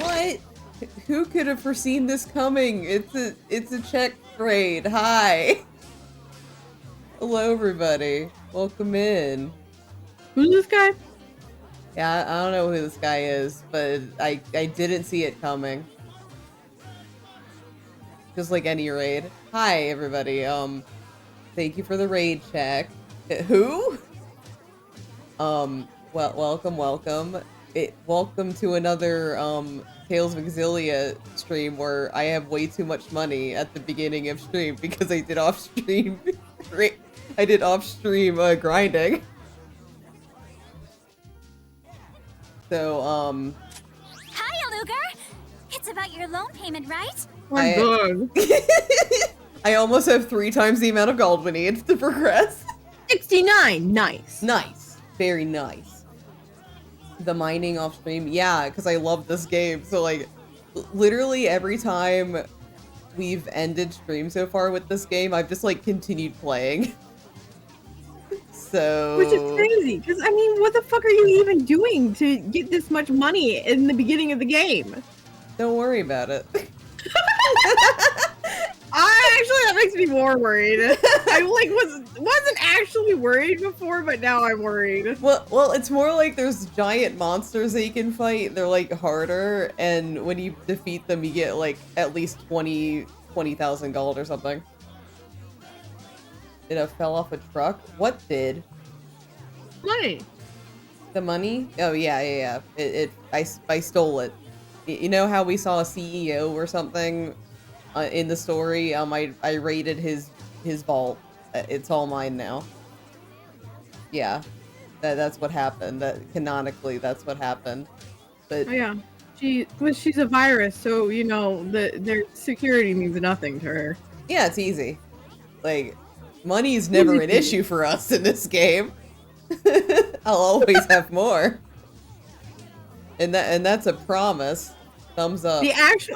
What? Who could have foreseen this coming? It's a check trade. Hi. Hello, everybody. Welcome in. Who's this guy? Yeah, I don't know who this guy is, but I didn't see it coming. Just like any raid. Hi, everybody. Thank you for the raid check. Who? Well, welcome. Welcome to another, Tales of Xillia stream where I have way too much money at the beginning of stream because I did off-stream grinding. So, Hi, Alugar! It's about your loan payment, right? I'm good. I almost have 3 times the amount of gold we need to progress. 69. Nice. Nice. Very nice. The mining off stream. Yeah, because I love this game. So, like, literally every time we've ended stream so far with this game, I've just, like, continued playing. So... Which is crazy, because, I mean, what the fuck are you even doing to get this much money in the beginning of the game? Don't worry about it. That makes me more worried. I wasn't actually worried before, but now I'm worried. Well, it's more like there's giant monsters that you can fight. They're like harder, and when you defeat them, you get like at least 20,000 gold or something. It fell off a truck. What did? Money. The money? Oh yeah. I stole it. You know how we saw a CEO or something in the story? I raided his vault. It's all mine now. Yeah, that's what happened. That canonically, that's what happened. But Oh yeah, she's a virus, so you know their security means nothing to her. yeah, it's easy. Like, money is never an issue for us in this game. I'll always have more, and that's a promise. Thumbs up.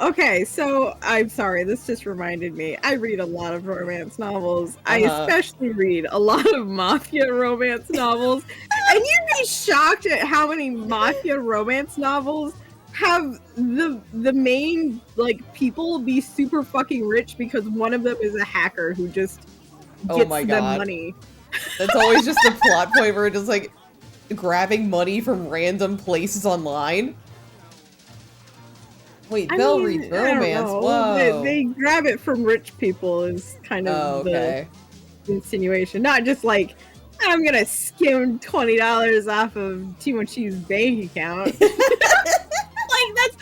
Okay, so I'm sorry, this just reminded me. I read a lot of romance novels. I especially read a lot of mafia romance novels. And you'd be shocked at how many mafia romance novels have the main like people be super fucking rich because one of them is a hacker who just gets them money. That's always just the plot point where it's just like grabbing money from random places online. Wait, Belle reads romance. Whoa. They grab it from rich people is kind of the insinuation. Not just like, I'm gonna skim $20 off of Timochi's bank account. Like that's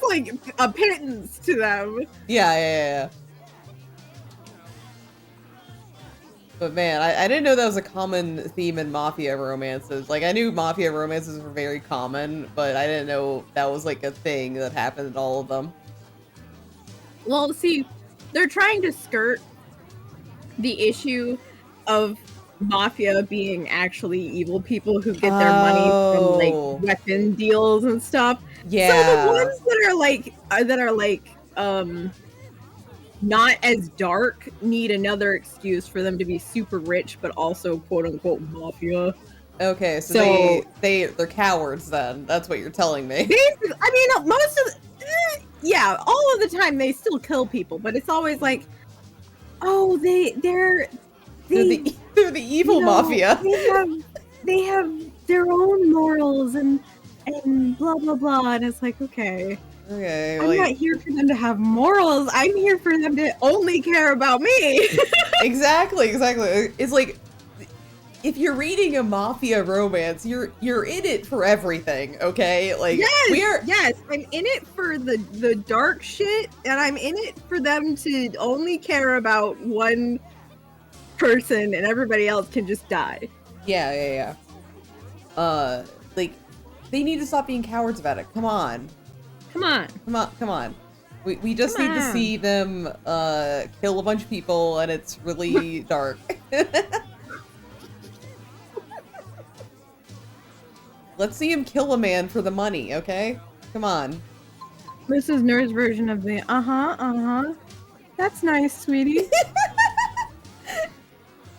like a pittance to them. Yeah. But man, I didn't know that was a common theme in mafia romances. Like, I knew mafia romances were very common, but I didn't know that was like a thing that happened in all of them. Well, see, they're trying to skirt the issue of mafia being actually evil people who get their money from like weapon deals and stuff. Yeah. So the ones that are like not as dark need another excuse for them to be super rich, but also quote unquote mafia. Okay, so they're cowards then. That's what you're telling me. I mean, most of all of the time they still kill people, but it's always like, oh, they're the evil mafia. They have their own morals and blah blah blah, and it's like, okay. Okay, I'm not here for them to have morals. I'm here for them to only care about me. Exactly. It's like, if you're reading a mafia romance, you're in it for everything, okay? Like, yes, I'm in it for the dark shit, and I'm in it for them to only care about one person, and everybody else can just die. Yeah. Like, they need to stop being cowards about it. Come on. We just need to see them kill a bunch of people, and it's really dark. Let's see him kill a man for the money, okay? Come on. This is Nerd's version of the That's nice, sweetie.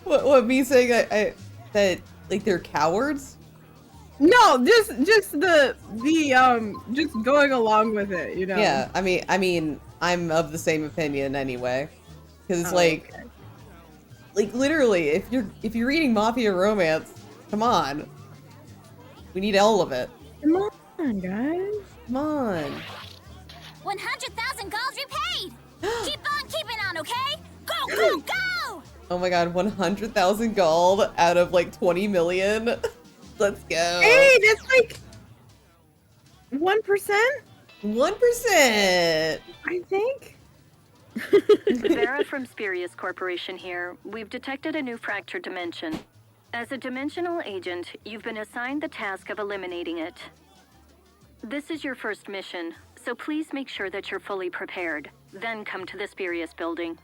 What me saying that like they're cowards? No, just the just going along with it, you know. Yeah, I mean, I'm of the same opinion anyway, because it's Okay. like literally, if you're reading Mafia Romance, come on, we need all of it. Come on, guys. Come on. 100,000 gold repaid! Keep on keeping on, okay? Go, go, go! Oh my god, 100,000 gold out of like 20 million. Let's go. Hey, that's like 1%, 1%. I think. Vera from Spurious Corporation here. We've detected a new fractured dimension. As a dimensional agent, you've been assigned the task of eliminating it. This is your first mission, so please make sure that you're fully prepared. Then come to the Spurious building.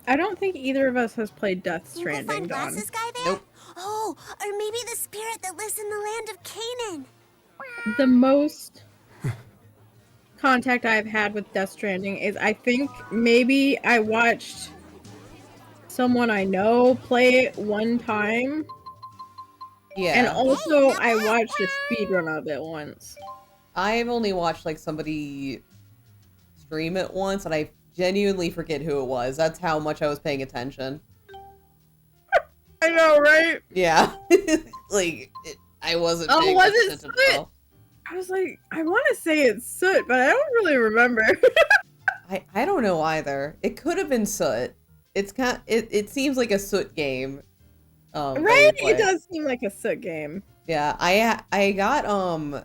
I don't think either of us has played Death You can Stranding, find Dawn. glasses guy there? Nope. Oh, or maybe the spirit that lives in the land of Canaan. The most contact I've had with Death Stranding is I think maybe I watched someone I know play it one time. Yeah. And also I watched a speedrun of it once. I've only watched like somebody stream it once, and I genuinely forget who it was. That's how much I was paying attention. I know, right? Yeah. I wasn't Oh, paying was it attention at Soot? all. I was like, I want to say it's Soot, but I don't really remember. I don't know either. It could have been Soot. It seems like a Soot game. That you Right? play. It does seem like a Soot game. Yeah, I got on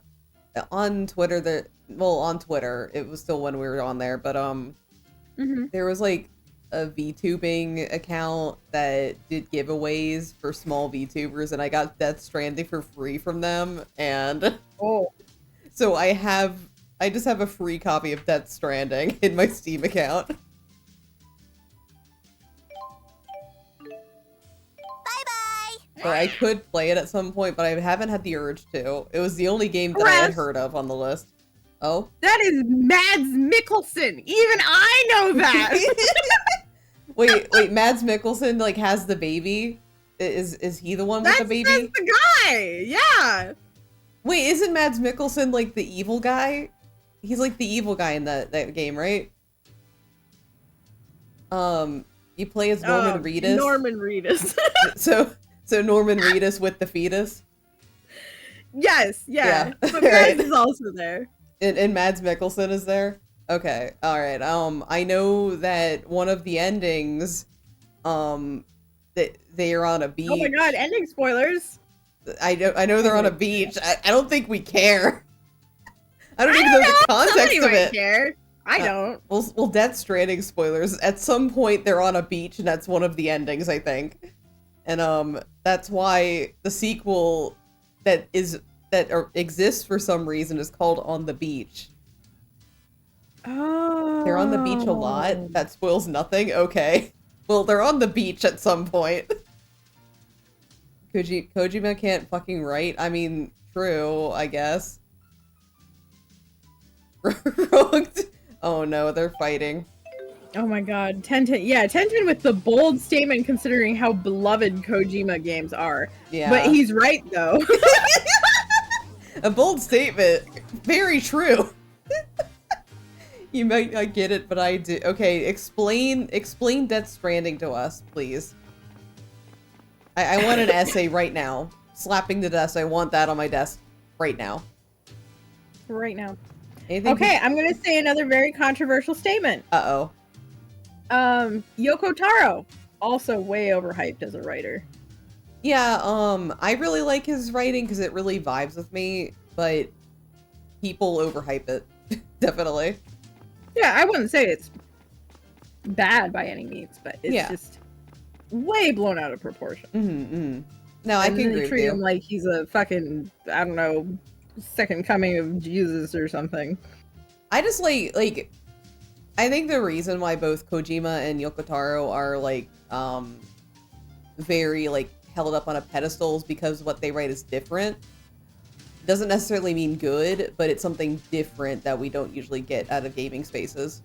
Twitter on Twitter, it was still when we were on there, but there was like a VTubing account that did giveaways for small VTubers, and I got Death Stranding for free from them, and Oh. so I just have a free copy of Death Stranding in my Steam account. Bye-bye! Or I could play it at some point, but I haven't had the urge to. It was the only game that I had Rest. heard of on the list. Oh? That is Mads Mikkelsen. Even I know that. Wait, Mads Mikkelsen like has the baby? Is he the one with the baby? That's the guy. Yeah. Wait, isn't Mads Mikkelsen like the evil guy? He's like the evil guy in that game, right? You play as Norman Reedus. Norman Reedus. So Norman Reedus with the fetus. Yes, yeah. Yeah. But Mads is also there. And Mads Mikkelsen is there? Okay, alright. I know that one of the endings, that they are on a beach. Oh my god, ending spoilers. I know they're on a beach. I don't think we care. I don't even know the context Somebody of might it. care. I don't. Well, Death Stranding spoilers. At some point, they're on a beach, and that's one of the endings, I think. And that's why the sequel that exists for some reason is called On the Beach. Oh. They're on the beach a lot. That spoils nothing. Okay. Well, they're on the beach at some point. Kojima can't fucking write. I mean, true, I guess. Oh no, they're fighting. Oh my god, Tenten. Yeah, Tenten with the bold statement considering how beloved Kojima games are. Yeah. But he's right though. A bold statement. Very true. You might not get it, but I do. Okay, explain Death Stranding to us, please. I want an essay right now. Slapping the desk. I want that on my desk right now. Right now. Anything? Okay, I'm gonna say another very controversial statement. Uh-oh. Yoko Taro, also way overhyped as a writer. Yeah, I really like his writing because it really vibes with me, but people overhype it. Definitely. Yeah, I wouldn't say it's bad by any means, but it's just way blown out of proportion. No, I And can then agree with treat you. him like he's a fucking, I don't know, second coming of Jesus or something. I just like I think the reason why both Kojima and Yoko Taro are like very like held up on a pedestal is because what they write is different. Doesn't necessarily mean good, but it's something different that we don't usually get out of gaming spaces.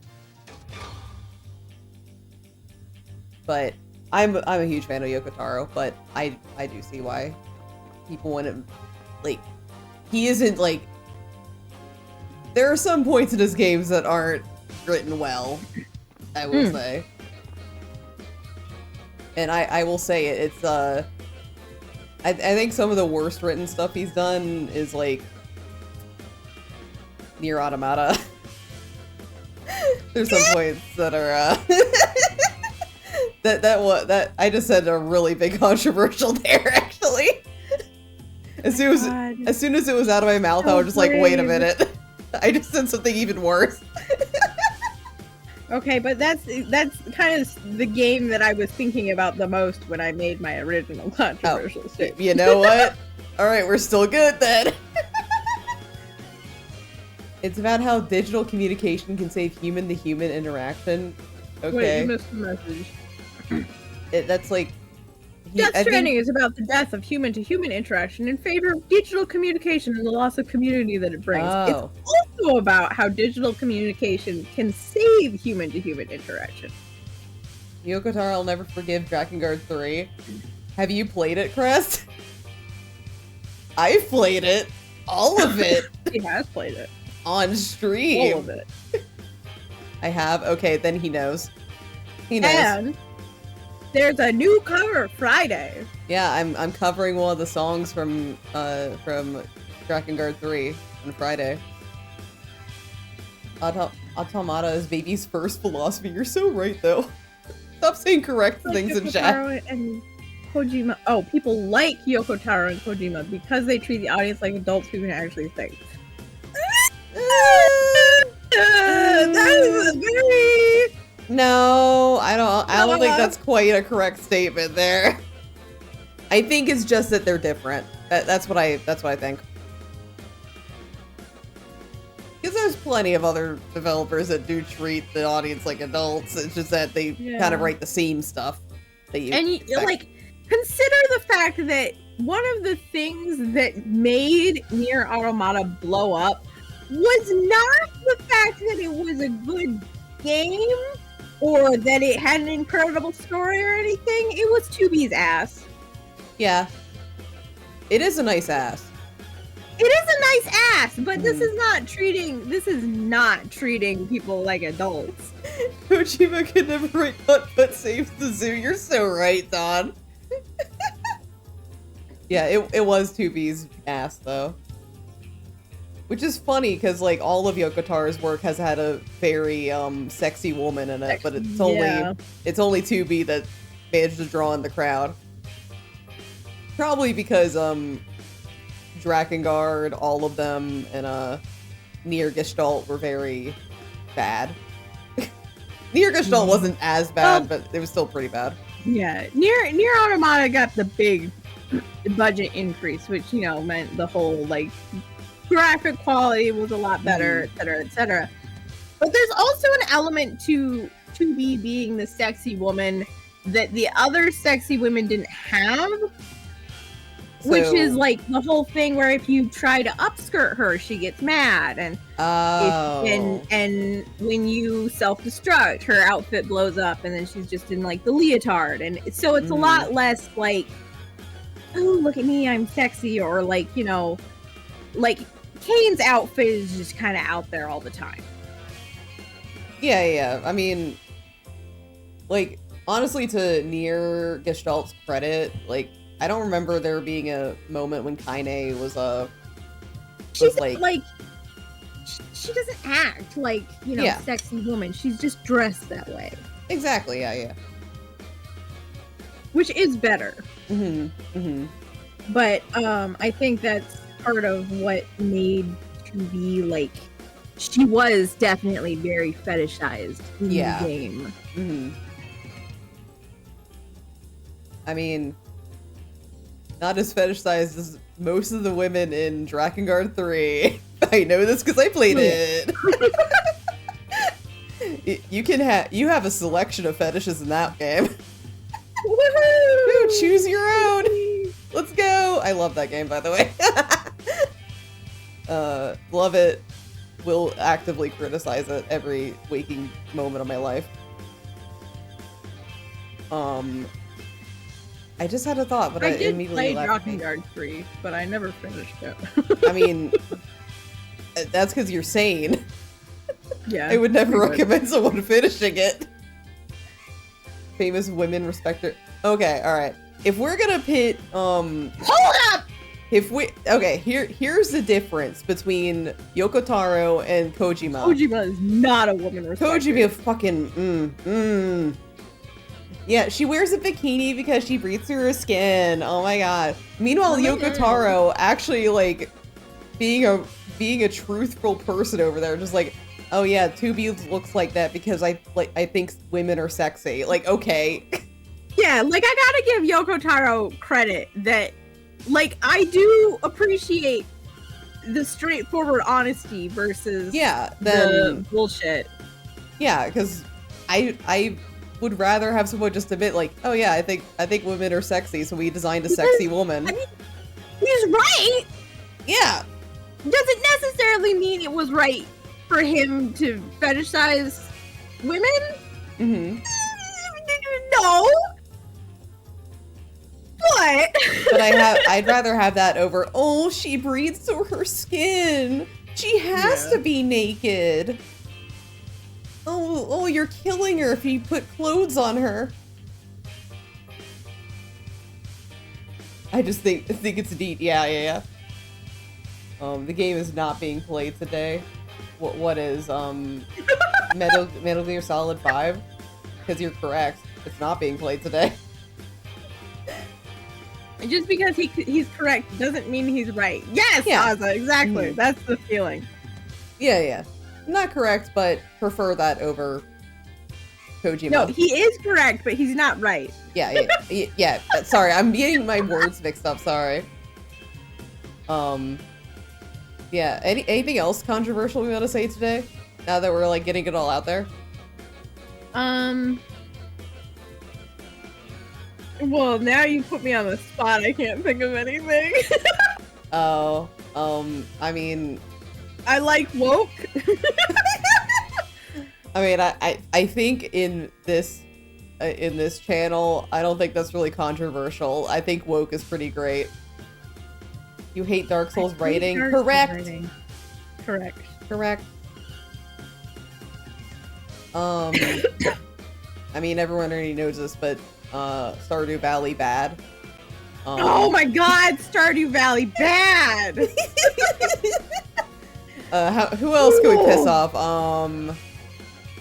But I'm a huge fan of Yoko Taro, but I do see why people wouldn't, like, he isn't, like, there are some points in his games that aren't written well, I will say. And I will say it's, I think some of the worst written stuff he's done is, like, Nier Automata. There's some points that are, that I just said a really big controversial there, actually. As soon as it was out of my mouth, I was just like, wait a minute. I just said something even worse. Okay, but that's kind of the game that I was thinking about the most when I made my original controversial statement. You know what? Alright, we're still good then. It's about how digital communication can save human-to-human interaction. Okay. Wait, you missed the message. That's like... Death Stranding is about the death of human-to-human interaction in favor of digital communication and the loss of community that it brings. Oh. It's also about how digital communication can save human-to-human interaction. Yoko Taro will never forgive Drakengard 3. Have you played it, Crest? I've played it. All of it. He has played it. On stream. All of it. I have? Okay, then he knows. He knows. And there's a new cover Friday. Yeah, I'm covering one of the songs from Drakengard 3 on Friday. Automata is baby's first philosophy. You're so right, though. Stop saying correct things in chat. And Kojima. Oh, people like Yoko Taro and Kojima because they treat the audience like adults who can actually think. That is a very... No, I don't think that's quite a correct statement there. I think it's just that they're different. That's what I think. Because there's plenty of other developers that do treat the audience like adults. It's just that they kind of write the same stuff that you expect. Like, consider the fact that one of the things that made Nier Automata blow up was not the fact that it was a good game or that it had an incredible story or anything. It was 2B's ass. Yeah. It is a nice ass. It is a nice ass, but this is not treating people like adults. Kojima could never write but saves the zoo. You're so right, Don. Yeah, it was 2B's ass, though. Which is funny, because, like, all of Yoko Taro's work has had a very, sexy woman in it, but it's only 2B that managed to draw in the crowd. Probably because, Drakengard, all of them, and, Nier Gestalt were very bad. Nier Gestalt wasn't as bad, but it was still pretty bad. Yeah, Nier Automata got the big budget increase, which, you know, meant the whole, like, graphic quality was a lot better, etc., etc. But there's also an element to 2B being the sexy woman that the other sexy women didn't have, which is like the whole thing where if you try to upskirt her, she gets mad, and and when you self-destruct, her outfit blows up, and then she's just in like the leotard, and so it's a lot less like, oh, look at me, I'm sexy, or like, you know, like Kane's outfit is just kind of out there all the time. Yeah. I mean, like, honestly, to Nier Gestalt's credit, like, I don't remember there being a moment when Kaine was like she doesn't act like, you know, sexy woman. She's just dressed that way. Exactly. Yeah. Which is better. But I think that's part of what made to be like, she was definitely very fetishized in the game. I mean, not as fetishized as most of the women in Drakengard 3. I know this because I played it. You have a selection of fetishes in that game. Woohoo! Choose your own. Let's go. I love that game, by the way. Love it. Will actively criticize it every waking moment of my life. I just had a thought, but I did immediately play left me. Drakengard 3, but I never finished it. I mean, that's because you're sane. Yeah. I would never pretty much. recommend someone finishing it. Famous women respect her. Okay, alright. If we're gonna pit, Hold up! here's the difference between Yoko Taro and Kojima. Kojima is not a woman respecter. Kojima fucking, Yeah, she wears a bikini because she breathes through her skin. Oh my god. Meanwhile, Oh my Yoko God. Taro actually, like, being a truthful person over there, just like, oh yeah, 2B looks like that because I think women are sexy. Like, okay. Yeah, like, I gotta give Yoko Taro credit that, like, I do appreciate the straightforward honesty versus Yeah, the then bullshit. yeah, because I would rather have someone just admit like, oh yeah, I think women are sexy, so we designed a sexy woman. I mean, he's right! Yeah. Doesn't necessarily mean it was right for him to fetishize women? Mm-hmm. No! What? But I'd rather have that over, oh, she breathes through her skin. She has to be naked. Oh, you're killing her if you put clothes on her. I just think it's neat. Yeah. The game is not being played today. What is Metal Gear Solid 5? Because you're correct. It's not being played today. Just because he's correct doesn't mean he's right. Yes, Yeah. Ozza, exactly. That's the feeling. Yeah. Not correct, but prefer that over Kojima. No, he is correct, but he's not right. Yeah. Sorry, I'm getting my words mixed up. Sorry. Yeah. Anything else controversial we want to say today? Now that we're like getting it all out there. Well, now you put me on the spot. I can't think of anything. Oh. I mean. I like woke. I mean, I think in this channel, I don't think that's really controversial. I think woke is pretty great. You hate Dark Souls writing? Correct. Correct. I mean, everyone already knows this, but Stardew Valley bad. Oh my god, Stardew Valley bad! Who else can we piss off?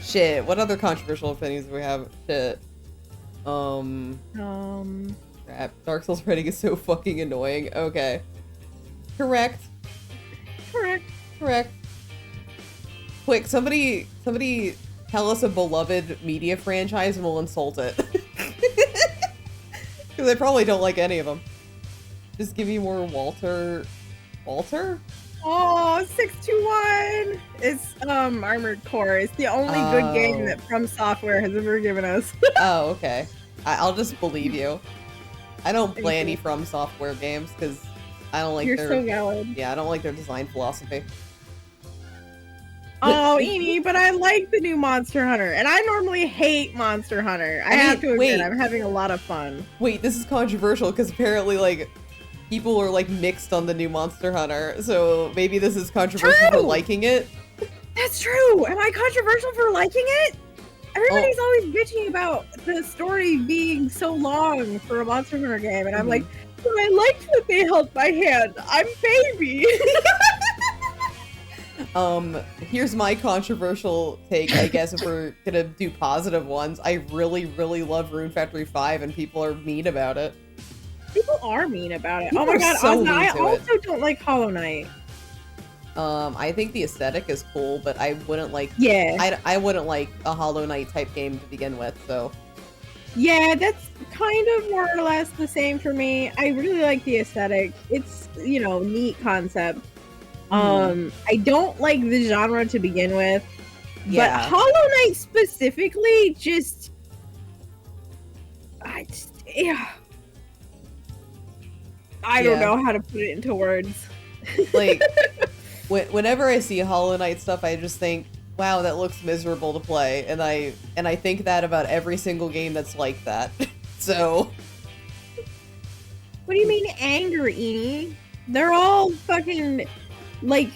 Shit, what other controversial opinions do we have? Shit. Crap. Dark Souls writing is so fucking annoying. Okay. Correct. Quick, somebody tell us a beloved media franchise and we'll insult it. Because I probably don't like any of them. Just give me more Walter? Oh, 621! It's Armored Core. It's the only good game that From Software has ever given us. Oh, okay. I'll just believe you. I don't play Thank any you. From Software games because I don't like You're their so valid. yeah, I don't like their design philosophy. Oh, Eenie, but I like the new Monster Hunter, and I normally hate Monster Hunter. I have to admit, wait. I'm having a lot of fun. Wait, this is controversial because apparently like people are like mixed on the new Monster Hunter, so maybe this is controversial for True! liking it. That's true! Am I controversial for liking it? Everybody's always bitching about the story being so long for a Monster Hunter game, and I'm like, but I liked that they held my hand. I'm baby! Here's my controversial take, I guess, if we're gonna do positive ones. I really, really love Rune Factory 5 and people are mean about it. People are mean about it. People Oh my are god, so Ozna, I mean to it. also don't like Hollow Knight. I think the aesthetic is cool, but I wouldn't like Yeah. I wouldn't like a Hollow Knight type game to begin with, so Yeah, that's kind of more or less the same for me. I really like the aesthetic. It's, neat concept. I don't like the genre to begin with. yeah. But Hollow Knight specifically I don't know how to put it into words. Like whenever I see Hollow Knight stuff, I just think wow, that looks miserable to play, and I think that about every single game that's like that. So, What do you mean anger, Edie? They're all fucking like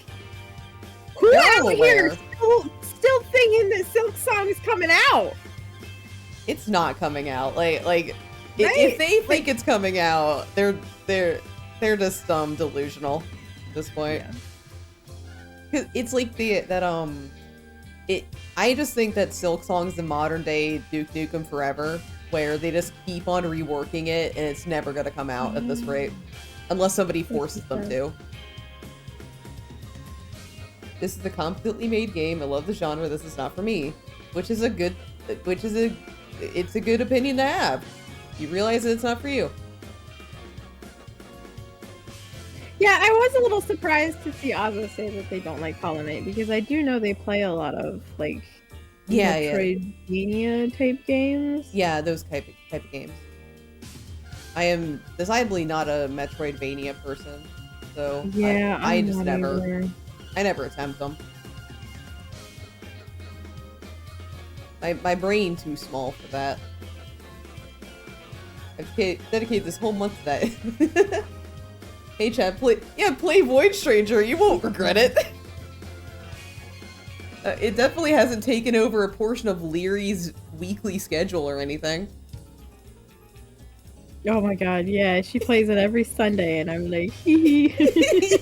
who They're out all here aware. still thinking that Silk Song is coming out? it's not coming out. Like Right? if they think it's coming out, they're just delusional at this point. Yeah. 'Cause it's like I just think that Silk Song's the modern day Duke Nukem Forever, where they just keep on reworking it and it's never gonna come out at this rate. Unless somebody forces them to. This is a completely made game. I love the genre. This is not for me. It's a good opinion to have. You realize that it's not for you. Yeah, I was a little surprised to see Ozza say that they don't like Hollow Knight, because I do know they play a lot of like Yeah. Metroidvania type games. Yeah, those type of games. I am decidedly not a Metroidvania person, so Yeah, I I'm just not never either. I never attempt them. My brain too small for that. I've dedicated this whole month to that. Hey chat, play Void Stranger. You won't regret it. It definitely hasn't taken over a portion of Leary's weekly schedule or anything. Oh my god, yeah, she plays it every Sunday, and I'm like, hee hee.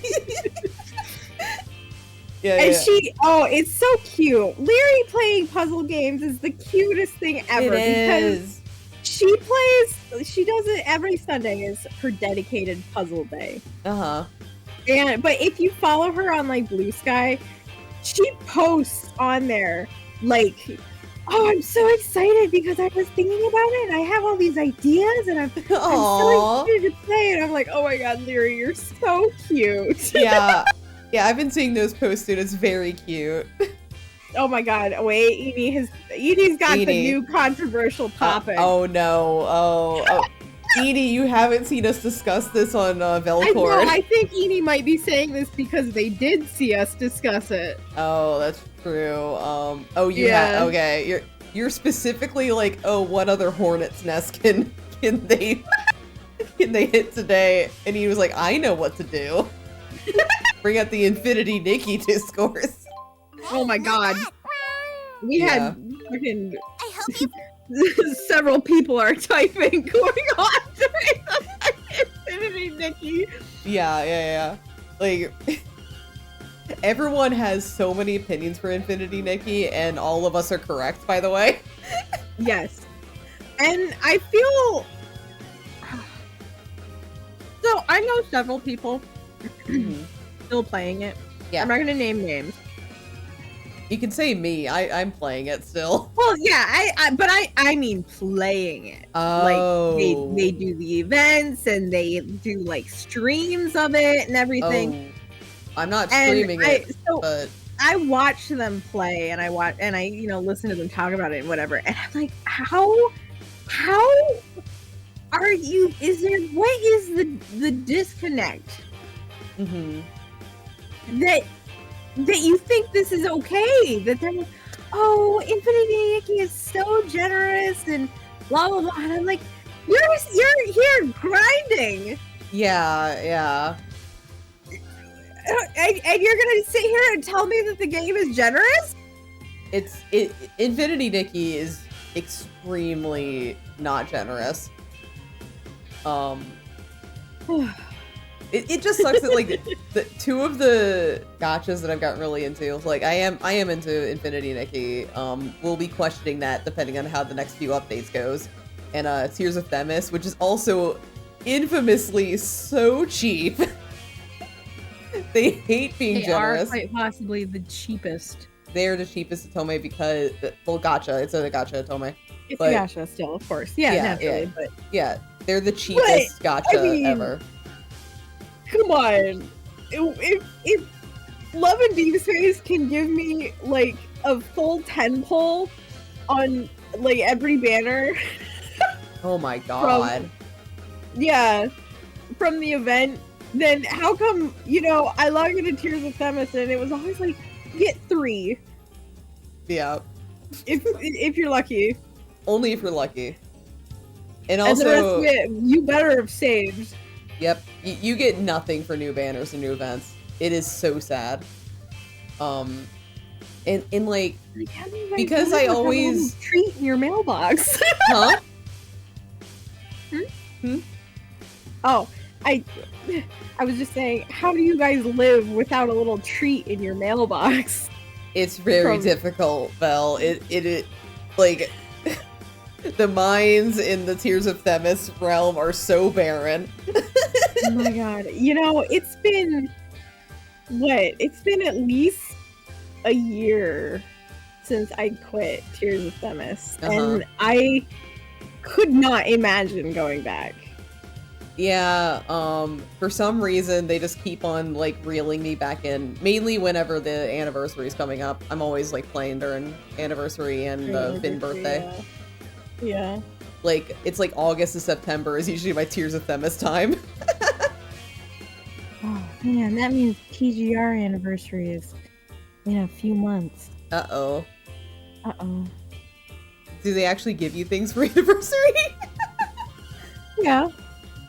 Yeah, And yeah. it's so cute. Leary playing puzzle games is the cutest thing ever, because she does it every Sunday is her dedicated puzzle day. Uh-huh. But if you follow her on like Blue Sky, she posts on there like, oh, I'm so excited because I was thinking about it and I have all these ideas and I'm so Aww. excited to play, and I'm like, oh my god, Leary, you're so cute. Yeah. Yeah, I've been seeing those posted. It's very cute. Oh my god, wait, Edie's got the Edie. new controversial topic. Oh no. Oh. Edie, you haven't seen us discuss this on I Velcord. know, I think Edie might be saying this because they did see us discuss it. Oh, that's true. Yeah. Okay. You're specifically like, oh, what other hornet's nest can they hit today? And he was like, I know what to do. Bring out the Infinity Nikki discourse. Oh my god. We Yeah. had fucking I hope you several people are typing going on during the fucking Infinity Nikki. Yeah. Like, everyone has so many opinions for Infinity Nikki, and all of us are correct, by the way. Yes. And I feel so I know several people still playing it. Yeah. I'm not gonna name names. You can say me. I'm playing it still. Well, yeah, I mean playing it. Oh. Like they do the events and they do like streams of it and everything. Oh. I'm not And streaming it, but I watch them play and I listen to them talk about it and whatever. And I'm like, how are you? What is the disconnect that you think this is okay? That they're like, oh, Infinity Nikki is so generous and blah blah blah. And I'm like, you're here grinding. yeah. And you're gonna sit here and tell me that the game is generous? Infinity Nikki is extremely not generous. It just sucks that like the two of the gotchas that I've gotten really into, like I am into Infinity Nikki. We'll be questioning that depending on how the next few updates goes. And Tears of Themis, which is also infamously so cheap. They hate being generous. Are quite possibly the cheapest. They're the cheapest Atome because, well, gotcha. It's a gotcha Atome. It's But- a gacha still, of course. Yeah, Yeah, naturally, yeah. but Yeah, they're the cheapest gotcha mean- ever. come on. If Love and Deep Space can give me like a full 10 pull on like every banner, Oh my god. yeah, from the event, then how come, I logged into Tears of Themis and it was always like, get 3. Yeah. If you're lucky. Only if you're lucky. And And the rest also, of it, you better have saved. yep, you get nothing for new banners and new events. It is so sad. And like, Like, how do you guys because live I without a little always, treat in your mailbox. huh? Oh, I was just saying, how do you guys live without a little treat in your mailbox? It's very From- difficult, Vel. It like the mines in the Tears of Themis realm are so barren. Oh my god. You know, it's been It's been at least a year since I quit Tears of Themis, and I could not imagine going back. Yeah, for some reason they just keep on like reeling me back in. Mainly whenever the anniversary is coming up. I'm always like playing during anniversary and Finn birthday. Yeah. Like it's like August to September is usually my Tears of Themis time. Oh man, that means TGR anniversary is in a few months. Uh-oh. Uh-oh. Do they actually give you things for anniversary? Yeah.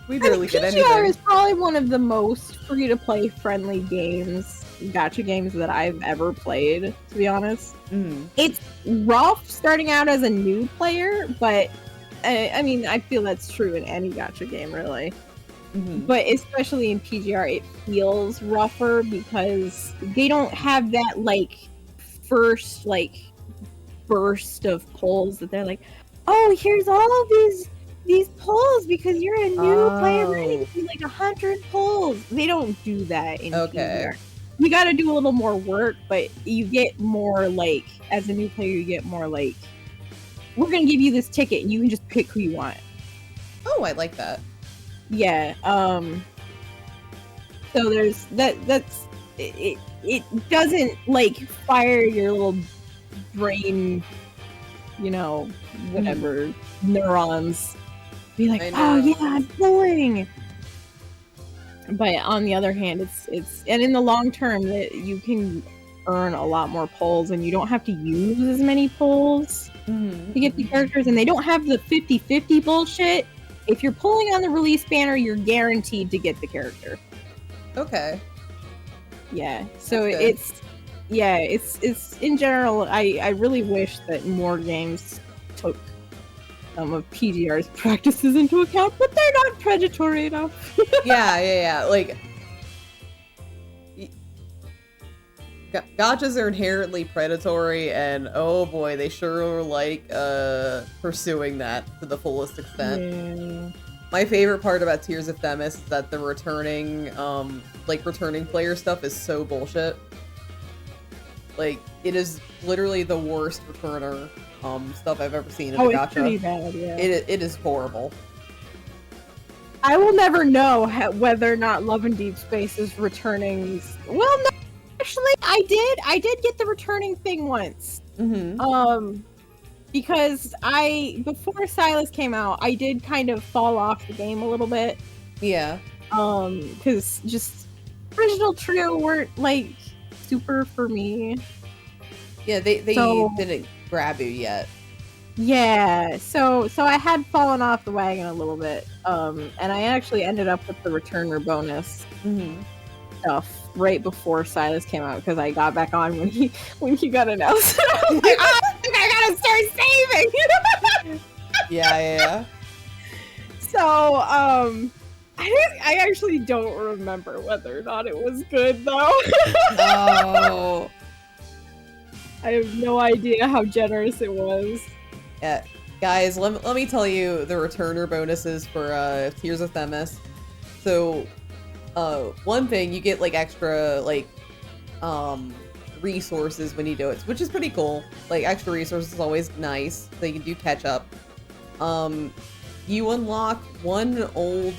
We barely get TGR anything. is probably one of the most free-to-play friendly games, gacha games that I've ever played, to be honest. It's rough starting out as a new player, but I mean, I feel that's true in any gacha game, really. But especially in TGR, it feels rougher because they don't have that, like, first, like, burst of pulls that they're like, oh, here's all of these pulls because you're a new player, we're gonna give you like 100 pulls. They don't do that in TGR. You gotta do a little more work, but you get more, like, as a new player, you get more like, we're gonna give you this ticket and you can just pick who you want. Oh, I like that. Yeah, so there's that's it doesn't like fire your little brain, you know, whatever neurons. Be like, oh yeah, I'm pulling. But on the other hand, it's and in the long term that you can earn a lot more pulls and you don't have to use as many pulls to get the characters, and they don't have the 50-50 bullshit. If you're pulling on the release banner, you're guaranteed to get the character. Okay. Yeah. So it's in general, I really wish that more games took some of PGR's practices into account, but they're not predatory enough. Yeah. Like, gachas are inherently predatory, and oh boy, they sure like pursuing that to the fullest extent. Yeah. My favorite part about Tears of Themis is that the returning player stuff is so bullshit. Like, it is literally the worst returner stuff I've ever seen in a gacha. It's pretty bad, yeah. It is horrible. I will never know whether or not Love and Deep Space is returning. Well, no, actually, I did get the returning thing once. Because before Silas came out, I did kind of fall off the game a little bit. Yeah. Because just original trio weren't like super for me. Yeah, they didn't grab you yet. Yeah, so I had fallen off the wagon a little bit, and I actually ended up with the returner bonus stuff right before Silas came out because I got back on when he got announced. I was like, oh, I think I gotta start saving. Yeah. So I actually don't remember whether or not it was good though. Oh. I have no idea how generous it was. Yeah, guys, let me tell you the returner bonuses for Tears of Themis. So, one thing, you get like extra like resources when you do it, which is pretty cool. Like, extra resources is always nice, so you can do catch up. You unlock one old,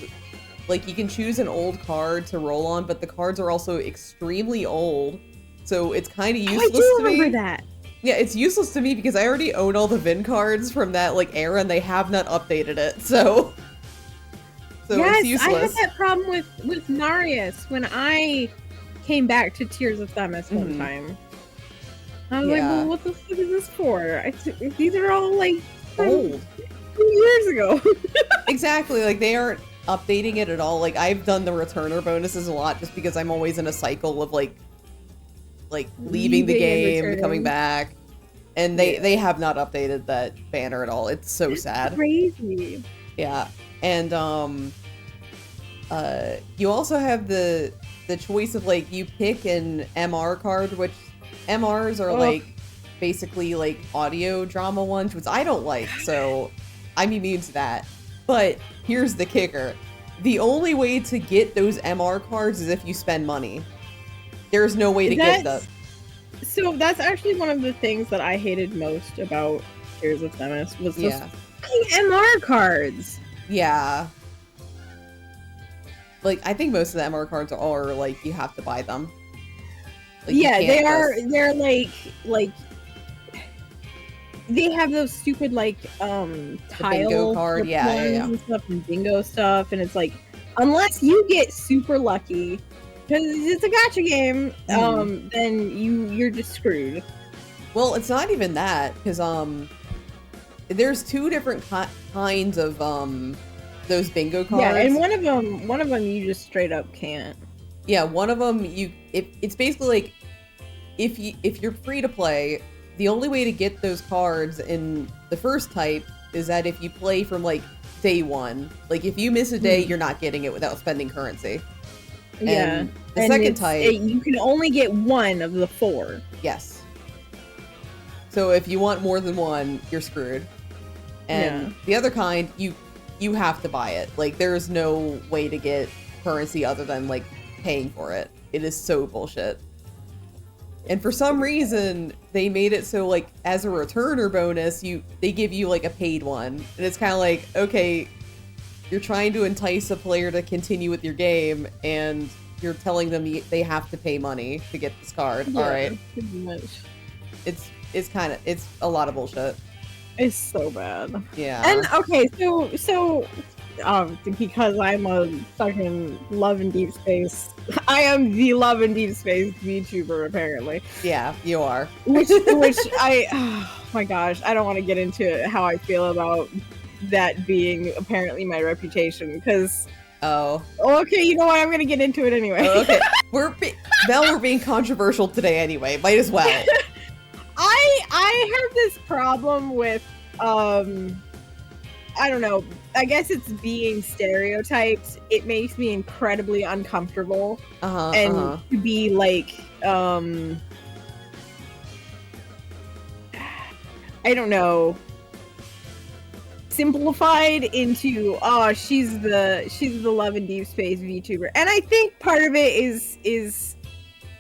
like, you can choose an old card to roll on, but the cards are also extremely old, so it's kind of useless to me. I do remember that. Yeah, it's useless to me because I already own all the Vin cards from that like era, and they have not updated it, so yes, it's useless. I had that problem with Narius when I came back to Tears of Themis one time. I was like, Yeah. well, what the fuck is this for? These are all like from Old. 2 years ago. Exactly, like they aren't updating it at all. Like I've done the returner bonuses a lot just because I'm always in a cycle of like leaving the Leaving and game, returning. coming back. And they have not updated that banner at all. It's so sad. Crazy. Yeah. And you also have the choice of like you pick an MR card, which MRs are like basically like audio drama ones, which I don't like, so I'm immune to that. But here's the kicker. The only way to get those MR cards is if you spend money. There's no way to get them. So that's actually one of the things that I hated most about Tears of Themis was those fucking MR cards. Yeah. Like, I think most of the MR cards are like, you have to buy them. Like, yeah, they're like, they have those stupid, like, tile bingo card, yeah. And stuff and bingo stuff, and it's like, unless you get super lucky, because it's a gacha game, then you're just screwed. Well, it's not even that, because, there's two different kinds of, those bingo cards. Yeah, and one of them you just straight up can't. Yeah, one of them it's basically like if you're free to play, the only way to get those cards in the first type is that if you play from like day one. Like if you miss a day, you're not getting it without spending currency. Yeah. And the second type, you can only get one of the 4. yes. So if you want more than one, you're screwed. And the other kind, you have to buy it. Like there's no way to get currency other than like paying for it. It is so bullshit. And for some reason, they made it so like as a returner bonus, they give you like a paid one. And it's kind of like, okay, you're trying to entice a player to continue with your game and you're telling them they have to pay money to get this card. Yeah, all right. Pretty much. It's a lot of bullshit. It's so bad. Yeah. And okay, so because I'm a fucking Love and Deep Space, I am the Love and Deep Space VTuber apparently. Yeah, you are. Which I, oh my gosh, I don't want to get into how I feel about that being apparently my reputation because. Oh. Okay, you know what? I'm gonna get into it anyway. Oh, okay. We're being controversial today anyway. Might as well. I have this problem with I don't know. I guess it's being stereotyped. It makes me incredibly uncomfortable. To be like I don't know, simplified into she's the Love and Deep Space VTuber. And I think part of it is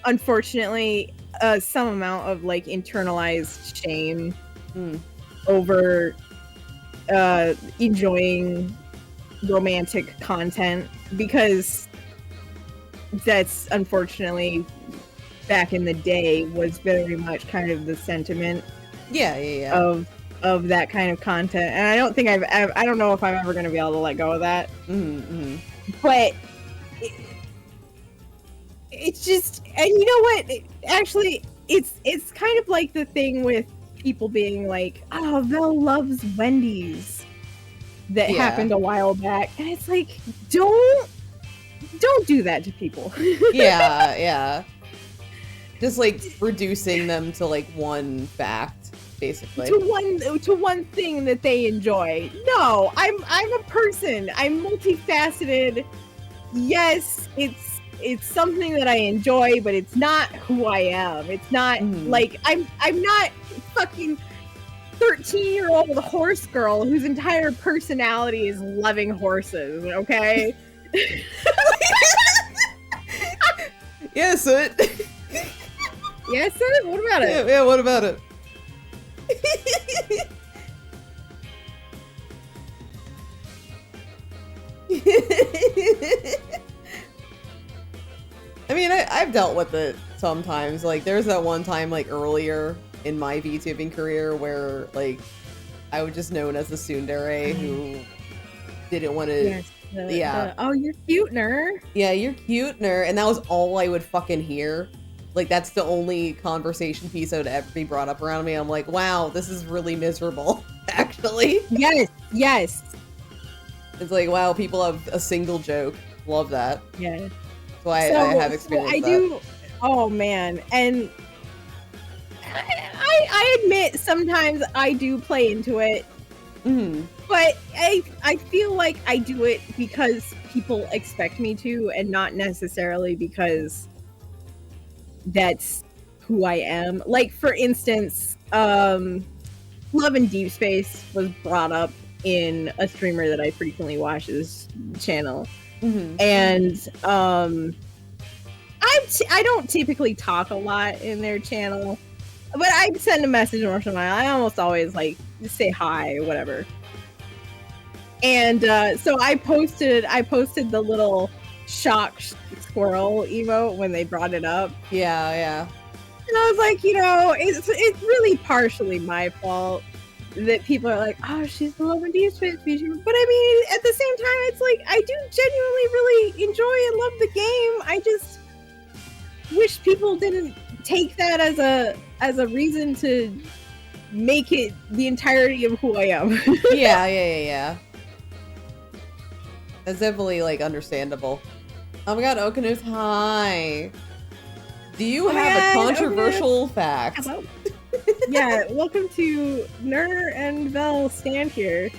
unfortunately some amount of like internalized shame over enjoying romantic content, because that's unfortunately back in the day was very much kind of the sentiment of that kind of content. And I don't think I don't know if I'm ever going to be able to let go of that. But it's just, and you know what? Actually, it's kind of like the thing with people being like, "Oh, Vel loves Wendy's," that happened a while back, and it's like, don't do that to people. yeah. Just like reducing them to like one fact, basically. To one thing that they enjoy. No, I'm a person. I'm multifaceted. Yes, it's something that I enjoy, but it's not who I am. It's not like I'm not fucking 13-year-old horse girl whose entire personality is loving horses, okay? Yes, it. Yes, sir? What about it? Yeah, what about it? I mean, I've dealt with it sometimes. Like, there's that one time, like, earlier in my VTubing career where, like, I was just known as the tsundere who didn't want to... Oh, you're cute, ner. Yeah, you're cute, ner. And that was all I would fucking hear. like that's the only conversation piece that would ever be brought up around me. I'm like, wow, this is really miserable, actually. Yes. It's like, wow, people have a single joke. Love that. Yeah. So I have experienced I that. do. Oh man, and I admit sometimes I do play into it, but I feel like I do it because people expect me to, and not necessarily because that's who I am. Like for instance, Love and Deep Space was brought up in a streamer that I frequently watch's channel, and I don't typically talk a lot in their channel, but I send a message once in a while. I almost always like say hi or whatever. And so I posted the little shock squirrel emote when they brought it up. Yeah. And I was like, it's really partially my fault that people are like, oh, she's the Love and Deep Space VTuber. But I mean, at the same time, it's like I do genuinely really enjoy and love the game. I just wish people didn't take that as a reason to make it the entirety of who I am. Yeah. That's definitely like understandable. Oh my god, Okanu's hi. Do you have a controversial fact? Hello. Yeah, welcome to Ner and Vel stand here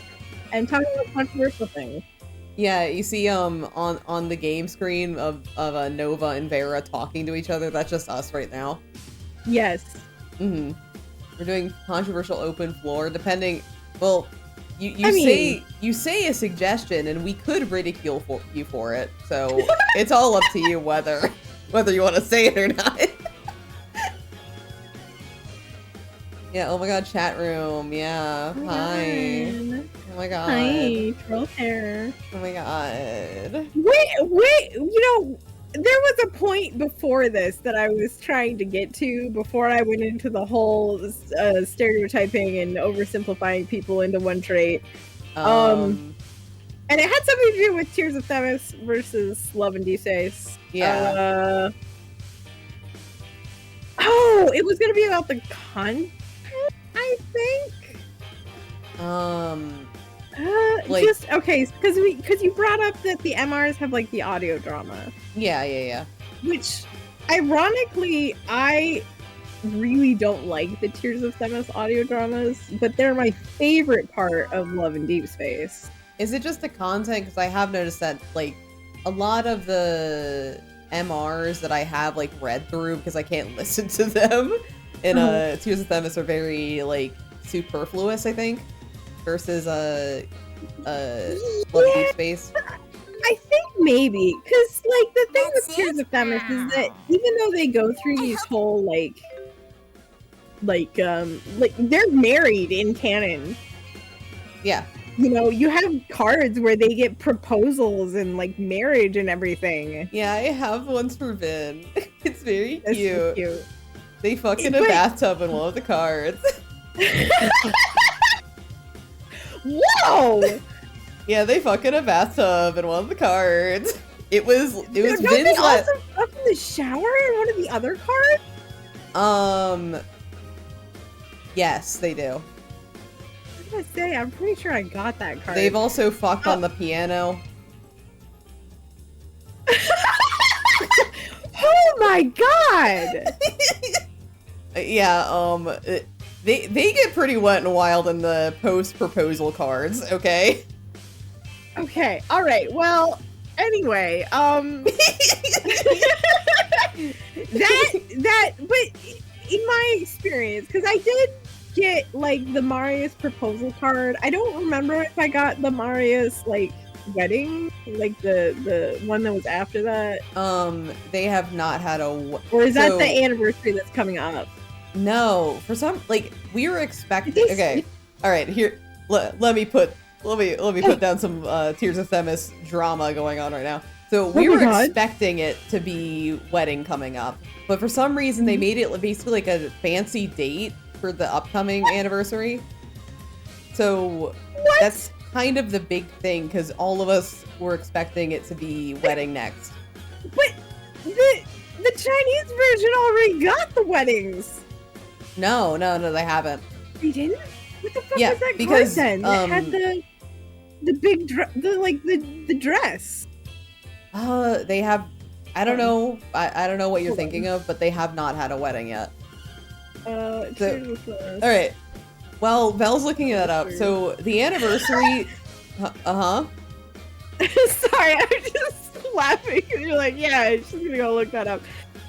and talk about controversial things. Yeah, you see on the game screen of Nova and Vera talking to each other. That's just us right now. Yes. We're doing controversial open floor. Depending, well, you say a suggestion, and we could ridicule you for it. So it's all up to you whether you want to say it or not. Yeah. Oh my god, chat room. Yeah. Hi. Oh my god. Hi, troll hair. Oh my god. Wait. There was a point before this that I was trying to get to before I went into the whole stereotyping and oversimplifying people into one trait. And it had something to do with Tears of Themis versus Love and Deep Space. Yeah. It was going to be about the content, I think. Because you brought up that the MRs have like the audio drama. Yeah. Which, ironically, I really don't like the Tears of Themis audio dramas, but they're my favorite part of Love and Deep Space. Is it just the content? Because I have noticed that like a lot of the MRs that I have like read through because I can't listen to them in Tears of Themis are very like superfluous, I think, versus Love and Deep Space. I think maybe because like the thing with Tears of Themis is that even though they go through these whole like they're married in canon. Yeah. You have cards where they get proposals and like marriage and everything. Yeah, I have ones for Vin. It's very That's cute. so cute. They fuck in a bathtub in one of the cards. Whoa! Yeah, they fuck in a bathtub in one of the cards. It was Don't Vin's they also fuck in the shower in one of the other cards? Yes, they do. I was gonna say, I'm pretty sure I got that card. They've also fucked on the piano. Oh my god! Yeah, they get pretty wet and wild in the post-proposal cards, okay? Okay, alright, well, anyway, but in my experience, because I did get, like, the Marius proposal card, I don't remember if I got the Marius, like, wedding, like, the one that was after that. They have not had a... Or is that the anniversary that's coming up? No, for some, like, we were expecting... Okay, alright, here, let me put down some Tears of Themis drama going on right now. So we were expecting it to be wedding coming up, but for some reason they made it basically like a fancy date for the upcoming anniversary. So that's kind of the big thing, because all of us were expecting it to be wedding next. But the the Chinese version already got the weddings. No, they haven't. They didn't? What the fuck Yeah, was that because, card then? It had the big the dress. They have. I don't know. I don't know what you're Hold on. thinking of, but they have not had a wedding yet. All All right. Well, Belle's looking that up. So the anniversary. Sorry, I'm just laughing because you're like, yeah, she's gonna go look that up.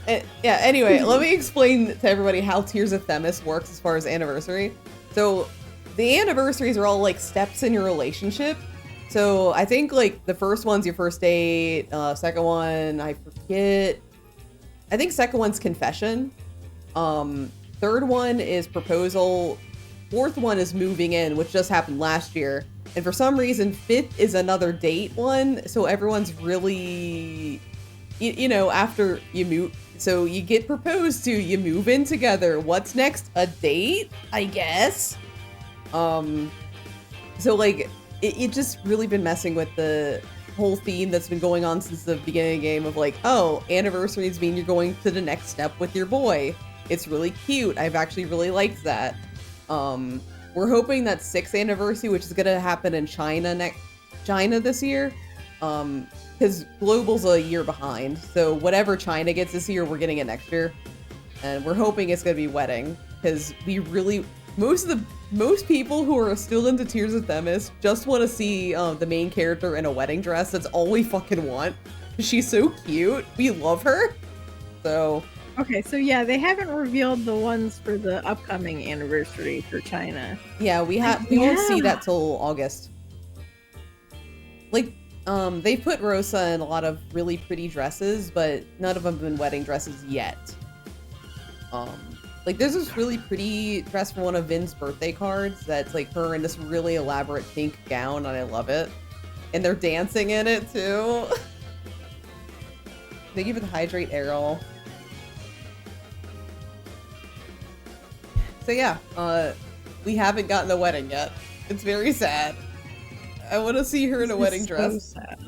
Yeah, anyway, let me explain to everybody how Tears of Themis works as far as anniversary. So, the anniversaries are all, like, steps in your relationship. So, I think, like, the first one's your first date, second one, I forget. I think second one's confession. Third one is proposal. Fourth one is moving in, which just happened last year. And for some reason, fifth is another date one. So, everyone's really... You know, after you move, so you get proposed to, you move in together. What's next? A date, I guess. So like, it just really been messing with the whole theme that's been going on since the beginning of the game of like, oh, anniversaries mean you're going to the next step with your boy. It's really cute. I've actually really liked that. We're hoping that 6th anniversary, which is gonna happen in China this year. Because Global's a year behind, so whatever China gets this year, we're getting it next year. And we're hoping it's gonna be wedding, because we really... Most people who are still into Tears of Themis just want to see the main character in a wedding dress. That's all we fucking want. She's so cute. We love her. So... Okay, so yeah, they haven't revealed the ones for the upcoming anniversary for China. Yeah, we won't see that till August. Like, they put Rosa in a lot of really pretty dresses, but none of them have been wedding dresses yet. Like, there's this really pretty dress for one of Vin's birthday cards that's, like, her in this really elaborate pink gown, and I love it. And they're dancing in it, too. Thank you for the hydrate, Errol. So, yeah, we haven't gotten a wedding yet. It's very sad. I want to see her in a wedding dress. So sad.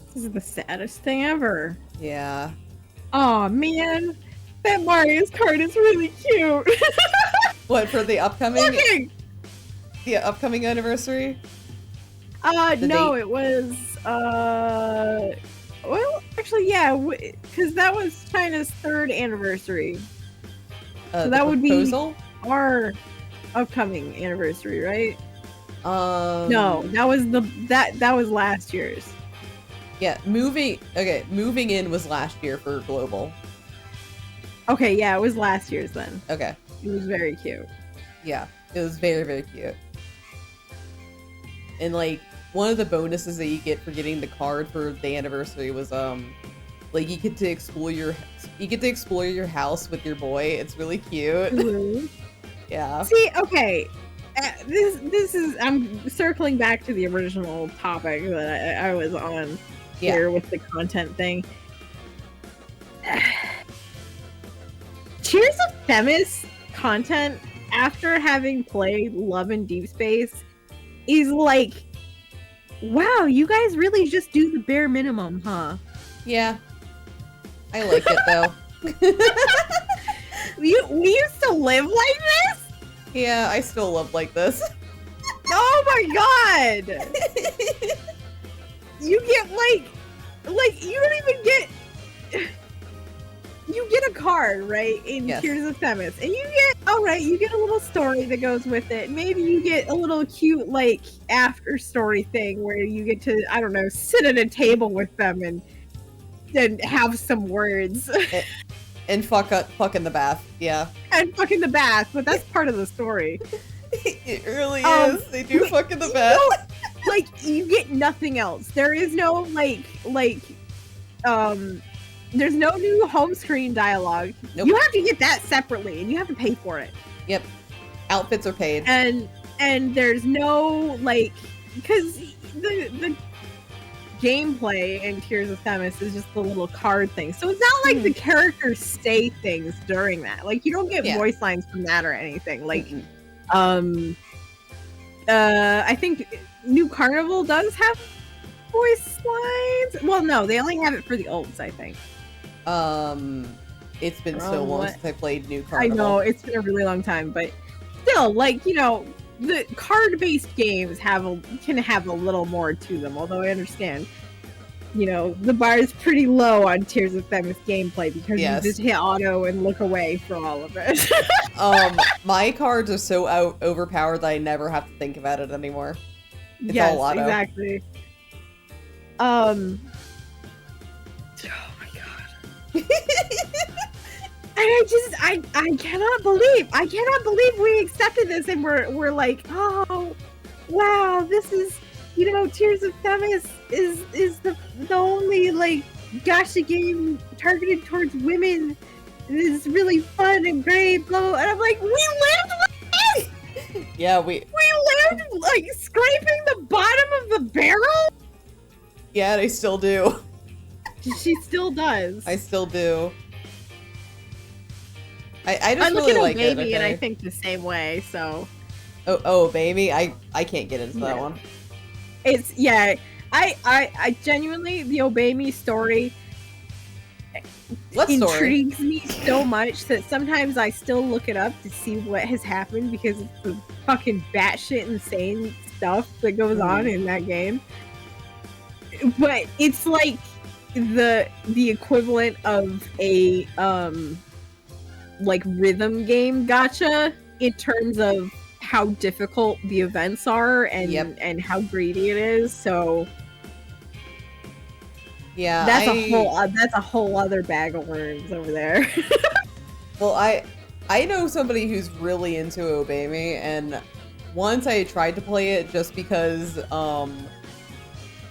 This is the saddest thing ever. Yeah. Oh man, that Marius card is really cute. What, for the upcoming? Looking! The upcoming anniversary? No, date? it was well, actually, yeah, because that was China's 3rd anniversary. So that would proposal? be our upcoming anniversary, right? No, that was that was last year's. Yeah, moving in was last year for Global. Okay, yeah, it was last year's then. Okay. It was very cute. Yeah, it was very, very cute. And like, one of the bonuses that you get for getting the card for the anniversary was like you get to explore your house with your boy. It's really cute. Mm-hmm. Yeah. See, okay. This is I'm circling back to the original topic that I was on here with the content thing. Tears of Themis content after having played Love in Deep Space is like, wow, you guys really just do the bare minimum, huh? Yeah. I like it though. We used to live like this? Yeah, I still love like this. Oh my god! You get like you don't even get you get a card, right, in Yes. Tears of Themis, and you get a little story that goes with it. Maybe you get a little cute like after story thing where you get to, I don't know, sit at a table with them and have some words. And fuck in the bath. Yeah. And fuck in the bath, but that's part of the story. It really is. They do fuck in the bath. Like, you get nothing else. There is no there's no new home screen dialogue. Nope. You have to get that separately, and you have to pay for it. Yep. Outfits are paid. And there's no because the gameplay in Tears of Themis is just the little card thing. So it's not like the characters say things during that. Like, you don't get voice lines from that or anything. Like, I think New Carnival does have voice lines. Well, no, they only have it for the olds, I think. It's been so long since I played New I Carnival. know, it's been a really long time, but still, like, you know, the card-based games can have a little more to them, although I understand, you know, the bar is pretty low on Tears of Themis gameplay because you just hit auto and look away for all of it. My cards are so overpowered that I never have to think about it anymore. It's all auto. Exactly. Oh my god. And I cannot believe we accepted this and we're like, oh wow, this is, you know, Tears of Themis is the only like gacha game targeted towards women. It's really fun and great, blah, blah, blah. And I'm like, we lived like this. Yeah, we lived like scraping the bottom of the barrel. Yeah, they still do. She still does. I still do. I just I look really at like Baby it. Okay? and I think the same way. So. Oh, Baby, I can't get into that one. It's I genuinely, the Obey Me story intrigues me so much that sometimes I still look it up to see what has happened because it's the fucking batshit insane stuff that goes on in that game. But it's like the equivalent of a like rhythm game gacha in terms of how difficult the events are and how greedy it is. So yeah, that's a whole other bag of worms over there. Well, I know somebody who's really into Obey Me, and once I tried to play it just because I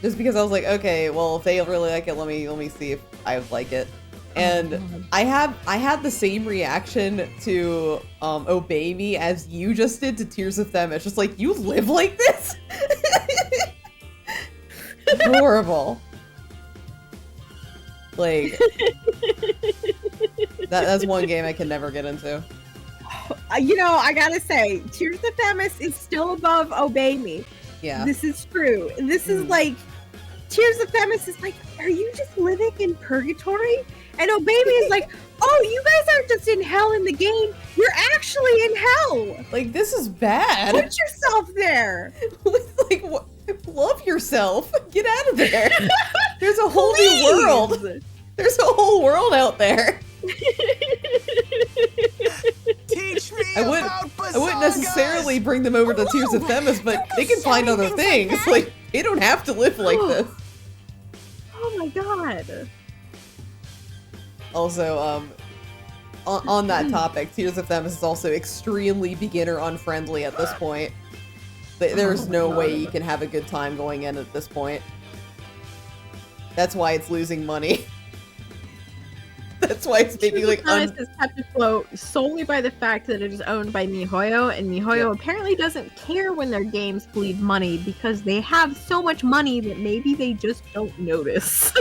was like, okay, well, if they really like it, let me see if I would like it. And I had the same reaction to Obey Me as you just did to Tears of Themis. Just like, you live like this? Horrible. Like, that's one game I can never get into. You know, I gotta say, Tears of Themis is still above Obey Me. Yeah. This is true. This is like, Tears of Themis is like, are you just living in purgatory? And Obey Me is like, oh, you guys aren't just in hell in the game, you're actually in hell! Like, this is bad. Put yourself there! Like, what? Love yourself. Get out of there. There's a whole new world. There's a whole world out there. Teach me I wouldn't necessarily bring them over to Tears of Themis, but they can find other things. Like, they don't have to live like this. Oh my god. Also, on that topic, Tears of Themis is also extremely beginner unfriendly at this point. There's no way you can have a good time going in at this point. That's why it's losing money. That's why it's making like is kept afloat solely by the fact that it is owned by MiHoYo, and MiHoYo apparently doesn't care when their games bleed money because they have so much money that maybe they just don't notice.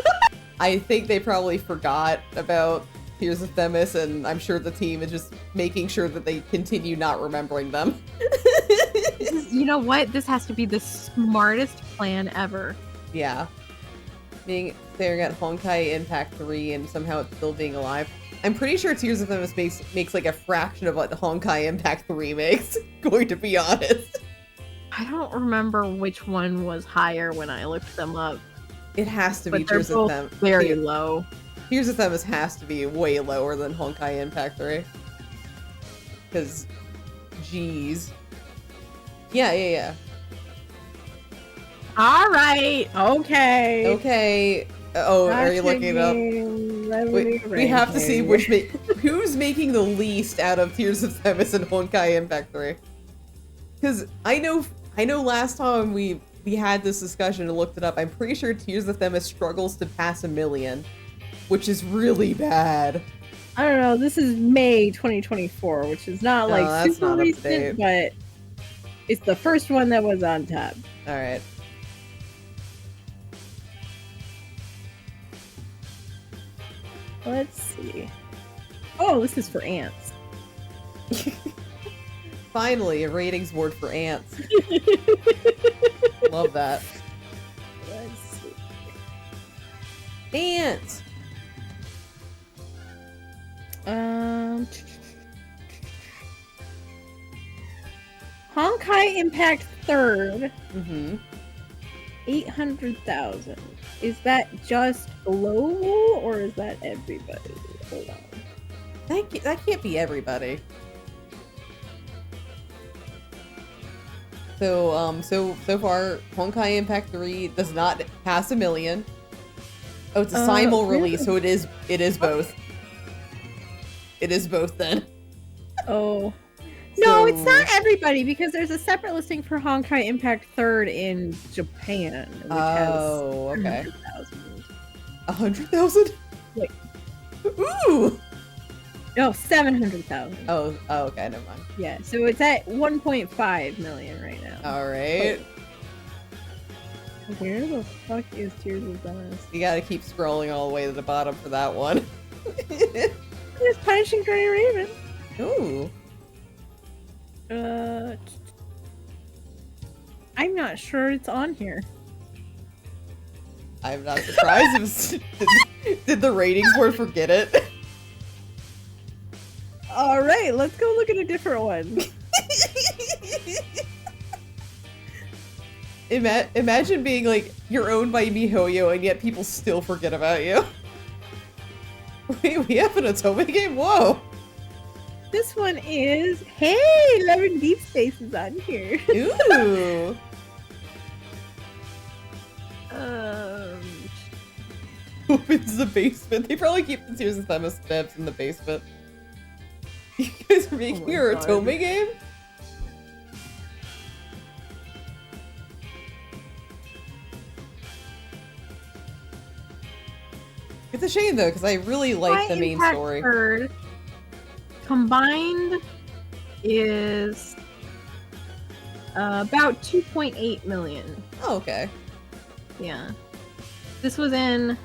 I think they probably forgot about Tears of Themis, and I'm sure the team is just making sure that they continue not remembering them. You know what? This has to be the smartest plan ever. Yeah. Staring at Honkai Impact 3 and somehow it's still being alive. I'm pretty sure Tears of Themis makes like a fraction of what the Honkai Impact 3 makes, going to be honest. I don't remember which one was higher when I looked them up. It has to be Tears of Themis. Very low. Tears of Themis has to be way lower than Honkai Impact 3. Because, geez. Yeah. Alright, okay. Okay. Oh, are you looking it up? We have to see who's making the least out of Tears of Themis and Honkai Impact 3. Because I know last time we had this discussion and looked it up, I'm pretty sure Tears of Themis struggles to pass 1 million, which is really bad. I don't know, this is May 2024, which is not like super recent, but it's the first one that was on top. Alright. Let's see. Oh, this is for ants. Finally, a ratings board for ants. Love that. Let's see. Ants! Honkai Impact Third, Mm-hmm. 800,000. Is that just global or is that everybody? Hold on. That can't be everybody. So far, Honkai Impact 3 does not pass 1 million. Oh, it's a simul release, so it is both. It is both then. Oh. No, it's So- not everybody because there's a separate listing for Honkai Impact Third in Japan, which Oh, has okay. 100,000. 100,000? Wait. Ooh! No, 700,000. Oh, okay, never mind. Yeah, so it's at 1.5 million right now. Alright. Where the fuck is Tears of Venice? You gotta keep scrolling all the way to the bottom for that one. There's Punishing Gray Raven. Ooh. I'm not sure it's on here. I'm not surprised if did the ratings board forget it? All right, let's go look at a different one. Imagine being like, you're owned by MiHoYo and yet people still forget about you. Wait, we have an Otome game? Whoa! This one is, hey, Love and Deep Space is on here. Ooh! Opens the basement. They probably keep the Tears of Themis steps in the basement. You guys are making my your God. Otome game? It's a shame though, because I really like the main Impact story. Third combined is about 2.8 million. Oh, okay. Yeah. This was in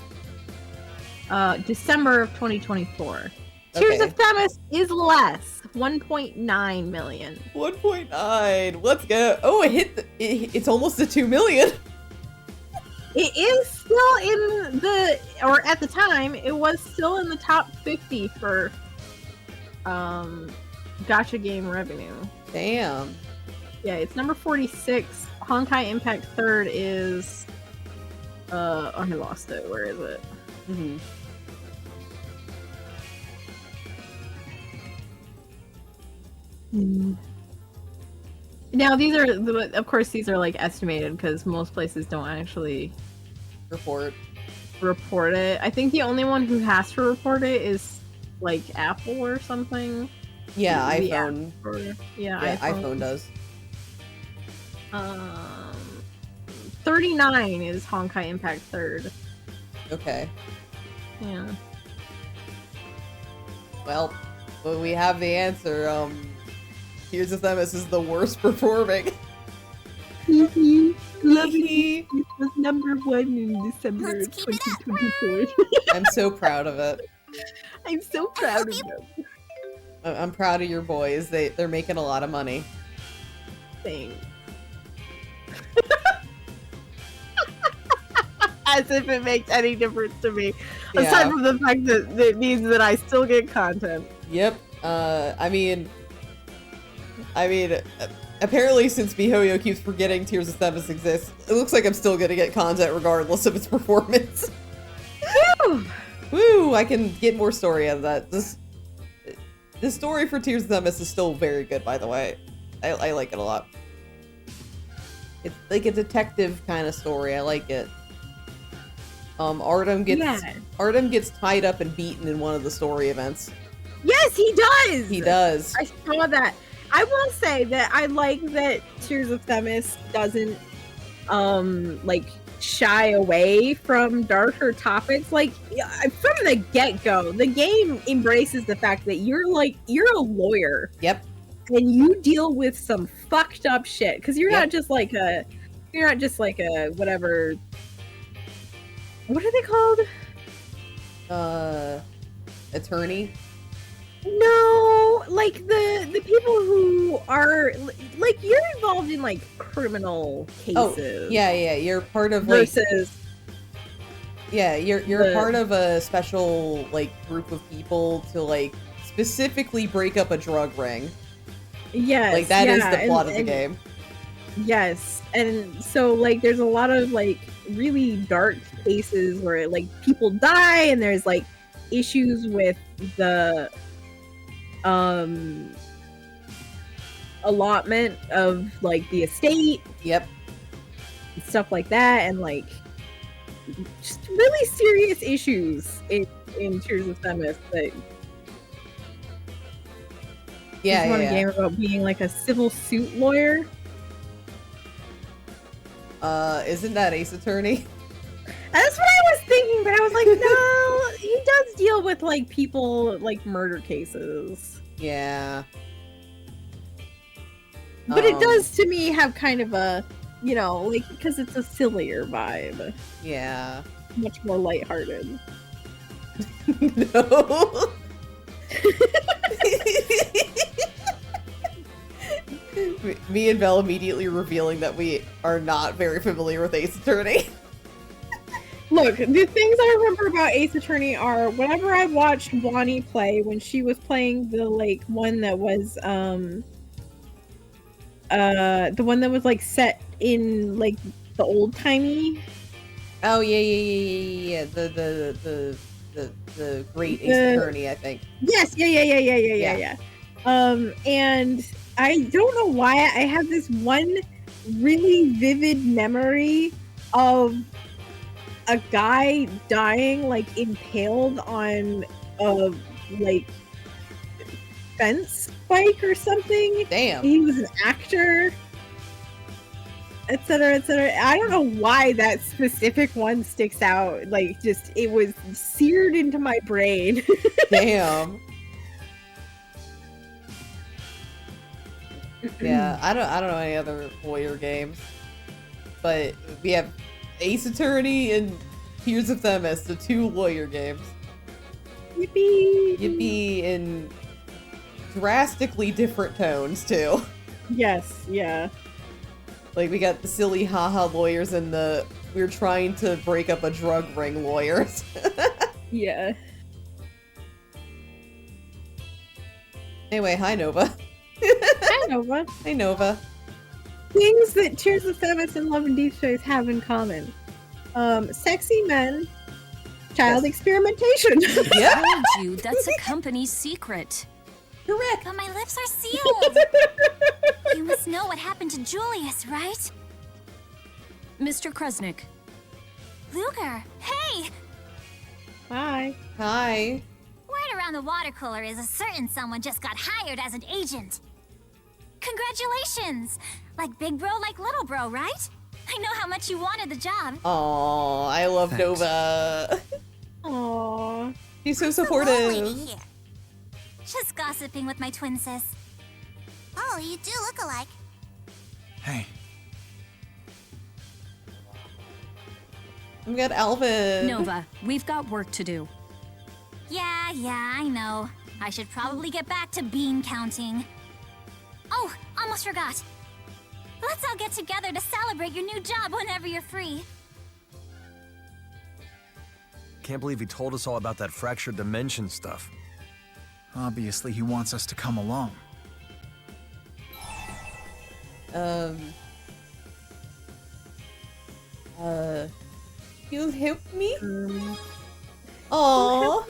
December of 2024. Tears Okay. of Themis is less, 1.9 million. 1.9. Let's go. Oh, it hit. It's almost a 2 million. It is still in the, or at the time, it was still in the top 50 for gacha game revenue. Damn. Yeah, it's number 46. Honkai Impact Third is oh, I lost it. Where is it? Mm-hmm. Now these are, of course, these are like estimated because most places don't actually Report. report it. I think the only one who has to report it is like Apple or something. Yeah, The iPhone. Or, Yeah, iPhone does. 39 is Honkai Impact Third. Okay. Yeah. Well, we have the answer. Tears of Themis is the worst performing. Lovely was number 1 in December Let's keep it up. 2024. I'm so proud of it. I'm so proud of them. I'm proud of your boys. They're making a lot of money. Thanks. As if it makes any difference to me. Aside Yeah. from the fact that it means that I still get content. Yep. I mean, apparently since MiHoYo keeps forgetting Tears of Themis exists, it looks like I'm still gonna get content regardless of its performance. Woo! Woo! I can get more story out of that. The story for Tears of Themis is still very good, by the way. I like it a lot. It's like a detective kind of story. I like it. Artem gets tied up and beaten in one of the story events. Yes, he does! He does. I saw that. I will say that I like that Tears of Themis doesn't like shy away from darker topics. Like from the get-go, the game embraces the fact that you're a lawyer. Yep. And you deal with some fucked up shit because you're Yep. not just like a whatever. What are they called? Attorney. No, like the people who are like you're involved in like criminal cases. Oh, yeah. You're part of like Versus you're the- part of a special like group of people to like specifically break up a drug ring. Yes. Like, that is yeah, the plot of the game. Yes, and so like there's a lot of like really dark cases where like people die, and there's like issues with the allotment of like the estate, Yep. and stuff like that, and like just really serious issues in Tears of Themis that Yeah, just want yeah, a game about being like a civil suit lawyer. Isn't that Ace Attorney? That's what I was thinking, but I was like, no, he does deal with like people like murder cases. Yeah. But it does to me have kind of a, you know, like because it's a sillier vibe, Yeah. much more lighthearted. No. Me and Belle immediately revealing that we are not very familiar with Ace Attorney. Look, the things I remember about Ace Attorney are whenever I watched Bonnie play when she was playing the like one that was the one that was like set in like the old timey. Oh yeah. The great Ace Attorney, I think. Yes, yeah. And I don't know why I have this one really vivid memory of a guy dying like impaled on a like fence spike or something. Damn. He was an actor, etc., etc. I don't know why that specific one sticks out. Like, just it was seared into my brain. Damn. Yeah, I don't know any other lawyer games, but we have Ace Attorney and Tears of Themis, the two lawyer games. Yippee! Yippee in drastically different tones too. Yes, yeah. Like we got the silly haha lawyers and the we're trying to break up a drug ring lawyers. Yeah. Anyway, hi Nova. Hi, Nova. Hi Nova. Things that Tears of Themis and Love and Deep Space have in common. Sexy men, child experimentation. Yep. Told you, that's a company secret. Correct. But my lips are sealed. You must know what happened to Julius, right? Mr. Kresnik. Luger, hey! Hi. Hi. Word around the water cooler is a certain someone just got hired as an agent. Congratulations! Like big bro, like little bro, right? I know how much you wanted the job. Aw, I love Thanks. Nova. Aww. She's so The old lady supportive. here. Just gossiping with my twin sis. Oh, you do look alike. Hey, We got Alvin. Nova, we've got work to do. Yeah, I know. I should probably get back to bean counting. Oh, almost forgot. Let's all get together to celebrate your new job whenever you're free. Can't believe he told us all about that fractured dimension stuff. obviously he wants us to come along. You'll help me? Aww.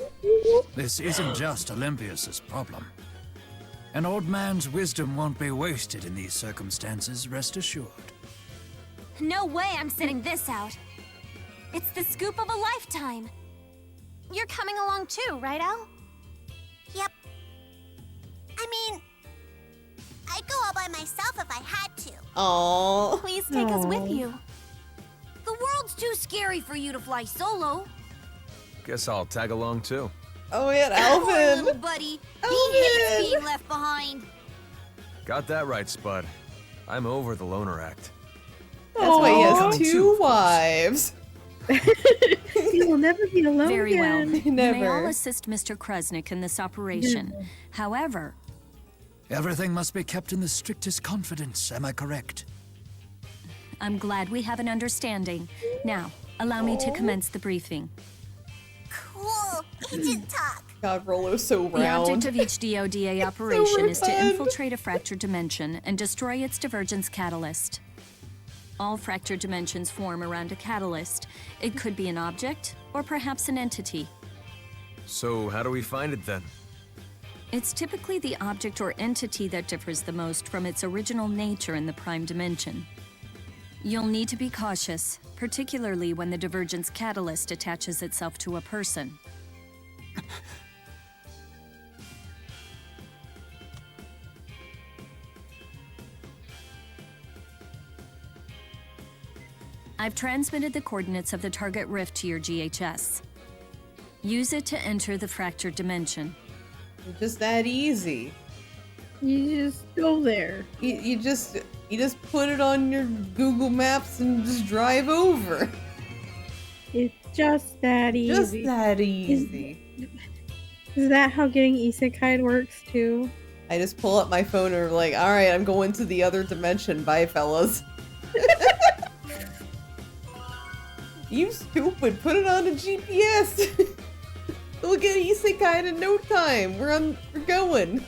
This isn't just Olympias's problem. An old man's wisdom won't be wasted in these circumstances, rest assured. No way I'm sitting this out. It's the scoop of a lifetime. You're coming along too, right, El? Yep. I mean, I'd go all by myself if I had to. Aww. Please take us with you. The world's too scary for you to fly solo. Guess I'll tag along too. Oh man, Poor little Alvin. buddy. Alvin! He hates being left behind. Got that right, Spud. I'm over the loner act. That's why he has Aw. two wives. You will never be alone Very well. again. You may Never. all assist Mr. Kresnik in this operation. However, Everything must be kept in the strictest confidence, am I correct? I'm glad we have an understanding. Now, allow me to commence the briefing. Cool. Agent talk. God, Rolo's so round. The object of each DODA operation is to rotund. infiltrate a fractured dimension and destroy its divergence catalyst. All fractured dimensions form around a catalyst. It could be an object, or perhaps an entity. So, how do we find it then? It's typically the object or entity that differs the most from its original nature in the prime dimension. You'll need to be cautious, particularly when the divergence catalyst attaches itself to a person. I've transmitted the coordinates of the target rift to your GHS. Use it to enter the fractured dimension. It's just that easy. You just go there. You just put it on your Google Maps and just drive over. It's just that easy. Just that easy. Is that how getting isekai works too? I just pull up my phone and I'm like, all right, I'm going to the other dimension. Bye, fellas. You stupid! Put it on a GPS. We'll get isekai in no time. We're going.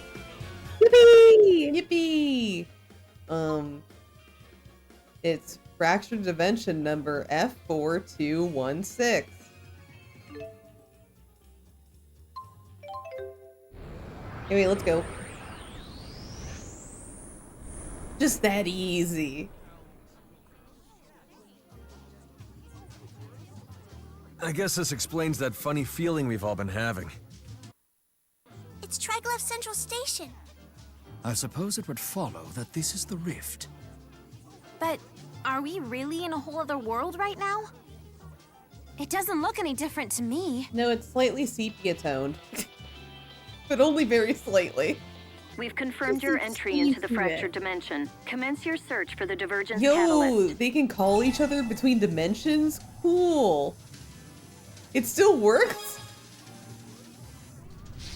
Yippee! Yippee! It's fractured dimension number F4216. Anyway, let's go. Just that easy. I guess this explains that funny feeling we've all been having. It's Triglyph Central Station. I suppose it would follow that this is the rift. But are we really in a whole other world right now? It doesn't look any different to me. No, it's slightly sepia toned. But only very slightly. We've confirmed Just your entry into the into fractured it. dimension. Commence your search for the divergence Yo, catalyst. they can call each other between dimensions? Cool. It still works?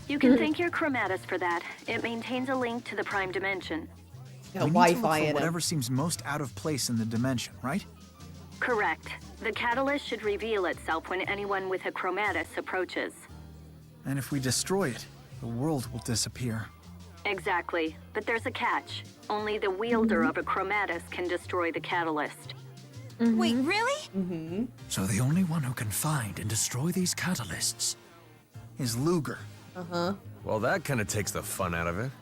You can thank your chromatus for that. It maintains a link to the prime dimension. Got We need to look Wi-Fi for in whatever it. seems most out of place in the dimension, right? Correct. The catalyst should reveal itself when anyone with a chromatus approaches. And if we destroy it, the world will disappear. Exactly. But there's a catch. Only the wielder of a chromatus can destroy the catalyst. Wait, really? Mm-hmm. So the only one who can find and destroy these catalysts. Is Luger. Uh-huh. Well, that kind of takes the fun out of it.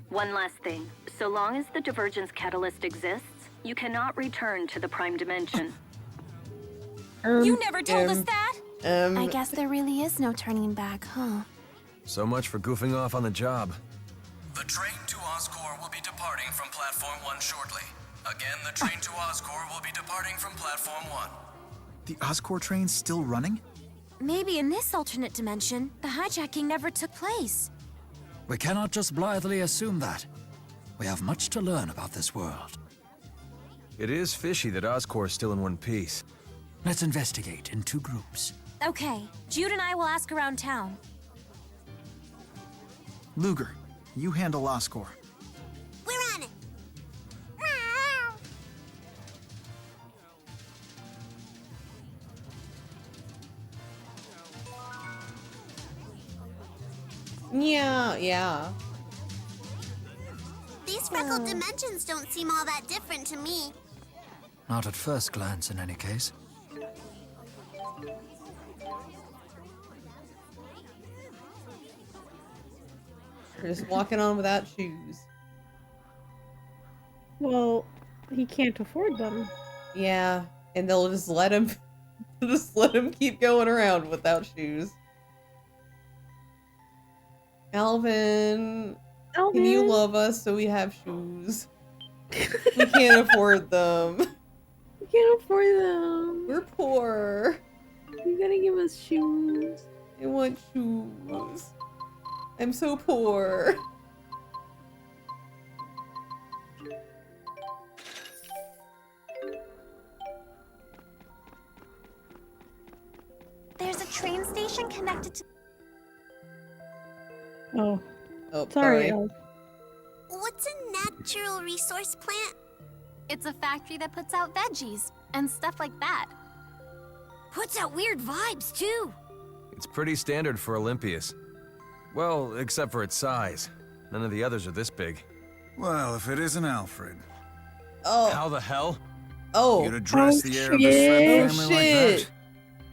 One last thing. So long as the divergence catalyst exists, you cannot return to the prime dimension. You never told us that? I guess there really is no turning back, huh? So much for goofing off on the job. The train to Oscorp will be departing from Platform 1 shortly. Again, the train to Oscorp will be departing from Platform 1. The Oscorp train's still running? Maybe in this alternate dimension, the hijacking never took place. We cannot just blithely assume that. We have much to learn about this world. It is fishy that Oscorp's still in one piece. Let's investigate in 2 groups. Okay, Jude and I will ask around town. Luger, you handle Oscorp. We're on it. Yeah. These freckled dimensions don't seem all that different to me. Not at first glance, in any case. We're just walking on without shoes. Well, he can't afford them. Yeah, and they'll just let him keep going around without shoes. Alvin, can you love us so we have shoes? We can't afford them. We can't afford them. We're poor. You gotta give us shoes. I want shoes. I'm so poor. There's a train station connected to... Oh, Oh, sorry. What's a natural resource plant? It's a factory that puts out veggies and stuff like that. Puts out weird vibes, too. It's pretty standard for Olympias. Well, except for its size. None of the others are this big. Well, if it isn't Alfred. Oh. How the hell? Oh. You'd address the heir of the shit. Sven family like that?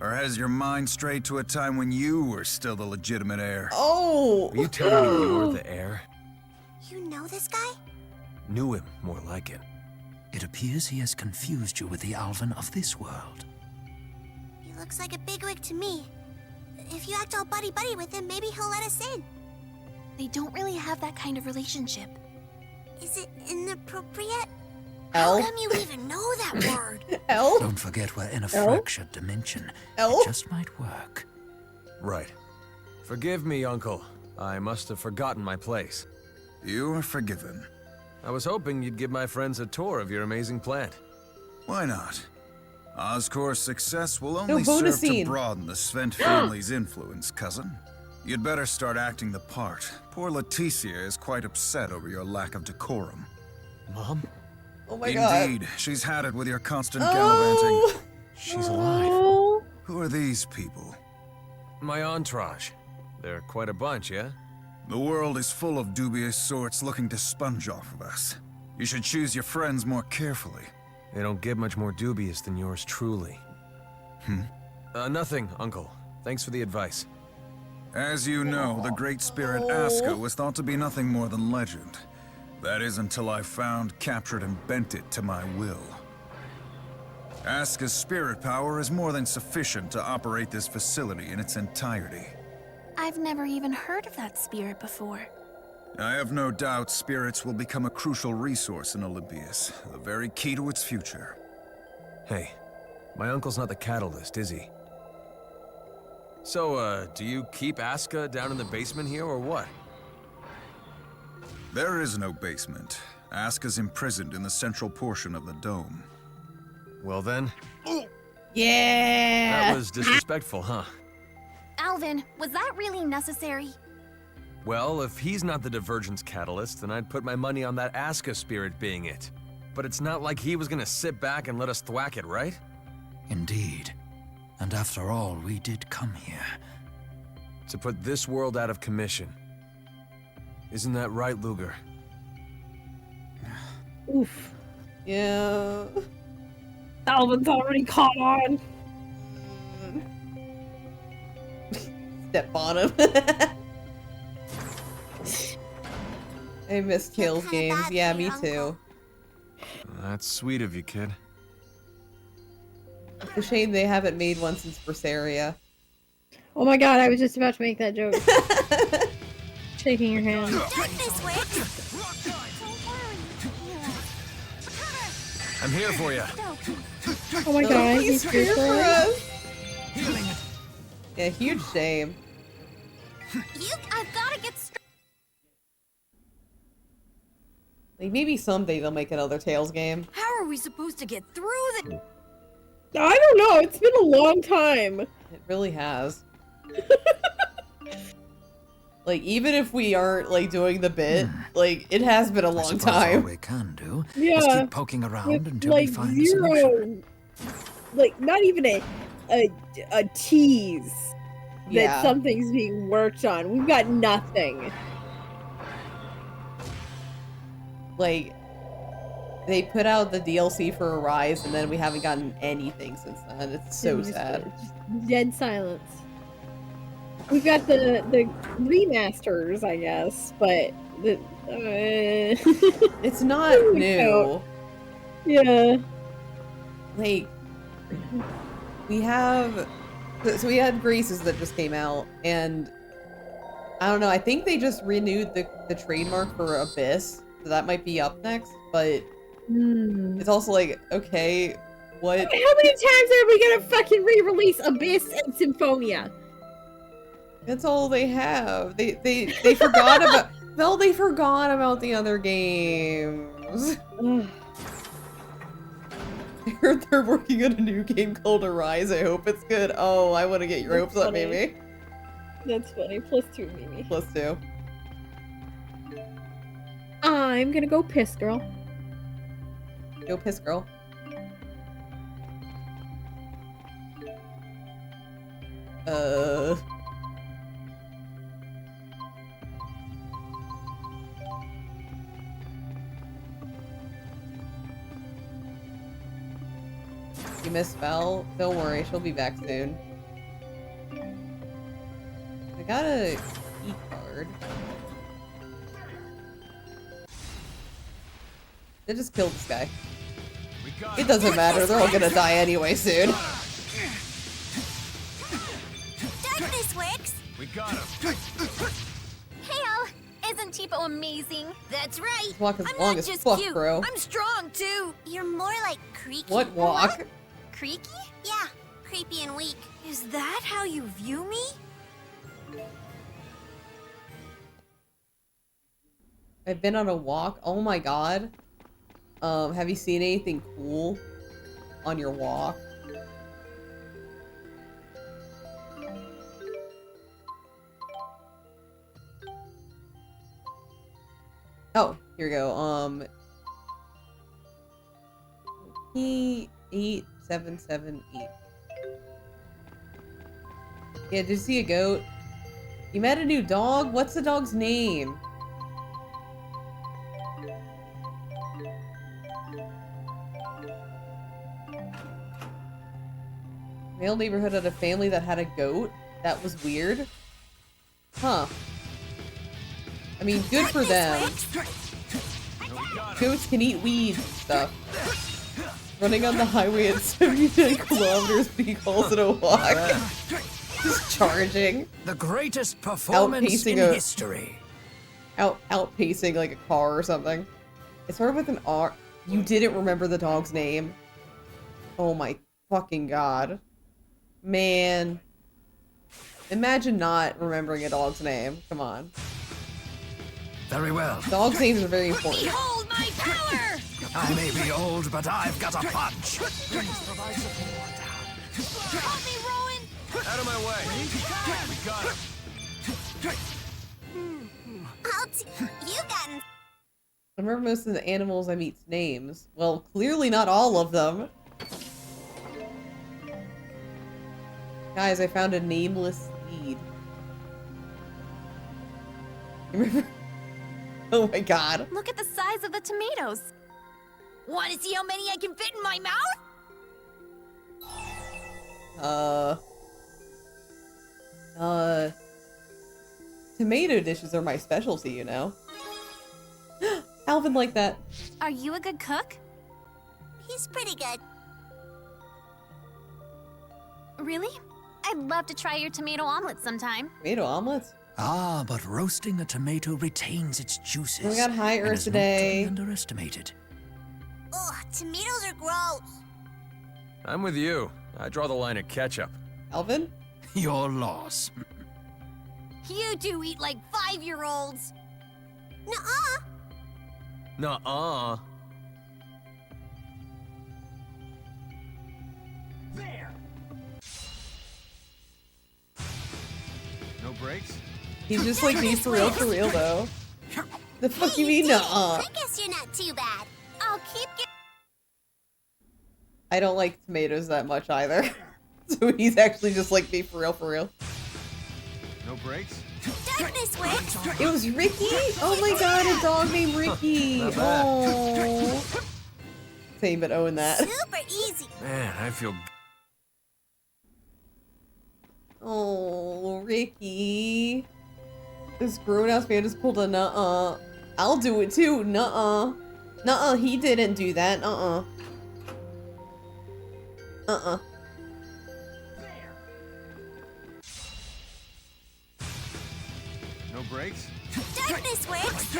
Or has your mind strayed to a time when you were still the legitimate heir? Oh. Are you telling me you're the heir? You know this guy? Knew him, more like it. It appears he has confused you with the Alvin of this world. He looks like a bigwig to me. If you act all buddy-buddy with him, maybe he'll let us in. They don't really have that kind of relationship. Is it inappropriate? L? How come you even know that word? L? Don't forget we're in a L? fractured dimension. L? It just might work. Right. Forgive me, Uncle. I must have forgotten my place. You are forgiven. I was hoping you'd give my friends a tour of your amazing plant. Why not? Oscor's success will No, only bonus serve to scene. broaden the Svent family's influence, cousin. You'd better start acting the part. Poor Leticia is quite upset over your lack of decorum. Mom? Oh my god. Indeed, she's had it with your constant Oh. gallivanting. She's alive. Oh. Who are these people? My entourage. They're quite a bunch, yeah? The world is full of dubious sorts looking to sponge off of us. You should choose your friends more carefully. They don't get much more dubious than yours truly. Nothing, Uncle. Thanks for the advice. As you know, the great spirit Aska was thought to be nothing more than legend. That is until I found, captured, and bent it to my will. Aska's spirit power is more than sufficient to operate this facility in its entirety. I've never even heard of that spirit before. I have no doubt spirits will become a crucial resource in Olympias, the very key to its future. Hey, my uncle's not the catalyst, is he? So, do you keep Aska down in the basement here, or what? There is no basement. Aska's imprisoned in the central portion of the dome. Well then, Yeah. that was disrespectful, huh? Alvin, was that really necessary? Well, if he's not the divergence catalyst, then I'd put my money on that Aska spirit being it. But it's not like he was gonna sit back and let us thwack it, right? Indeed. And after all, we did come here. To put this world out of commission. Isn't that right, Luger? Oof. Yeah. Alvin's already caught on. Step on him. I miss Tails kinda games. bad Yeah, for me your too. That's sweet of you, kid. It's a shame they haven't made one since Berseria. Oh my god, I was just about to make that joke. Shaking your hand. Darkness witch! I'm here for you. Oh my god, He's he's here for fearful. us. Yeah, huge shame. I've gotta get straight. Like, maybe someday they'll make another Tails game. How are we supposed to get through the... I don't know, it's been a long time. It really has. Like, even if we aren't, like, doing the bit, like, it has been a I long suppose all time. we can do is Yeah. keep poking around With, until like, we find a solution. zero, like, not even a tease that Yeah. something's being worked on. We've got nothing. Like, they put out the DLC for Arise, and then we haven't gotten anything since then. It's so Just- sad. just dead silence. We've got the remasters, I guess, but the It's not There we new. go. yeah. Like, we have... So we had Graces that just came out, and I don't know, I think they just renewed the trademark for Abyss, so that might be up next, but it's also like, okay, what? How many times are we gonna fucking re-release Abyss and Symphonia? That's all they have. They forgot about... Well, they forgot about the other games. I heard they're working on a new game called Arise. I hope it's good. Oh, I want to get your That's hopes up, funny. maybe. That's funny. +2, Mimi. +2. I'm gonna go piss, girl. Go piss, girl. You misspell? Don't worry, she'll be back soon. I got a key card. They just killed this guy. It doesn't matter, they're all gonna die anyway soon. Darkness works. We got him. Hey, all. Isn't Tipo amazing? That's right. Walk as I'm long not as just fuck, cute. bro. I'm strong too. You're more like creaky. What walk? Creaky? Yeah, creepy and weak. Is that how you view me? I've been on a walk. Oh my god. Have you seen anything cool on your walk? Oh, here we go. E8778. Yeah, did you see a goat? You met a new dog? What's the dog's name? My old neighborhood had a family that had a goat. That was weird. Huh. I mean, good for them. Goats can eat weeds and stuff. Running on the highway at 79 kilometers because in a walk. Just charging. The greatest performance in history. Outpacing like a car or something. It started with an R. You didn't remember the dog's name. Oh my fucking god. Man. Imagine not remembering a dog's name. Come on. Very well. Dogs' names are very important. Behold my power! I may be old, but I've got a punch. Help me, Rowan! Out of my way. We got him. You've gotten... I remember most of the animals I meet's names. Well, clearly not all of them. Guys, I found a nameless seed. Remember? Oh my god. Look at the size of the tomatoes. Want to see how many I can fit in my mouth? Tomato dishes are my specialty, you know. Alvin liked that. Are you a good cook? He's pretty good. Really? I'd love to try your tomato omelet sometime. Tomato omelets? Ah, but roasting a tomato retains its juices. We got high and Earth is today. not to be underestimated. Ugh, tomatoes are gross. I'm with you. I draw the line at ketchup. Alvin? Your loss. You two eat like 5-year-olds. Nuh-uh. Nuh-uh. No brakes? He's just like me for real though. The fuck you mean nuh-uh? I guess you're not too bad. I'll keep you. I don't like tomatoes that much either. So he's actually just like me for real. No brakes? Darkness works. It was Ricky? Oh my god, a dog named Ricky. Not bad. Oh. Same but own that. Super easy. Man, I feel... Oh, Ricky. This grown-ass man just pulled a nuh-uh. I'll do it too. Nuh-uh. Nuh-uh, he didn't do that. Uh-uh. Uh-uh. No brakes? Darkness works.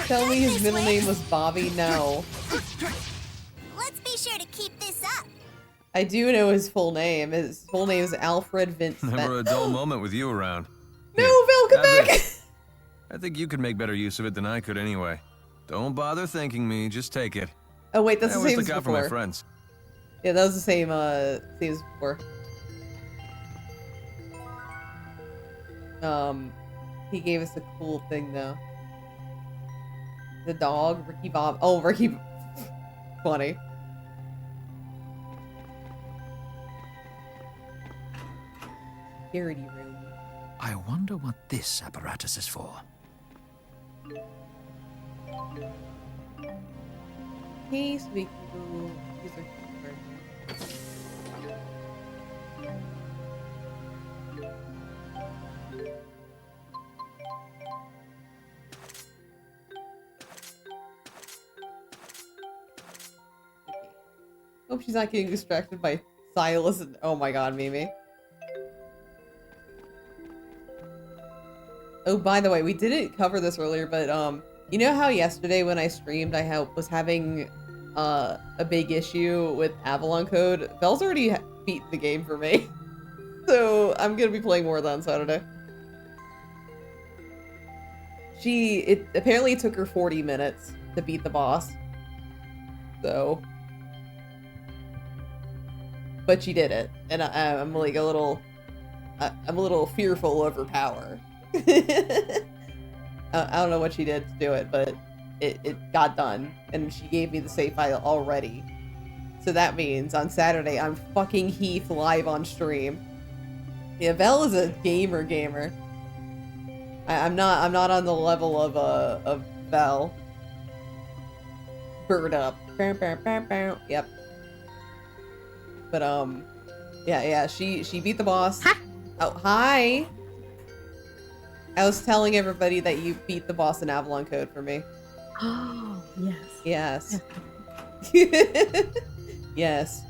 Tell me his middle name was Bobby. No. Let's be sure to keep this up. I do know his full name. His full name is Alfred Vince. Never a dull moment with you around. No, Here, Val, come have back! this. I think you could make better use of it than I could anyway. Don't bother thanking me, just take it. Oh wait, that's I the always same as look out for my before. friends. Yeah, that was the same as before. He gave us a cool thing though. The dog, Ricky Bob. Oh, Ricky. Funny. Security room. I wonder what this apparatus is for. Case we can go use our keyboard. Hope she's not getting distracted by Silas and oh my god, Mimi. Oh, by the way, we didn't cover this earlier, but you know how yesterday when I streamed I was having a big issue with Avalon Code? Belle's already beat the game for me. So I'm gonna be playing more of that on Saturday. It apparently took her 40 minutes to beat the boss. So but she did it, and I'm like I'm a little fearful of her power. I don't know what she did to do it, but it got done, and she gave me the save file already. So that means on Saturday I'm fucking Heath live on stream. Yeah, Belle is a gamer. I'm not on the level of Belle. Bird up. Yep. But yeah, she beat the boss. Hi. Oh, hi. I was telling everybody that you beat the boss in Avalon Code for me. Oh, yes. Yes. Yes.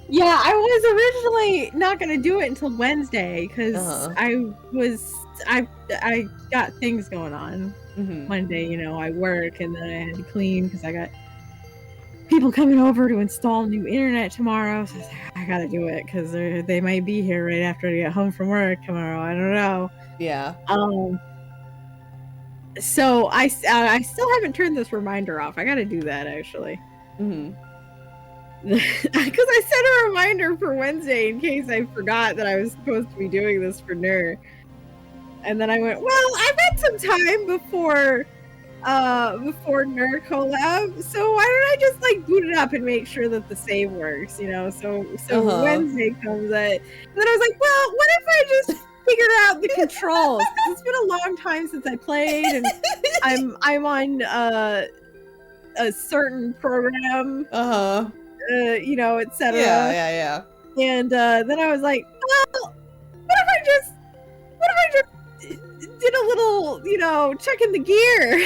Yeah, I was originally not gonna do it until Wednesday because I got things going on. Monday, you know, I work and then I had to clean because I got people coming over to install new internet tomorrow. So I gotta do it because they might be here right after I get home from work tomorrow. I don't know. Yeah. So I still haven't turned this reminder off. I gotta do that actually. Because I set a reminder for Wednesday in case I forgot that I was supposed to be doing this for Ner. And then I went, well, I've had some time before Ner collab, so why don't I just like boot it up and make sure that the save works, you know? So Wednesday comes at, and then I was like, well, what if I just figure out the controls? 'Cause it's been a long time since I played, and I'm on a certain program, you know, etc. Yeah. And then I was like, well, what if I just did a little, you know, checking the gear,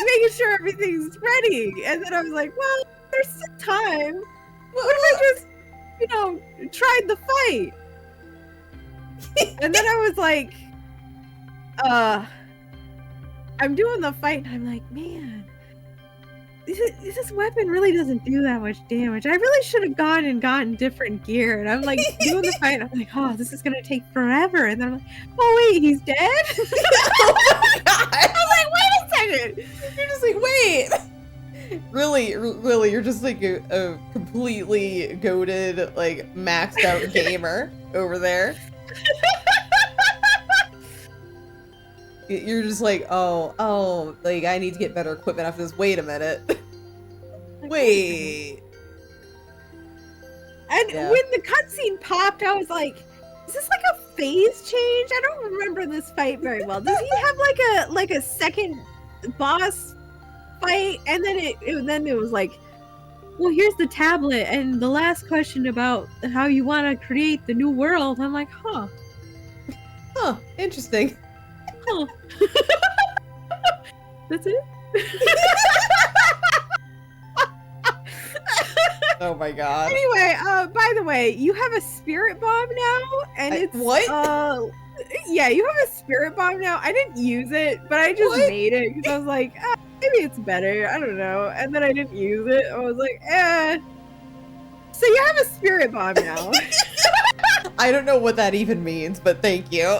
making sure everything's ready. And then I was like, well, there's some time. What if I just, you know, tried the fight? And then I was like, I'm doing the fight, and I'm like, man, this weapon really doesn't do that much damage. I really should have gone and gotten different gear. And I'm like doing the fight, and I'm like, oh, this is gonna take forever. And then I'm like, oh wait, he's dead? Oh my god! I was like, wait a second. You're just like, wait. Really, you're just like a completely goated, like maxed out gamer over there. You're just like, oh, like I need to get better equipment after this. Wait a minute. Wait. And when the cutscene popped, I was like, is this like a phase change? I don't remember this fight very well. Does he have like a second boss fight? And then it was like, well, here's the tablet and the last question about how you want to create the new world. I'm like, huh, interesting. Huh. That's it. Oh my god. Anyway, by the way, you have a spirit bomb now, and it's what? Yeah, you have a spirit bomb now. I didn't use it, but I just made it because I was like, maybe it's better. I don't know. And then I didn't use it. I was like, So you have a spirit bomb now. I don't know what that even means, but thank you.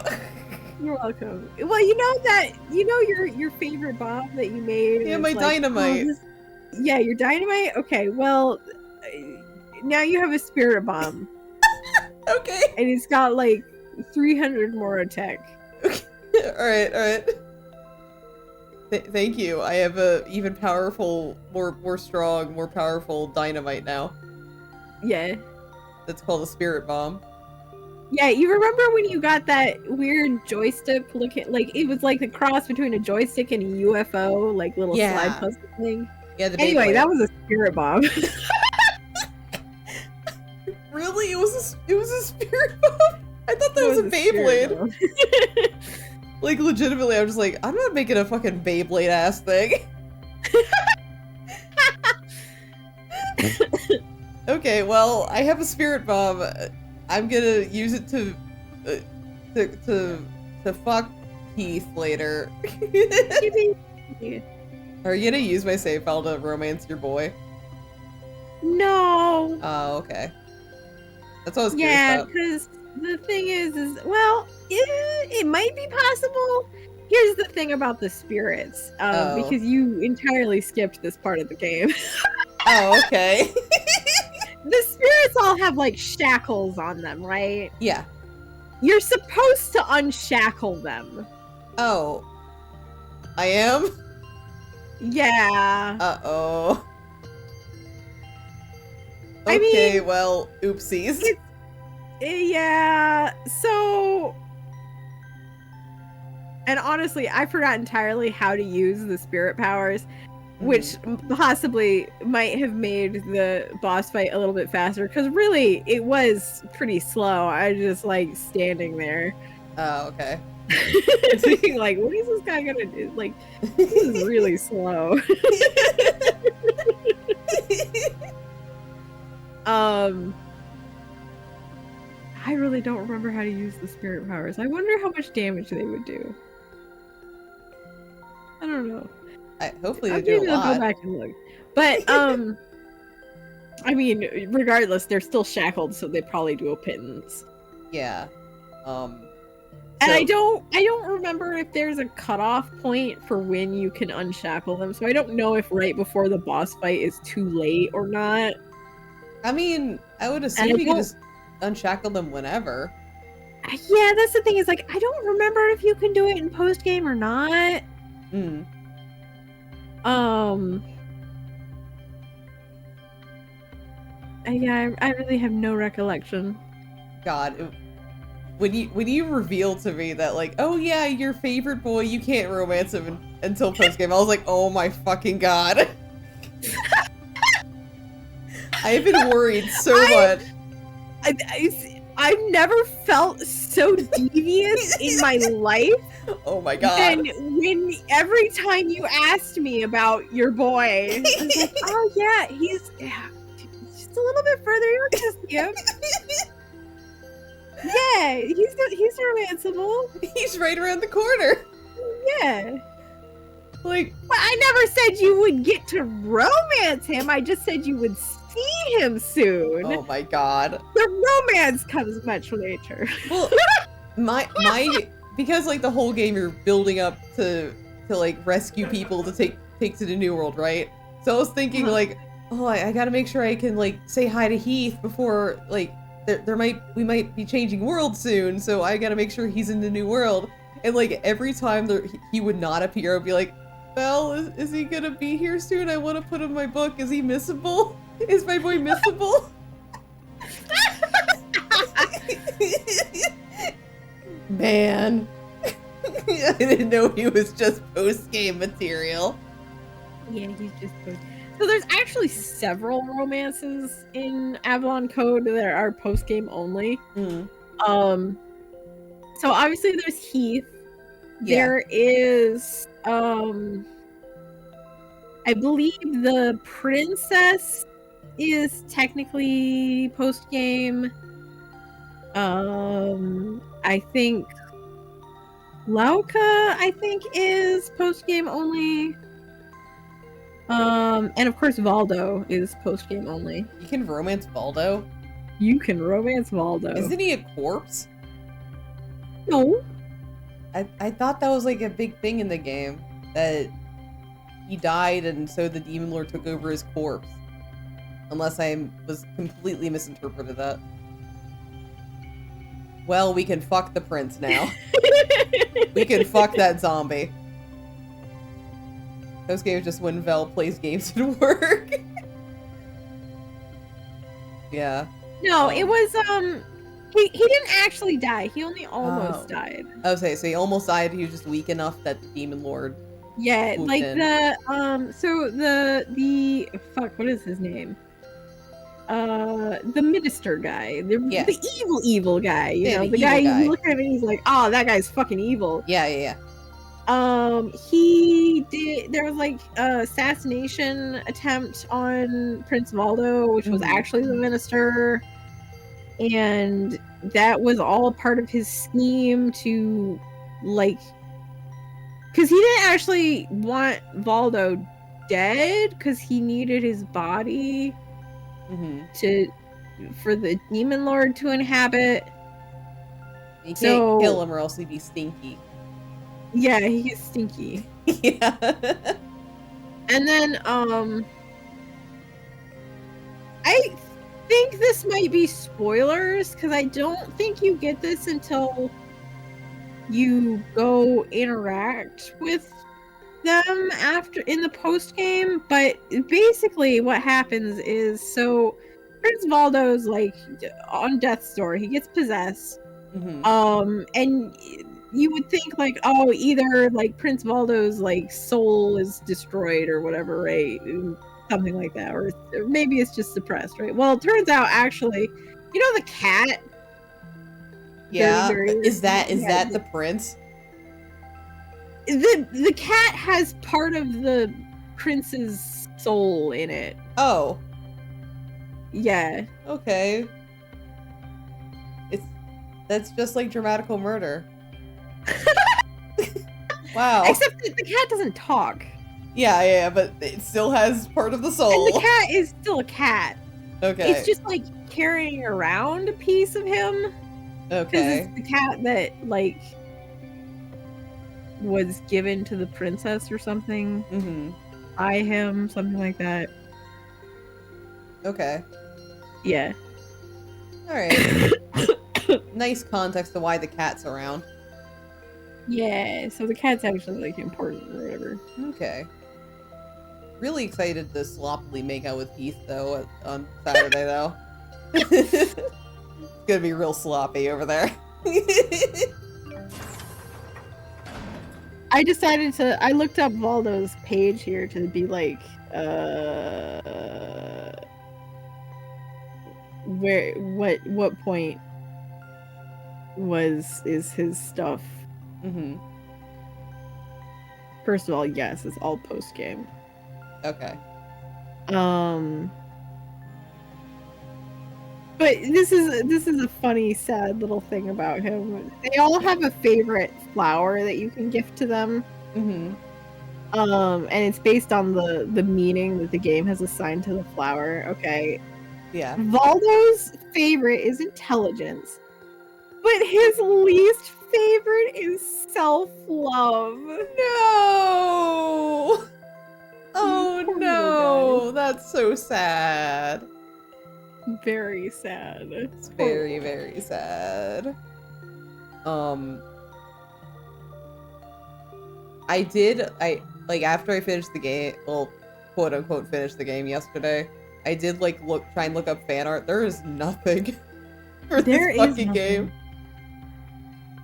You're welcome. Well, your favorite bomb that you made. Yeah, my dynamite. Yeah, your dynamite. Okay, well, now you have a spirit bomb. Okay. And it's got like 300 more attack. Okay. All right. Thank you. I have a even powerful, more strong, more powerful dynamite now. Yeah. That's called a spirit bomb. Yeah, you remember when you got that weird joystick looking, like it was like the cross between a joystick and a UFO, like little slide puzzle thing? Yeah, the anyway, that was a spirit bomb. It was a spirit bomb. I thought that was a Beyblade. Like, legitimately, I was just like, I'm not making a fucking Beyblade ass thing. Okay, well, I have a spirit bomb. I'm gonna use it to fuck Keith later. Are you gonna use my save file to romance your boy? No. Oh, okay. That's what I was curious about. Because the thing is well, it might be possible. Here's the thing about the spirits, because you entirely skipped this part of the game. Oh, okay. The spirits all have like shackles on them, right? Yeah. You're supposed to unshackle them. Oh. I am? Yeah. Uh-oh. I Okay, mean, well, oopsies. Yeah, so... And honestly, I forgot entirely how to use the spirit powers, which possibly might have made the boss fight a little bit faster, because really, it was pretty slow. I was just, like, standing there. Oh, okay. Thinking, like, what is this guy gonna do? Like, this is really slow. I really don't remember how to use the spirit powers. I wonder how much damage they would do. I don't know. Hopefully they do a lot. I'll go back and look. But, I mean, regardless, they're still shackled, so they probably do a pittance. Yeah. And I don't remember if there's a cutoff point for when you can unshackle them, so I don't know if right before the boss fight is too late or not. I mean, I would assume you could just unshackle them whenever. Yeah, that's the thing, is like, I don't remember if you can do it in post-game or not. Yeah, I really have no recollection. God, when you revealed to me that, like, oh yeah, your favorite boy, you can't romance him until post-game, I was like, oh my fucking god. I've been worried so much. I've never felt so devious in my life. Oh my god. And when every time you asked me about your boy, I was like, oh yeah, he's just a little bit further. You can just skip. Yeah, he's romanceable. He's right around the corner. Yeah. Like, but I never said you would get to romance him. I just said you would see him soon. Oh my god. The romance comes much later. Well, my because like the whole game you're building up to like rescue people to take to the new world, right? So I was thinking like, oh, I gotta make sure I can like say hi to Heath before like we might be changing worlds soon, so I gotta make sure he's in the new world. And like every time he would not appear, I'd be like, well, is he gonna be here soon? I want to put him in my book. Is he missable? Is my boy missable? Man. I didn't know he was just post-game material. Yeah, he's just post. So there's actually several romances in Avalon Code that are post-game only. So obviously there's Heath. Yeah. There is I believe the princess is technically post-game. I think Lauka, is post-game only. And of course Valdo is post-game only. You can romance Valdo? You can romance Valdo. Isn't he a corpse? No. I thought that was like a big thing in the game, that he died and so the Demon Lord took over his corpse. Unless I was completely misinterpreted that. Well, we can fuck the prince now. We can fuck that zombie. Those games just when Vel plays games at work. Yeah. No, it was he didn't actually die. He only almost died. Okay, so he almost died. He was just weak enough that the Demon Lord. Yeah, like in. the so the fuck, what is his name? the minister guy, Yeah. the evil guy, you know, the guy you look at him and he's like, oh, that guy's fucking evil. Yeah. There was like a assassination attempt on Prince Valdo, which was actually the minister, and that was all part of his scheme to, like, because he didn't actually want Valdo dead because he needed his body for the demon lord to inhabit. You can't kill him or else he'd be stinky. Yeah, he gets stinky. Yeah. And then I think this might be spoilers because I don't think you get this until you go interact with them after in the post game. But basically what happens is, so Prince Valdo's like on death's door, he gets possessed. And you would think like, oh, either like Prince Valdo's like soul is destroyed or whatever, right? Something like that, or maybe it's just suppressed, right? Well, it turns out actually, you know, the cat. Yeah, is that the prince? The cat has part of the prince's soul in it. Oh. Yeah. Okay. That's just like dramatical murder. Wow. Except that the cat doesn't talk. Yeah, but it still has part of the soul. And the cat is still a cat. Okay. It's just like carrying around a piece of him. Okay. Because it's the cat that like was given to the princess or something. By him, something like that. Okay. Yeah. Alright. Nice context to why the cat's around. Yeah, so the cat's actually like important or whatever. Okay. Really excited to sloppily make out with Heath though on Saturday though. It's gonna be real sloppy over there. I looked up Valdo's page here to be like, what point is his stuff? First of all, yes, it's all post game. Okay. But this is a funny, sad little thing about him. They all have a favorite flower that you can gift to them. And it's based on the meaning that the game has assigned to the flower. Okay. Yeah. Valdo's favorite is intelligence, but his least favorite is self-love. No! Oh no! That's so sad. Very sad. It's very, very sad. After I finished the game, well, quote unquote finished the game yesterday, I did try and look up fan art. There is nothing for this fucking game.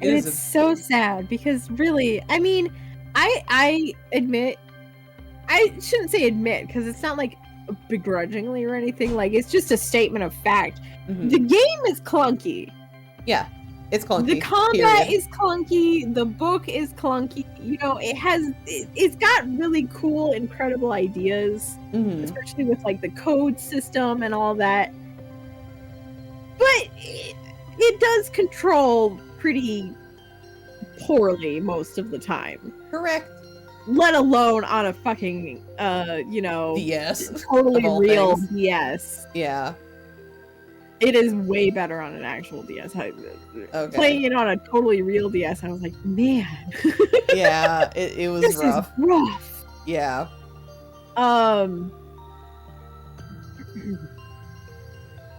And it's so sad because really, I mean, I admit, I shouldn't say admit because it's not like begrudgingly or anything, like it's just a statement of fact. The game is clunky. Yeah, it's clunky. The combat is clunky, the book is clunky, you know, it's got really cool, incredible ideas, especially with like the code system and all that, but it does control pretty poorly most of the time. Correct. Let alone on a fucking, you know, DS. Totally real things. DS. Yeah. It is way better on an actual DS. Okay. Playing it on a totally real DS, I was like, man. Yeah, it was this rough. Is rough. Yeah.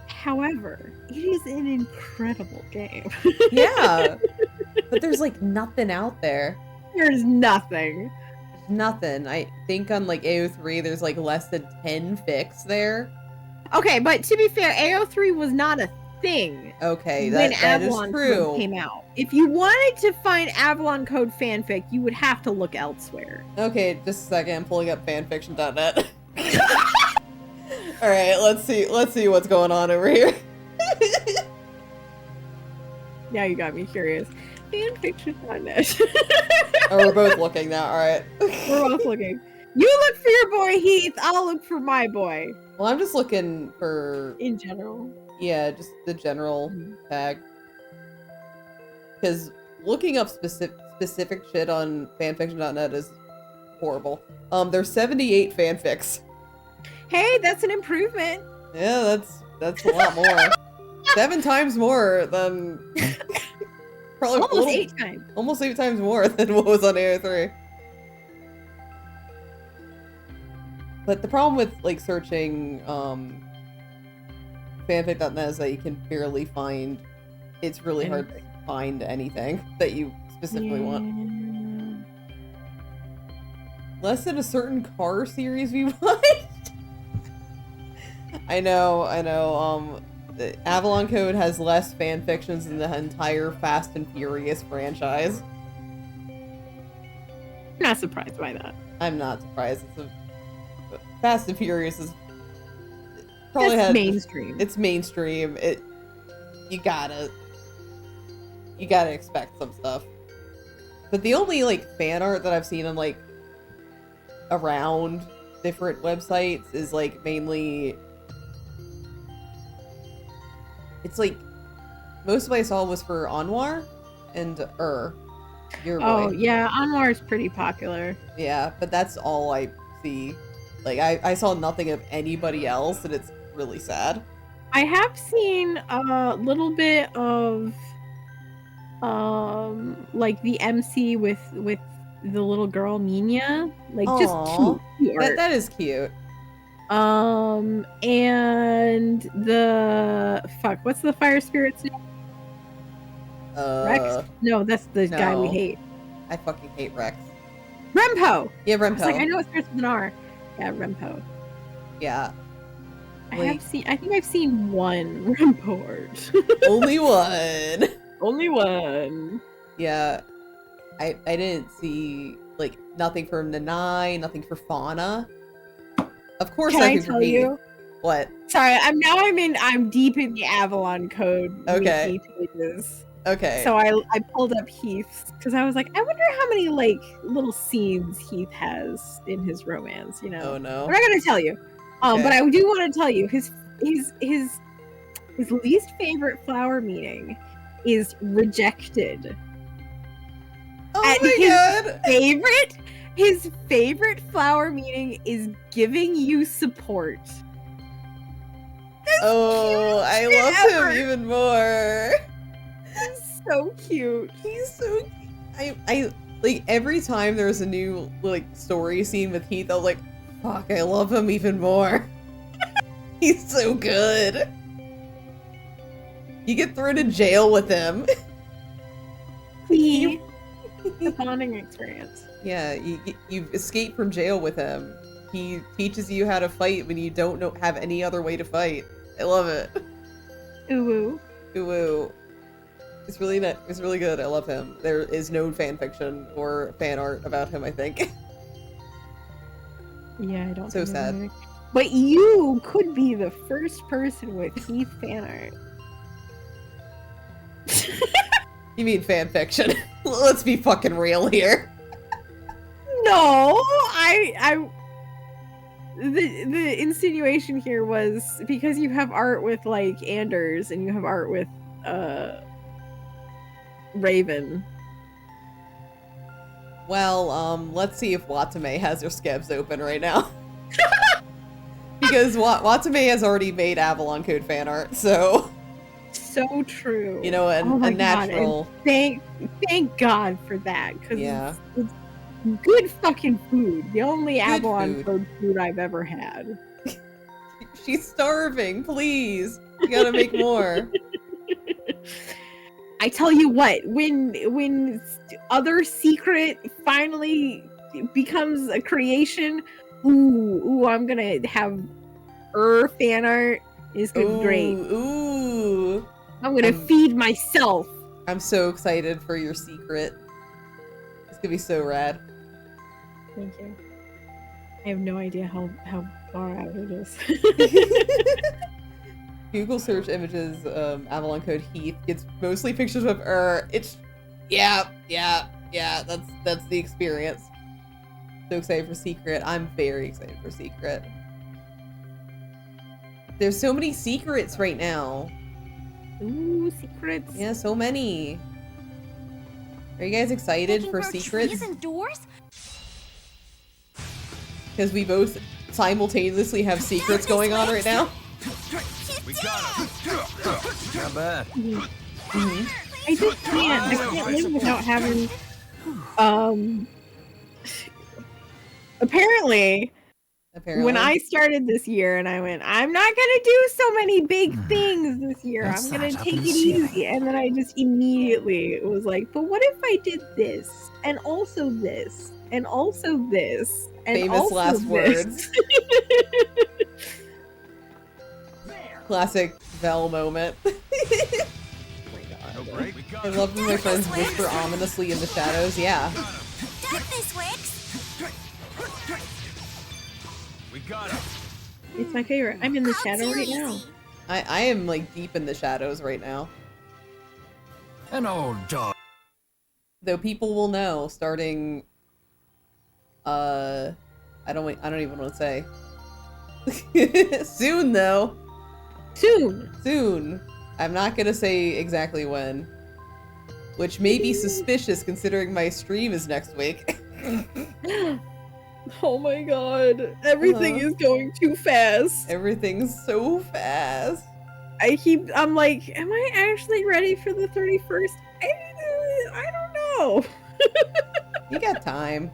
However, it is an incredible game. Yeah. But there's like nothing out there. There's nothing. Nothing. I think on like AO3 there's like less than 10 fics there. Okay, but to be fair, AO3 was not a thing. Okay, when that is Avalon true. Code came out. If you wanted to find Avalon Code fanfic, you would have to look elsewhere. Okay, just a second. I'm pulling up fanfiction.net. All right, let's see what's going on over here. Now you got me curious. Fanfiction.net. Oh, we're both looking now. All right. We're both looking. You look for your boy Heath. I'll look for my boy. Well, I'm just looking for in general. Yeah, just the general tag. Because looking up specific shit on fanfiction.net is horrible. There's 78 fanfics. Hey, that's an improvement. Yeah, that's a lot more. 7 times more than probably almost 8 times. Almost 8 times more than what was on AO3. But the problem with like searching fanfic.net is that you can barely find. It's really hard to find anything that you specifically want. Less than a certain car series we watched. I know. The Avalon Code has less fanfictions than the entire Fast and Furious franchise. Not surprised by that. I'm not surprised. Fast and Furious is probably mainstream. It's mainstream. You gotta expect some stuff. But the only like fan art that I've seen on like around different websites is like mainly. It's like most of what I saw was for Anwar and your boy. Oh yeah, Anwar is pretty popular. Yeah, but that's all I see. Like I saw nothing of anybody else, and it's really sad. I have seen a little bit of like the MC with the little girl Minya. Like Aww. Just cute art. That is cute. And what's the fire spirit's name? Rex? No, that's the guy we hate. I fucking hate Rex. Rempo! Yeah, Rempo. I know it starts with an R. Yeah, Rempo. Yeah. I think I've seen one Rempo art. Only one. Only one. Yeah. I didn't see like nothing for Nanai, nothing for Fauna. Of course, Can I tell you? What? Sorry, I'm deep in the Avalon Code. Okay. Pages. Okay. So I pulled up Heath's because I was like, I wonder how many like little scenes Heath has in his romance. You know. Oh no. I'm not gonna tell you. Okay. But I do want to tell you his least favorite flower meaning is rejected. Oh and my god. His favorite flower meaning is giving you support. I love him even more. He's so cute. He's so cute. I like every time there's a new like story scene with Heath, I was like, fuck, I love him even more. He's so good. You get thrown in jail with him. The bonding experience. Yeah, you escape from jail with him. He teaches you how to fight when you don't have any other way to fight. I love it. Ooh. Ooh. It's really it's really good. I love him. There is no fan fiction or fan art about him, I think. Yeah, I don't. So sad. But you could be the first person with Heath fan art. You mean fan fiction? Let's be fucking real here. No, the insinuation here was because you have art with like Anders and you have art with Raven. Well, let's see if Watame has her scabs open right now. Because Watame has already made Avalon Code fan art, so so true. You know, a natural. Thank God for that, because yeah. It's good fucking food. The only good Avalon Code food I've ever had. She's starving. Please, you gotta make more. I tell you what, when Other Secret finally becomes a creation, ooh, I'm gonna have fan art. Is gonna be great. Ooh. I'm gonna feed myself. I'm so excited for your secret. It's gonna be so rad. Thank you. I have no idea how far out it is. Google search images, Avalon code Heath gets mostly pictures of it's yeah, that's the experience. So excited for Secret. I'm very excited for Secret. There's so many secrets right now. Ooh, secrets. Yeah, so many. Are you guys excited for secrets? Trees and doors? Because we both simultaneously have secrets going on right now. We got him. Not bad. I just can't. I can't live without having. Apparently, when I started this year and I went, I'm not gonna do so many big things this year. I'm gonna take it easy. And then I just immediately was like, but what if I did this? And also this. And also this. And Famous also last this. words. Classic Vel moment. I love when my friends whisper ominously in the shadows. Yeah. Got this, Wix. We got him. It's my favorite. I'm in the shadow right now. I am like deep in the shadows right now. An old dog. Though people will know starting I don't even want to say. Soon though. Soon. I'm not gonna say exactly when. Which may be suspicious considering my stream is next week. Oh my god. Everything is going too fast. Everything's so fast. I'm like, am I actually ready for the 31st? I don't know. You got time.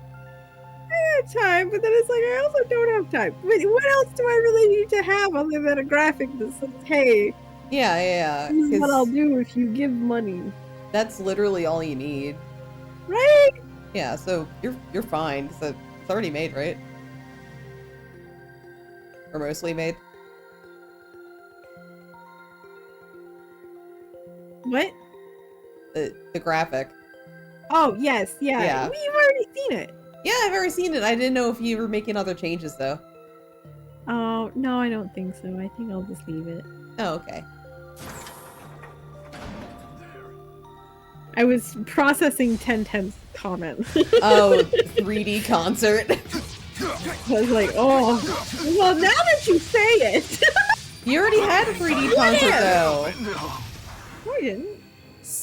I got time, but then it's like, I also don't have time. But what else do I really need to have other than a graphic that says, hey, yeah. This is what I'll do if you give money. That's literally all you need. Right? Yeah, so you're fine, because it's already made, right? Or mostly made? What? The graphic. Oh, yes, yeah. Yeah. Well, you've already seen it. Yeah, I've already seen it. I didn't know if you were making other changes, though. Oh, no, I don't think so. I think I'll just leave it. Oh, okay. I was processing 1010's comment. Oh, 3D concert. I was like, oh, well, now that you say it. You already had a 3D concert, though. No, I didn't.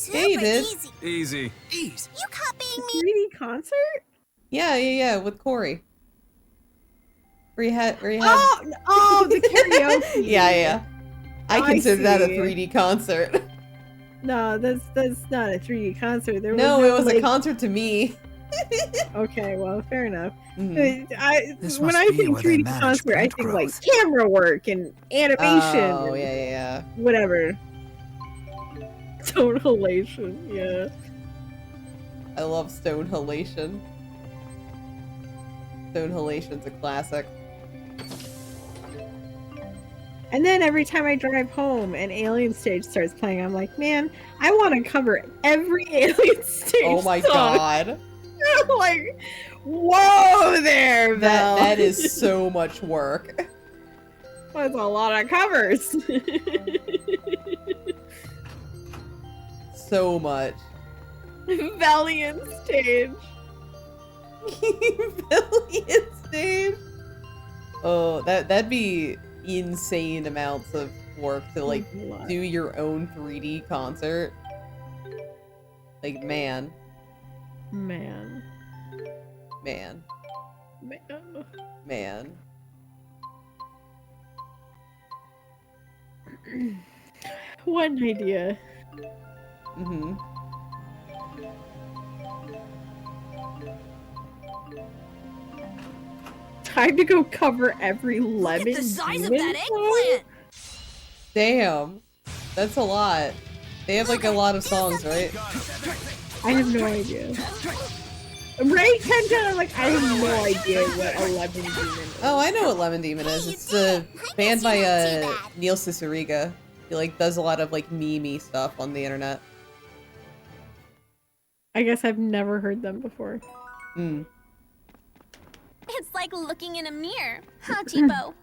Yeah, you did. Easy. Easy. You copying me? 3D concert? Yeah, with Corey. Where you had Oh, the karaoke. Yeah. I consider that a see. 3D concert. No, that's not a 3D concert. There No, was it was like... a concert to me. Okay, well, fair enough. This When must I be think where they 3D manage concert, I plant think growth. like camera work and animation. Oh, and yeah. whatever. Tone halation, yeah. I love Stone Halation. Stone Halation's a classic. And then every time I drive home and Alien Stage starts playing, I'm like, man, I want to cover every Alien Stage Oh my song. god. I'm like, whoa there, Val. That is so much work. That's a lot of covers. So much. Valiant Stage. Valiant Stage. Oh, that'd be insane amounts of work to like do your own 3D concert. Like man. One idea. Time to go cover every lemon. Look at the size of demon that song? eggplant! Damn. That's a lot. They have like a lot of songs, right? I have no idea. Right, Kenton? I'm like, I have no idea what a lemon demon is. Oh, I know what Lemon Demon is. It's a band by Neil Cicierega. He like does a lot of like meme stuff on the internet. I guess I've never heard them before. It's like looking in a mirror. Huh, Tipo?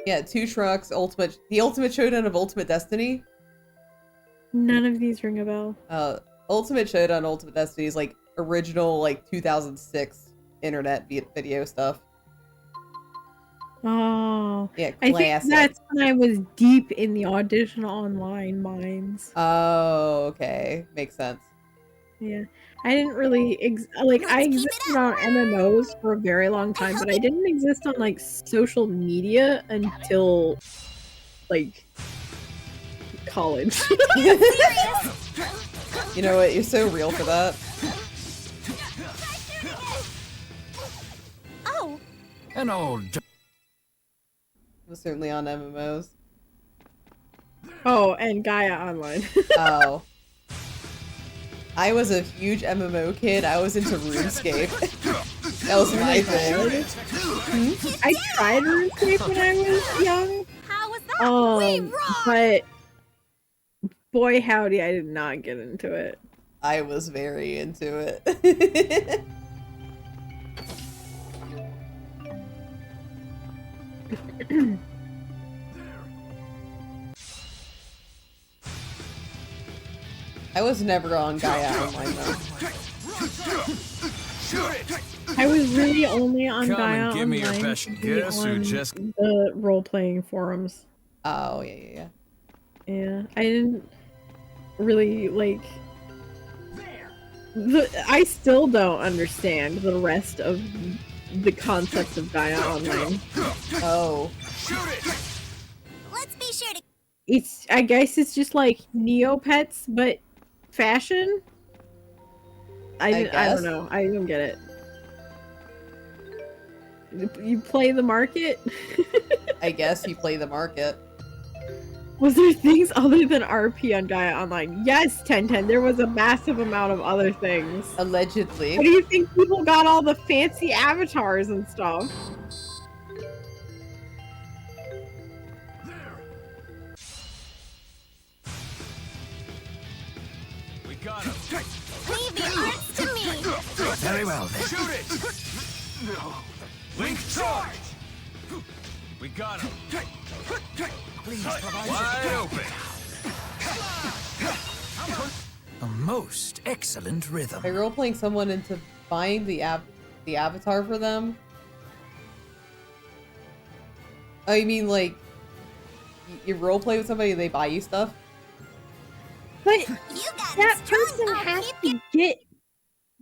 Yeah, Two Trucks, the Ultimate Showdown of Ultimate Destiny. None of these ring a bell. Ultimate Showdown, Ultimate Destiny is like original, like 2006 internet video stuff. Oh, yeah, I classic. think that's when I was deep in the Audition Online mines. Oh, okay, makes sense. Yeah, I didn't really I existed on MMOs for a very long time, but I didn't exist on like social media until like college. You know what? You're so real for that. Oh. An old. Was certainly on MMOs. Oh, and Gaia Online. Oh. I was a huge MMO kid. I was into RuneScape. That was my thing. I tried RuneScape when I was young. How was that? But boy howdy, I did not get into it. I was very into it. I was never on Gaia Online though. I was really only on Come Gaia and give me your Online best to be guess who on just- the role-playing forums. Oh, yeah. Yeah, I didn't really like. I still don't understand the rest of the concepts of Gaia Online. Oh. Let's be sure to. I guess it's just like Neopets, but fashion. I don't know. I don't get it. You play the market? I guess you play the market. Was there things other than RP on Gaia Online? Yes, 1010. There was a massive amount of other things. Allegedly. How do you think people got all the fancy avatars and stuff? We got him. Leave the arts to me. Very well then. Shoot it! Link charge! We got him. Please provide Wide open. a most excellent rhythm. By role-playing someone into buying the avatar for them? Oh, you mean like you roleplay with somebody and they buy you stuff? But that person has to get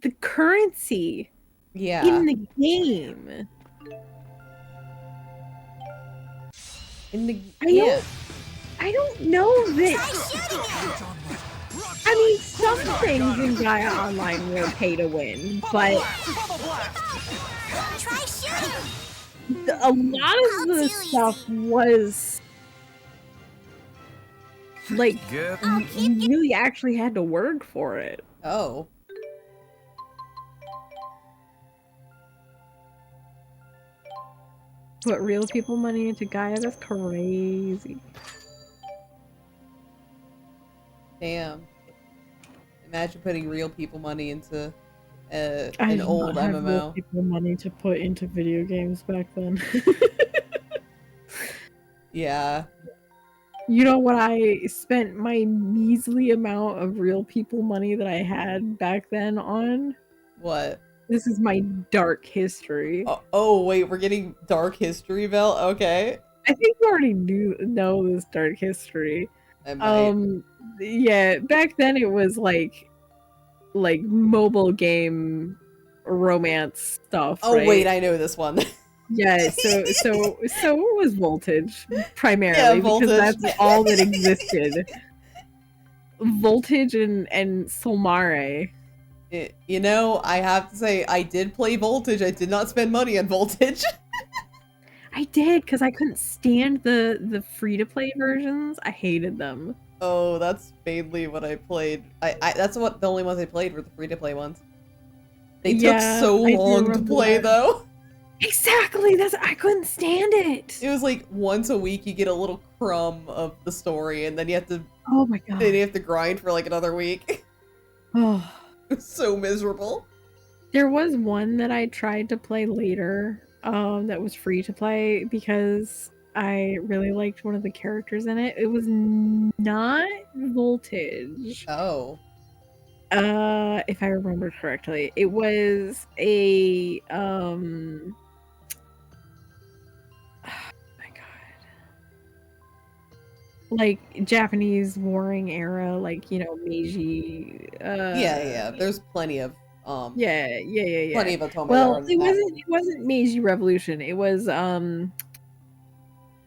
the currency in the game. I don't know that. I mean, some things in Gaia Online were pay to win, but a lot of the stuff was like you really actually had to work for it. Oh. Put real people money into Gaia? That's crazy. Damn. Imagine putting real people money into I an did old not have real MMO. people money to put into video games back then. Yeah. You know what I spent my measly amount of real people money that I had back then on? What? This is my dark history. Oh wait, we're getting dark history, Belle? Okay. I think you already know this dark history. I might. Yeah, back then it was like mobile game romance stuff. Oh right? wait, I know this one. Yeah, so it was Voltage primarily Yeah, because Voltage. that's all that existed. Voltage and Solmare. You know, I have to say, I did play Voltage. I did not spend money on Voltage. I did because I couldn't stand the free to play versions. I hated them. Oh, that's mainly what I played. That's the only ones I played were the free to play ones. They took so I do long to remember play that. though. Exactly. I couldn't stand it. It was like once a week you get a little crumb of the story, and then you have to. Oh my god. Then you have to grind for like another week. Oh, It was so miserable. There was one that I tried to play later, that was free to play because I really liked one of the characters in it. It was not Voltage. Oh. If I remember correctly. It was a oh my god. Like Japanese warring era, like, you know, Meiji Yeah. There's plenty of yeah. plenty of otome. Well, it wasn't Meiji Revolution. It was the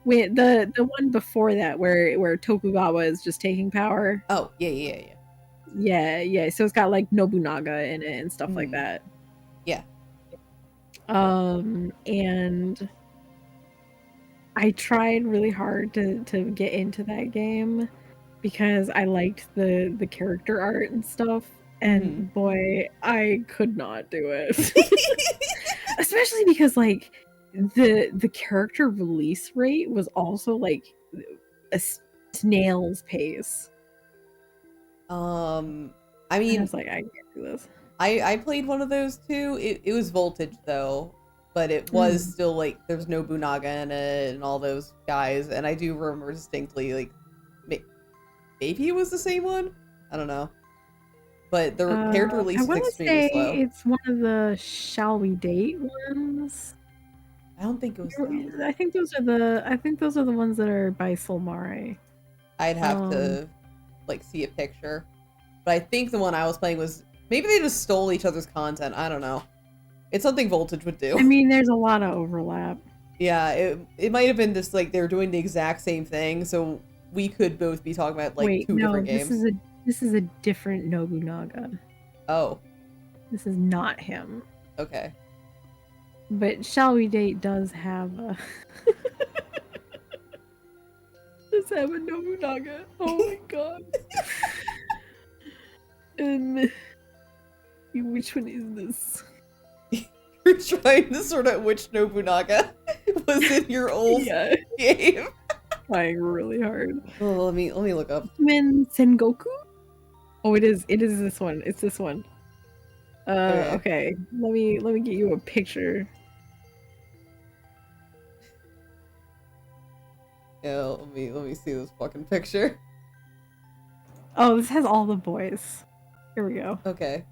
one before that where Tokugawa is just taking power. Oh, yeah. Yeah. So it's got like Nobunaga in it and stuff like that. Yeah. And I tried really hard to get into that game because I liked the character art and stuff. And boy, I could not do it. Especially because like the character release rate was also like a snail's pace. I mean, I was like, I can't do this. I played one of those too. It was Voltage though, but it was still like there's Nobunaga in it and all those guys, and I do remember distinctly like maybe it was the same one. I don't know, but the character release is extremely slow. It's one of the Shall We Date ones. I don't think it was that one. I think those are the ones that are by Solmare. I'd have to like see a picture, but I think the one I was playing was maybe they just stole each other's content. I don't know. It's something Voltage would do. I mean, there's a lot of overlap. Yeah, it might have been just like they were doing the exact same thing, so we could both be talking about like two different games. This is a different Nobunaga. Oh. This is not him. Okay. But Shall We Date does have a does have a Nobunaga. Oh my god. And which one is this? You're trying to sort out which Nobunaga was in your old game. Trying really hard. Oh, let me look up. When Sengoku? Oh, it is this one. It's this one. Okay. Let me get you a picture. Yeah, let me see this fucking picture. Oh, this has all the boys. Here we go. Okay.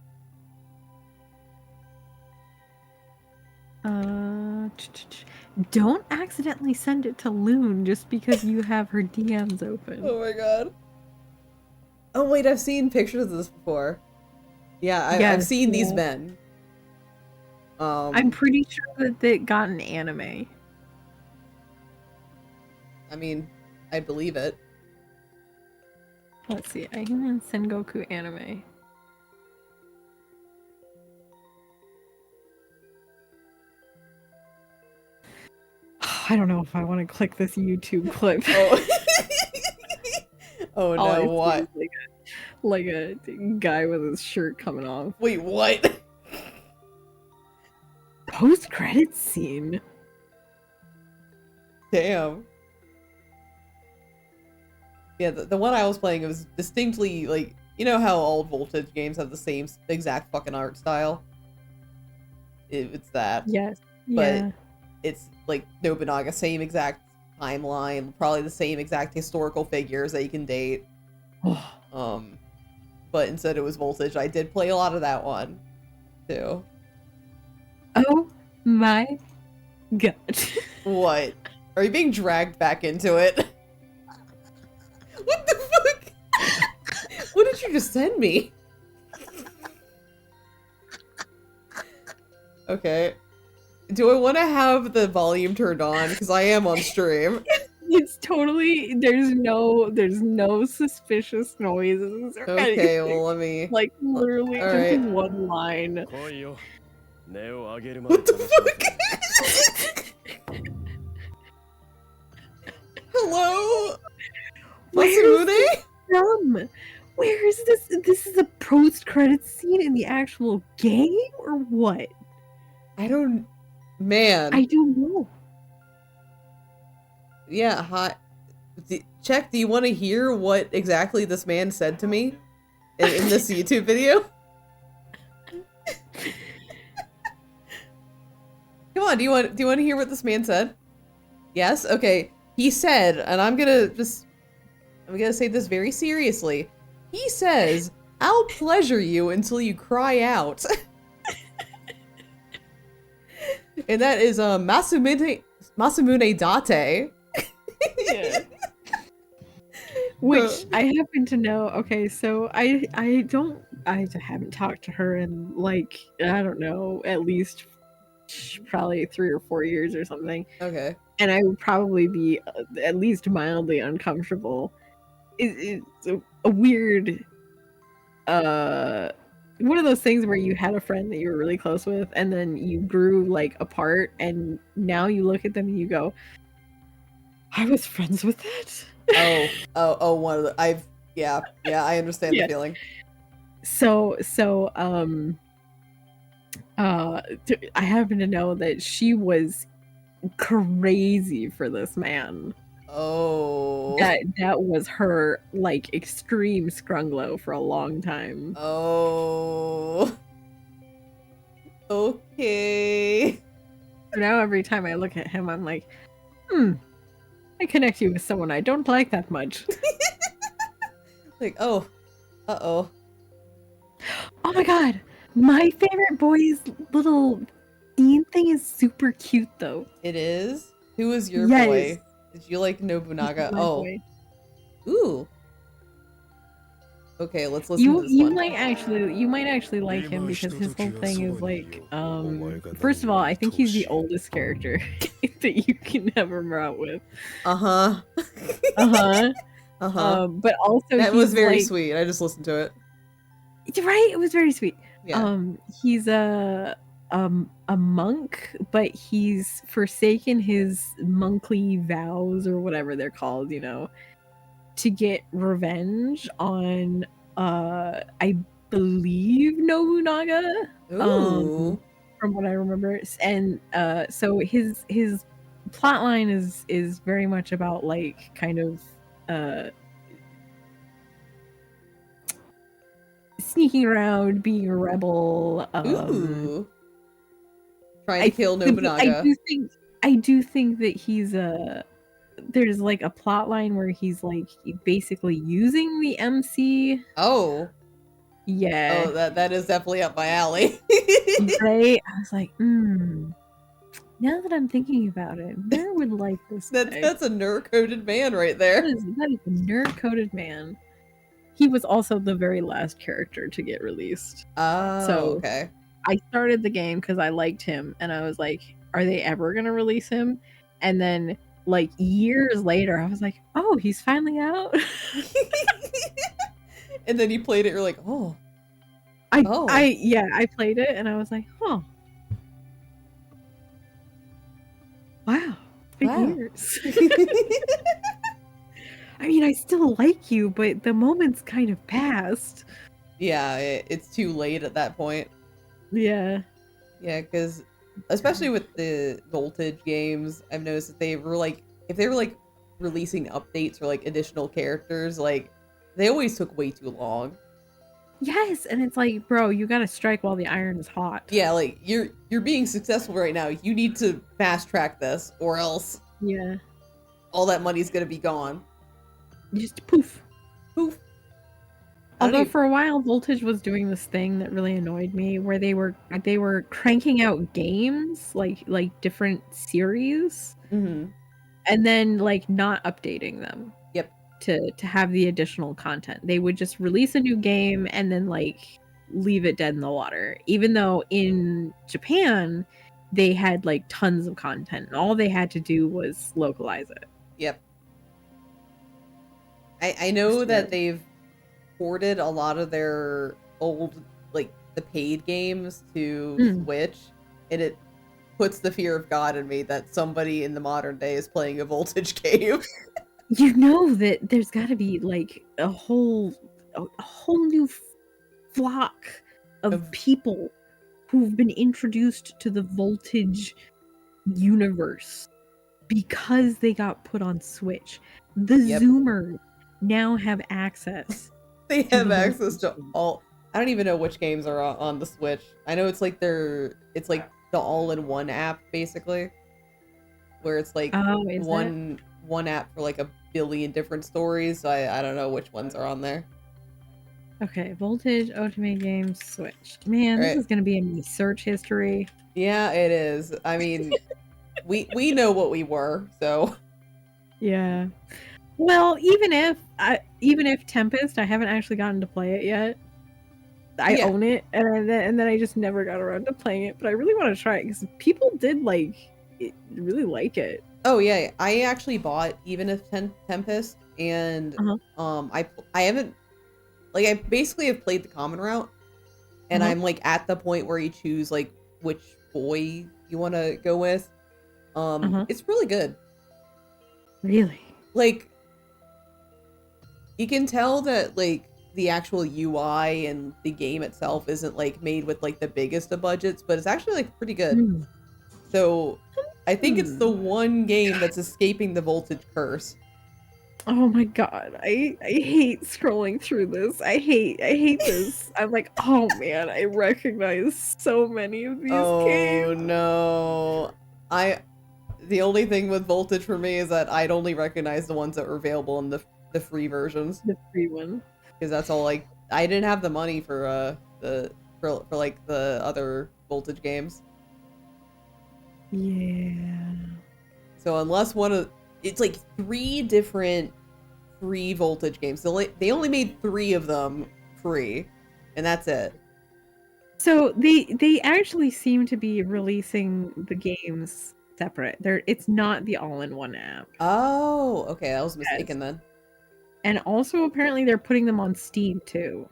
Don't accidentally send it to Loon just because you have her DMs open. Oh my god. Oh wait, I've seen pictures of this before. Yeah, I've seen these men. I'm pretty sure that they got an anime. I mean, I believe it. Let's see, I can Sengoku anime. I don't know if I want to click this YouTube clip. Oh, oh no, what? Like a guy with his shirt coming off. Wait, what? Post-credits scene. Damn. Yeah, the one I was playing, it was distinctly like, you know how old Voltage games have the same exact fucking art style? It's that. Yes. But it's like Nobunaga, same exact timeline, probably the same exact historical figures that you can date. But instead it was Voltage. I did play a lot of that one too. Oh my god. What? Are you being dragged back into it? What the fuck? What did you just send me? Okay. Do I want to have the volume turned on? Because I am on stream. It's totally, there's no suspicious noises or Okay, anything. well let me... Like, literally All just right. one line. What the fuck? Hello? Masamune? Where is this? This is a post-credits scene in the actual game, or what? I don't... Man. I don't know. Yeah, hi. Check, do you want to hear what exactly this man said to me in this YouTube video? come on. Do you want to hear what this man said? Yes? Okay. He said, and I'm gonna say this very seriously. He says, I'll pleasure you until you cry out. And that is Masamune Date. Yeah. Which I happen to know. Okay, so I haven't talked to her in like, I don't know, at least probably 3 or 4 years or something. Okay. And I would probably be at least mildly uncomfortable. It's a weird, one of those things where you had a friend that you were really close with, and then you grew like apart, and now you look at them and you go, I was friends with that. One of the yeah, I understand the feeling. So I happen to know that she was crazy for this man. Oh. That was her like extreme scrunglow for a long time. Oh. Okay. So now every time I look at him, I'm like, I connect you with someone I don't like that much. Like, oh. Uh-oh. Oh my god! My favorite boy's little theme thing is super cute though. It is? Who is your boy? Did you like Nobunaga? Oh. Boy. Ooh. Okay, let's listen to this You one. you might actually like him because his whole thing is like, first of all, I think he's the oldest character that you can ever out with. Uh-huh. But also that was very like, sweet. I just listened to it. Right? It was very sweet. Yeah. He's a monk, but he's forsaken his monkly vows or whatever they're called, you know, to get revenge on I believe Nobunaga. Ooh. From what I remember. And so his plotline is very much about like kind of sneaking around, being a rebel. Ooh. Trying to kill Nobunaga. I do think that he's there's like a plot line where he's like basically using the MC. Oh. Yeah. Oh, that is definitely up my alley. Right? I was like, now that I'm thinking about it, where would like this guy? That's a nerd-coded man right there. That is a nerd-coded man. He was also the very last character to get released. Oh, so okay. I started the game because I liked him, and I was like, are they ever going to release him? And then, like, years later, I was like, oh, he's finally out? And then you played it, you're like, oh. I played it, and I was like, huh. Wow. Years. I mean, I still like you, but the moment's kind of passed. Yeah, it's too late at that point. Yeah. Yeah, because especially with the Voltage games, I've noticed that they were like, if they were like releasing updates or like additional characters, like they always took way too long. Yes, and it's like, bro, you gotta strike while the iron is hot. Yeah, like you're being successful right now. You need to fast track this, or else all that money's gonna be gone. Just poof. Although Although for a while, Voltage was doing this thing that really annoyed me, where they were cranking out games like different series, and then like not updating them. Yep. To have the additional content, they would just release a new game and then like leave it dead in the water. Even though in Japan, they had like tons of content, and all they had to do was localize it. Yep. I know that they've ported a lot of their old, like, the paid games to Switch, and it puts the fear of God in me that somebody in the modern day is playing a Voltage game. You know that there's got to be, like, a whole new flock of people who've been introduced to the Voltage universe because they got put on Switch. The Zoomers now have access. They have access to all. I don't even know which games are on the Switch. I know it's like the the all-in-one app, basically, where it's like Oh, is one app for like a billion different stories. So I don't know which ones are on there. Okay, Voltage, Ultimate Games, Switch. Man, this Right. is gonna be in my search history. Yeah, it is. I mean, we know what we were, so Yeah. Well, even if Tempest, I haven't actually gotten to play it yet. I Yeah. own it, and then I just never got around to playing it. But I really want to try it because people did really like it. Oh yeah, I actually bought Even if Tempest, and I haven't, like, I basically have played the common route, and I'm like at the point where you choose like which boy you want to go with. It's really good. Really? Like, you can tell that like the actual UI and the game itself isn't like made with like the biggest of budgets, but it's actually like pretty good. So I think it's the one game that's escaping the Voltage curse. Oh my god, I hate scrolling through this. I hate this. I'm like, oh man, I recognize so many of these games. Oh no. The only thing with Voltage for me is that I'd only recognize the ones that were available in the free versions. The free one. Because that's all, like, I didn't have the money for like the other Voltage games. Yeah. So unless it's like 3 different free Voltage games. They only made 3 of them free, and that's it. So they actually seem to be releasing the games separate. It's not the all-in-one app. Oh, okay, I was mistaken then. And also apparently they're putting them on Steam too.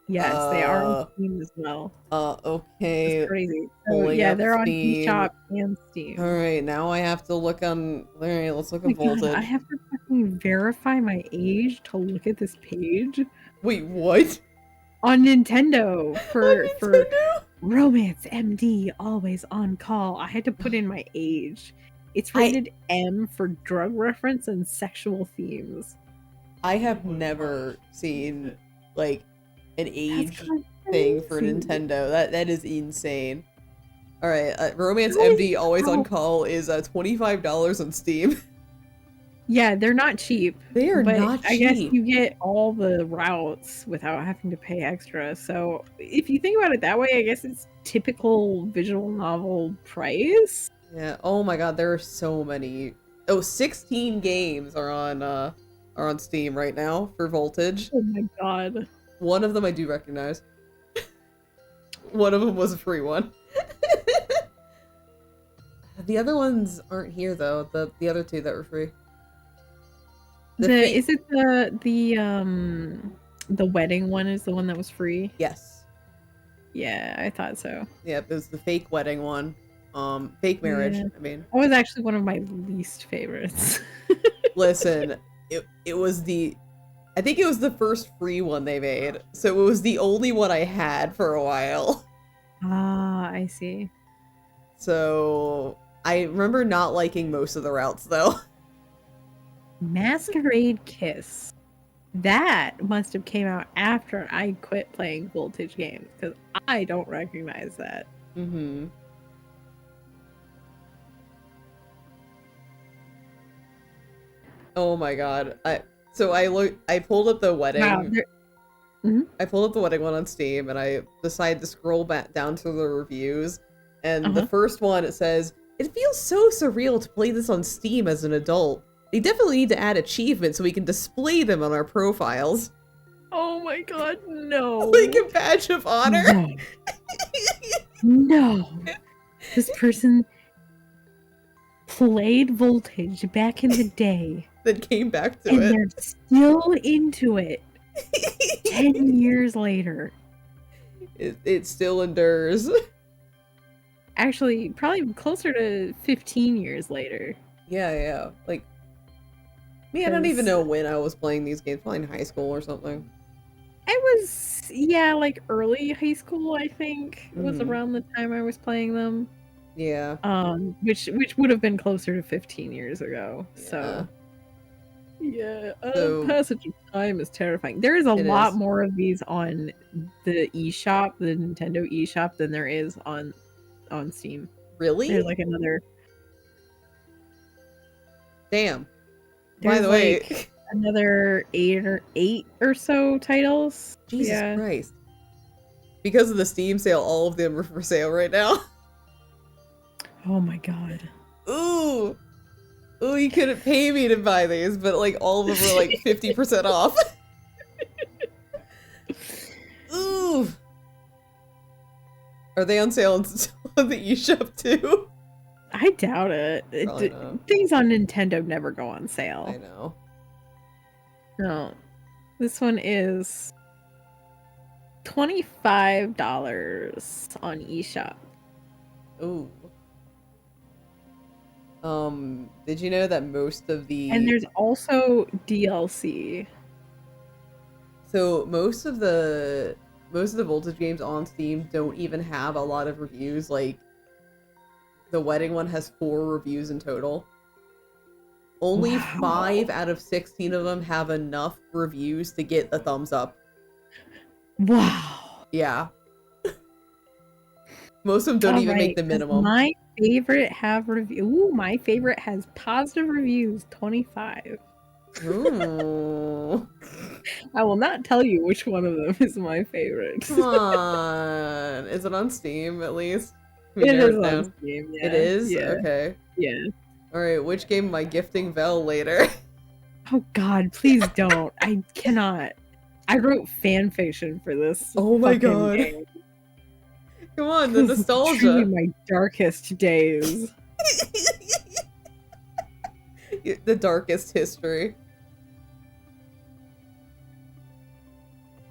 Yes, they are on Steam as well. Okay. That's crazy. So, yeah, they're on eShop and Steam. All right, now I have to look on. All right, let's look Oh at my God, Voltage. I have to fucking verify my age to look at this page. Wait, what? On Nintendo for Romance MD always on call. I had to put in my age. It's rated M for drug reference and sexual themes. I have never seen like an age thing for Nintendo. That is insane. All right, Romance MD always on call is $25 on Steam. Yeah, they're not cheap. They are not cheap. I guess you get all the routes without having to pay extra. So if you think about it that way, I guess it's typical visual novel price. Yeah. Oh my God, there are so many. Oh, 16 games are on Steam right now for Voltage. Oh my God. One of them I do recognize. One of them was a free one. The other ones aren't here though. The other 2 that were free. Is it the wedding one is the one that was free? Yes. Yeah, I thought so. Yeah, it was the fake wedding one. Fake marriage, Yeah. I mean. That was actually one of my least favorites. Listen, it was I think it was the first free one they made. So it was the only one I had for a while. Ah, I see. So I remember not liking most of the routes though. Masquerade Kiss. That must have came out after I quit playing Voltage games because I don't recognize that. Mm-hmm. Oh my God. I pulled up the wedding. Wow, I pulled up the wedding one on Steam and I decided to scroll back down to the reviews. And the first one, it says, "It feels so surreal to play this on Steam as an adult. They definitely need to add achievements so we can display them on our profiles." Oh my God, no. Like a badge of honor? No. This person played Voltage back in the day. Then came back to and it. They're still into it 10 years later. It still endures. Actually, probably closer to 15 years later. Yeah. Like, me, I don't even know when I was playing these games. Probably in high school or something. I was, yeah, like early high school, I think, was around the time I was playing them. Yeah. Which would have been closer to 15 years ago. Yeah. So, yeah, So- passage of time is terrifying. There is a It lot is. more of these on the eShop, the Nintendo eShop, than there is on Steam. Really? There's like another. Damn. By There's the way, like another eight or so titles. Jesus Yeah. Christ. Because of the Steam sale, all of them are for sale right now. Oh my god. Ooh. Ooh, you couldn't pay me to buy these, but like all of them were like 50% off. Ooh. Are they on sale on the eShop too? I doubt it. Things on Nintendo never go on sale. I know. No. This one is $25 on eShop. Ooh. Did you know that most of the... And there's also DLC. So most of the Voltage games on Steam don't even have a lot of reviews. Like, the wedding one has 4 reviews in total. Only 5 out of 16 of them have enough reviews to get a thumbs up. Wow. Yeah. Most of them don't even make the minimum. My favorite have review. Ooh, my favorite has positive reviews, 25. Ooh. I will not tell you which one of them is my favorite. Come on. Is it on Steam at least? It is on Steam, yeah. It is? Yeah. Okay. Yeah. Alright, which game am I gifting Vel later? Oh god, please don't. I cannot. I wrote fan fiction for this. Oh my god. Game. Come on, the This is nostalgia. truly my darkest days. The darkest history.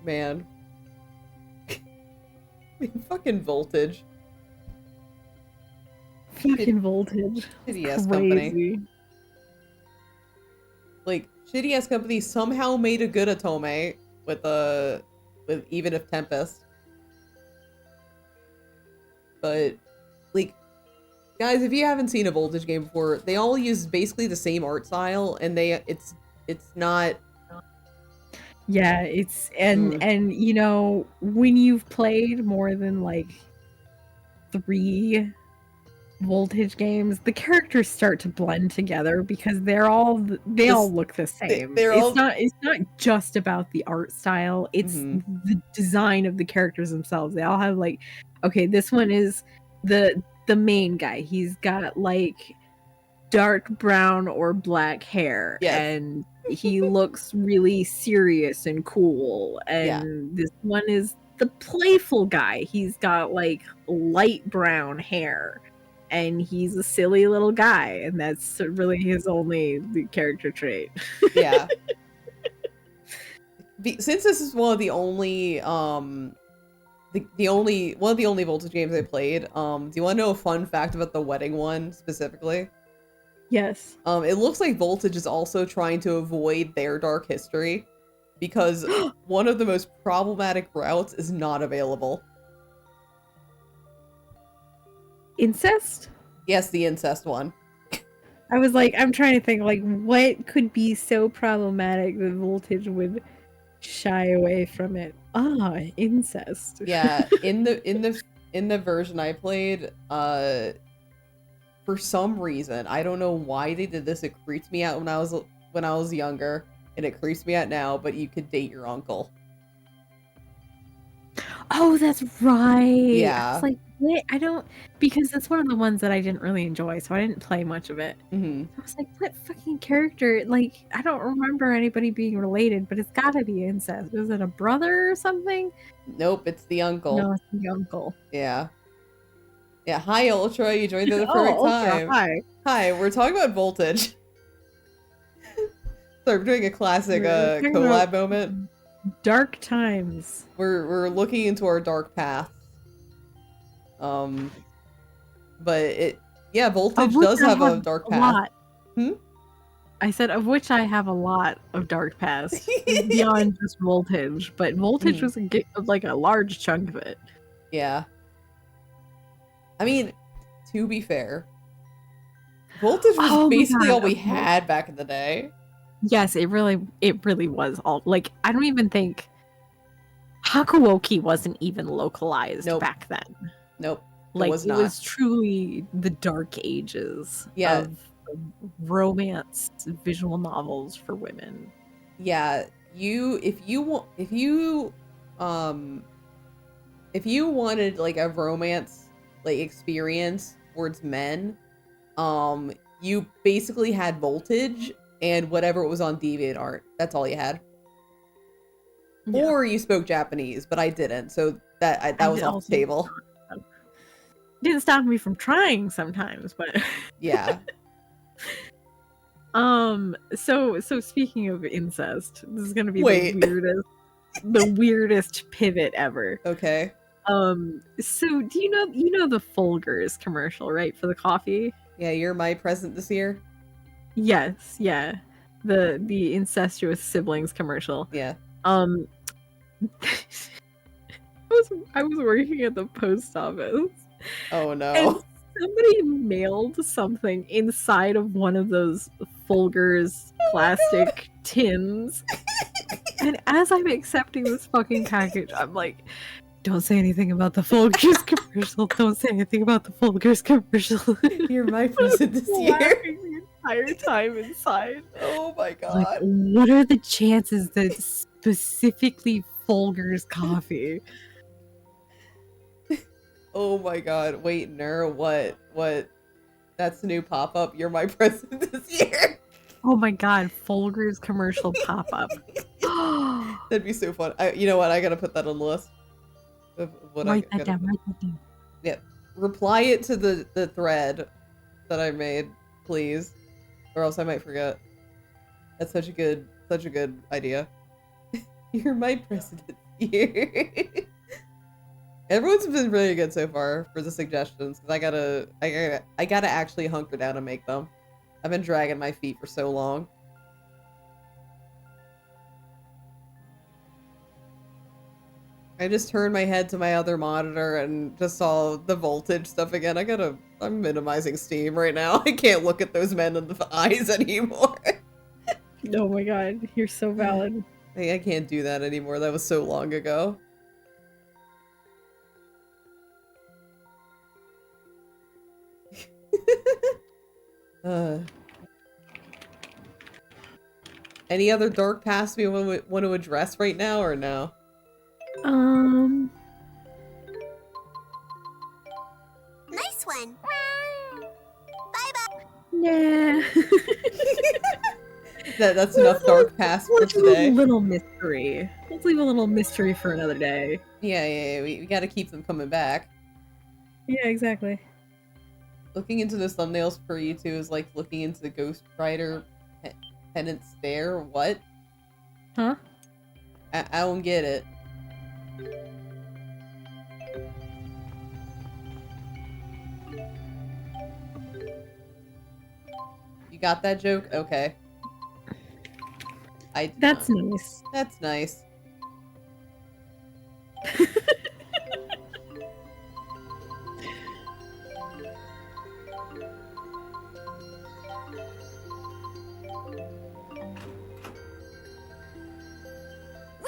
Man. I mean, fucking Voltage. Fucking Voltage. Shitty ass company. Like, shitty ass company somehow made a good Atome with Even If Tempest. But, like, guys, if you haven't seen a Voltage game before, they all use basically the same art style, and it's not... Yeah, it's and you know, when you've played more than like 3 Voltage games, the characters start to blend together because they all look the same. It's not just about the art style, it's the design of the characters themselves. They all have like, okay, this one is the main guy. He's got like dark brown or black hair, and he looks really serious and cool. And this one is the playful guy. He's got like light brown hair, and he's a silly little guy, and that's really his only character trait. Yeah. Since this is one of the only one of the only Voltage games I played, do you want to know a fun fact about the wedding one specifically? Yes. It looks like Voltage is also trying to avoid their dark history because one of the most problematic routes is not available. Incest? Yes, the incest one. I was like, I'm trying to think, like, what could be so problematic that Voltage would shy away from it? Ah, incest. Yeah, in the version I played, for some reason, I don't know why they did this. It creeped me out when I was younger, and it creeps me out now. But you could date your uncle. Oh, that's right. Yeah. I was like, what? I don't, because it's one of the ones that I didn't really enjoy, so I didn't play much of it. I was like, what fucking character? Like, I don't remember anybody being related, but it's gotta be incest. Was it a brother or something? Nope, it's the uncle. No, it's the uncle. Yeah. Yeah, hi Ultra, you joined at the perfect time. Hi. Hi, we're talking about Voltage. So we're doing a classic collab moment. Dark times. We're looking into our dark past. But Voltage does have a dark past. I said, of which I have a lot of dark past beyond just Voltage, but Voltage was like a large chunk of it. Yeah. I mean, to be fair, Voltage was basically all we had back in the day. Yes, it really was all, like, I don't even think Hakuoki wasn't even localized back then. Nope. Like, was it not. was truly the dark ages Yeah. of romance visual novels for women. Yeah, if you wanted like a romance like experience towards men, you basically had Voltage and whatever was on DeviantArt. That's all you had. Yeah. Or you spoke Japanese, but I didn't, so that was off the table. Didn't stop me from trying sometimes, but Yeah. So speaking of incest, this is gonna be the weirdest pivot ever. Okay. So do you know the Folgers commercial, right, for the coffee? Yeah, you're my present this year. Yes, yeah. The incestuous siblings commercial. Yeah. I was working at the post office. Oh no. And somebody mailed something inside of one of those Folgers plastic tins. And as I'm accepting this fucking package, I'm like, don't say anything about the Folgers commercial. Don't say anything about the Folgers commercial. You're my present this year. The entire time inside. Oh my god. Like, what are the chances that specifically Folgers coffee? Oh my god. Wait, Ner, what? That's the new pop-up. You're my present this year. Oh my god, Folgers commercial pop-up. That'd be so fun. You know what? I gotta put that on the list. Write that down. Yeah. Reply it to the thread that I made, please. Or else I might forget. That's such a good idea. You're my present this year. Everyone's been really good so far for the suggestions, because I gotta actually hunker down and make them. I've been dragging my feet for so long. I just turned my head to my other monitor and just saw the Voltage stuff again. I'm minimizing Steam right now. I can't look at those men in the eyes anymore. Oh my god, you're so valid. I can't do that anymore. That was so long ago. Any other dark past we want to address right now, or no? Nice one. Bye-bye. Yeah. That's enough dark past for Let's leave today. a little mystery. Let's leave a little mystery for another day. Yeah. We gotta keep them coming back. Yeah, exactly. Looking into those thumbnails for you two is like looking into the Ghost Rider Penance Stare. What? Huh? I don't get it. You got that joke? Okay. That's nice. That's nice.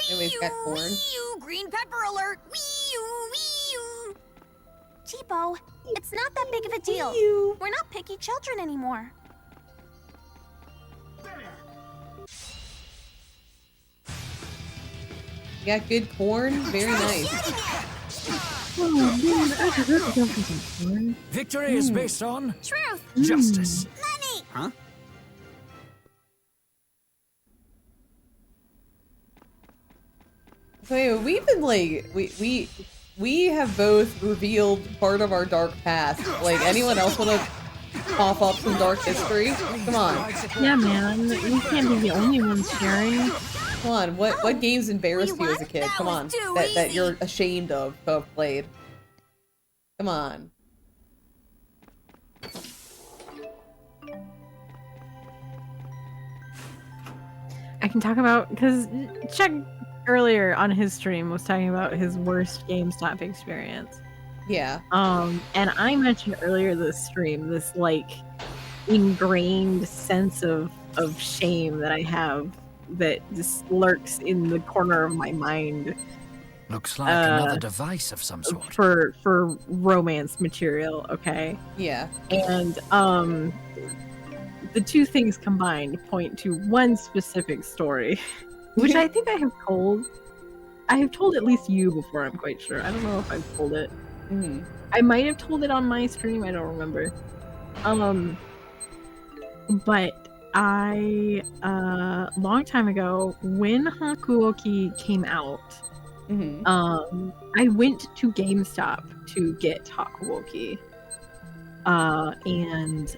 Anyways, got corn. Wee-oo, green pepper alert! Wee-oo, wee-oo. Cheapo, it's not that big of a deal. We're not picky children anymore. You got good corn? Very nice. Oh man, I forgot to go for some corn. Victory is based on Truth! justice. Money! Huh? So we've been like we have both revealed part of our dark past. Like, anyone else want to pop up some dark history? Come on. Yeah, man, we can't be the only ones sharing. Come on. What games embarrassed you as a kid? Come on. That you're ashamed of to have played. Come on. I can talk about, because Chuck earlier on his stream was talking about his worst GameStop experience. Yeah. And I mentioned earlier this stream this like ingrained sense of shame that I have that just lurks in the corner of my mind Looks like another device of some sort. For romance material, okay? Yeah. And the two things combined point to one specific story, which I think I have told. I have told at least you before, I'm quite sure. I don't know if I've told it. Mm-hmm. I might have told it on my stream, I don't remember. But I, long time ago, when Hakuoki came out, Mm-hmm. I went to GameStop to get Hakuoki. And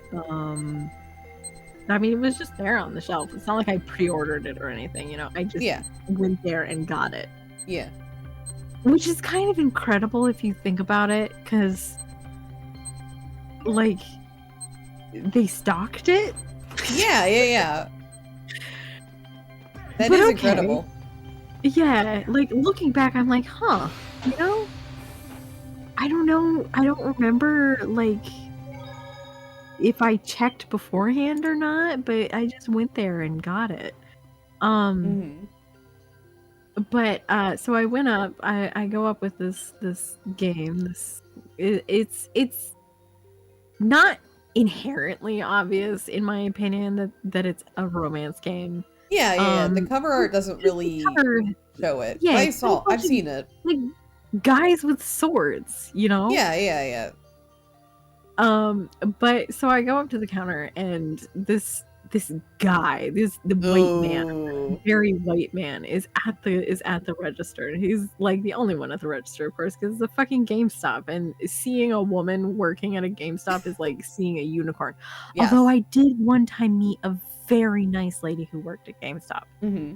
I mean, it was just there on the shelf. It's not like I pre-ordered it or anything, you know. I just went there and got it. Yeah. Which is kind of incredible if you think about it, because, like, they stocked it. Yeah. That is incredible. Yeah, like, looking back, I'm like, huh, you know? I don't know. I don't remember, like, if I checked beforehand or not, but I just went there and got it. But so I went up. I go up with this game. It's not inherently obvious, in my opinion, that it's a romance game. Yeah. The cover art doesn't really show it. Yeah, I've seen it. Like guys with swords, you know? Yeah. But so I go up to the counter, and this guy, the white man, very white man, is at the register. And he's like the only one at the register, of course, because it's a fucking GameStop, and seeing a woman working at a GameStop is like seeing a unicorn. Yes. Although I did one time meet a very nice lady who worked at GameStop. Mm-hmm.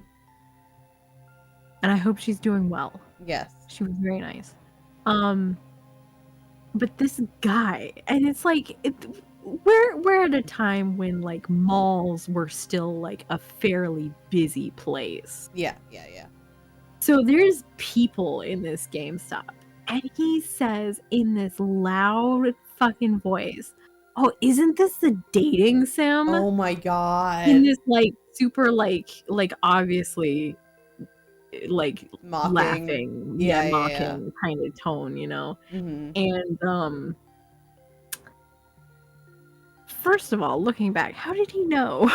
And I hope she's doing well. Yes. She was very nice. But this guy, and it's like, we're at a time when like malls were still like a fairly busy place. Yeah. So there's people in this GameStop, and he says in this loud fucking voice, "Oh, isn't this the dating sim?" Oh my god. In this like super like obviously like mocking. Laughing, mocking kind of tone, you know. Mm-hmm. And first of all, looking back, how did he know?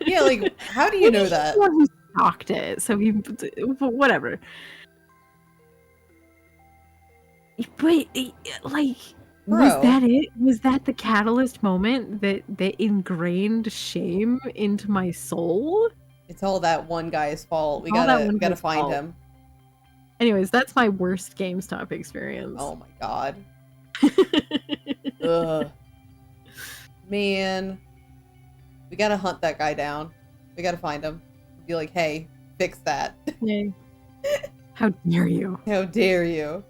Yeah, like how do you know that? He stalked it, so he whatever. But like, was that it? Was that the catalyst moment that ingrained shame into my soul? It's all that one guy's fault. We gotta find him. Anyways, that's my worst GameStop experience. Oh my god. Ugh. Man. We gotta hunt that guy down. We gotta find him. Be like, hey, fix that. Yay. How dare you? How dare you?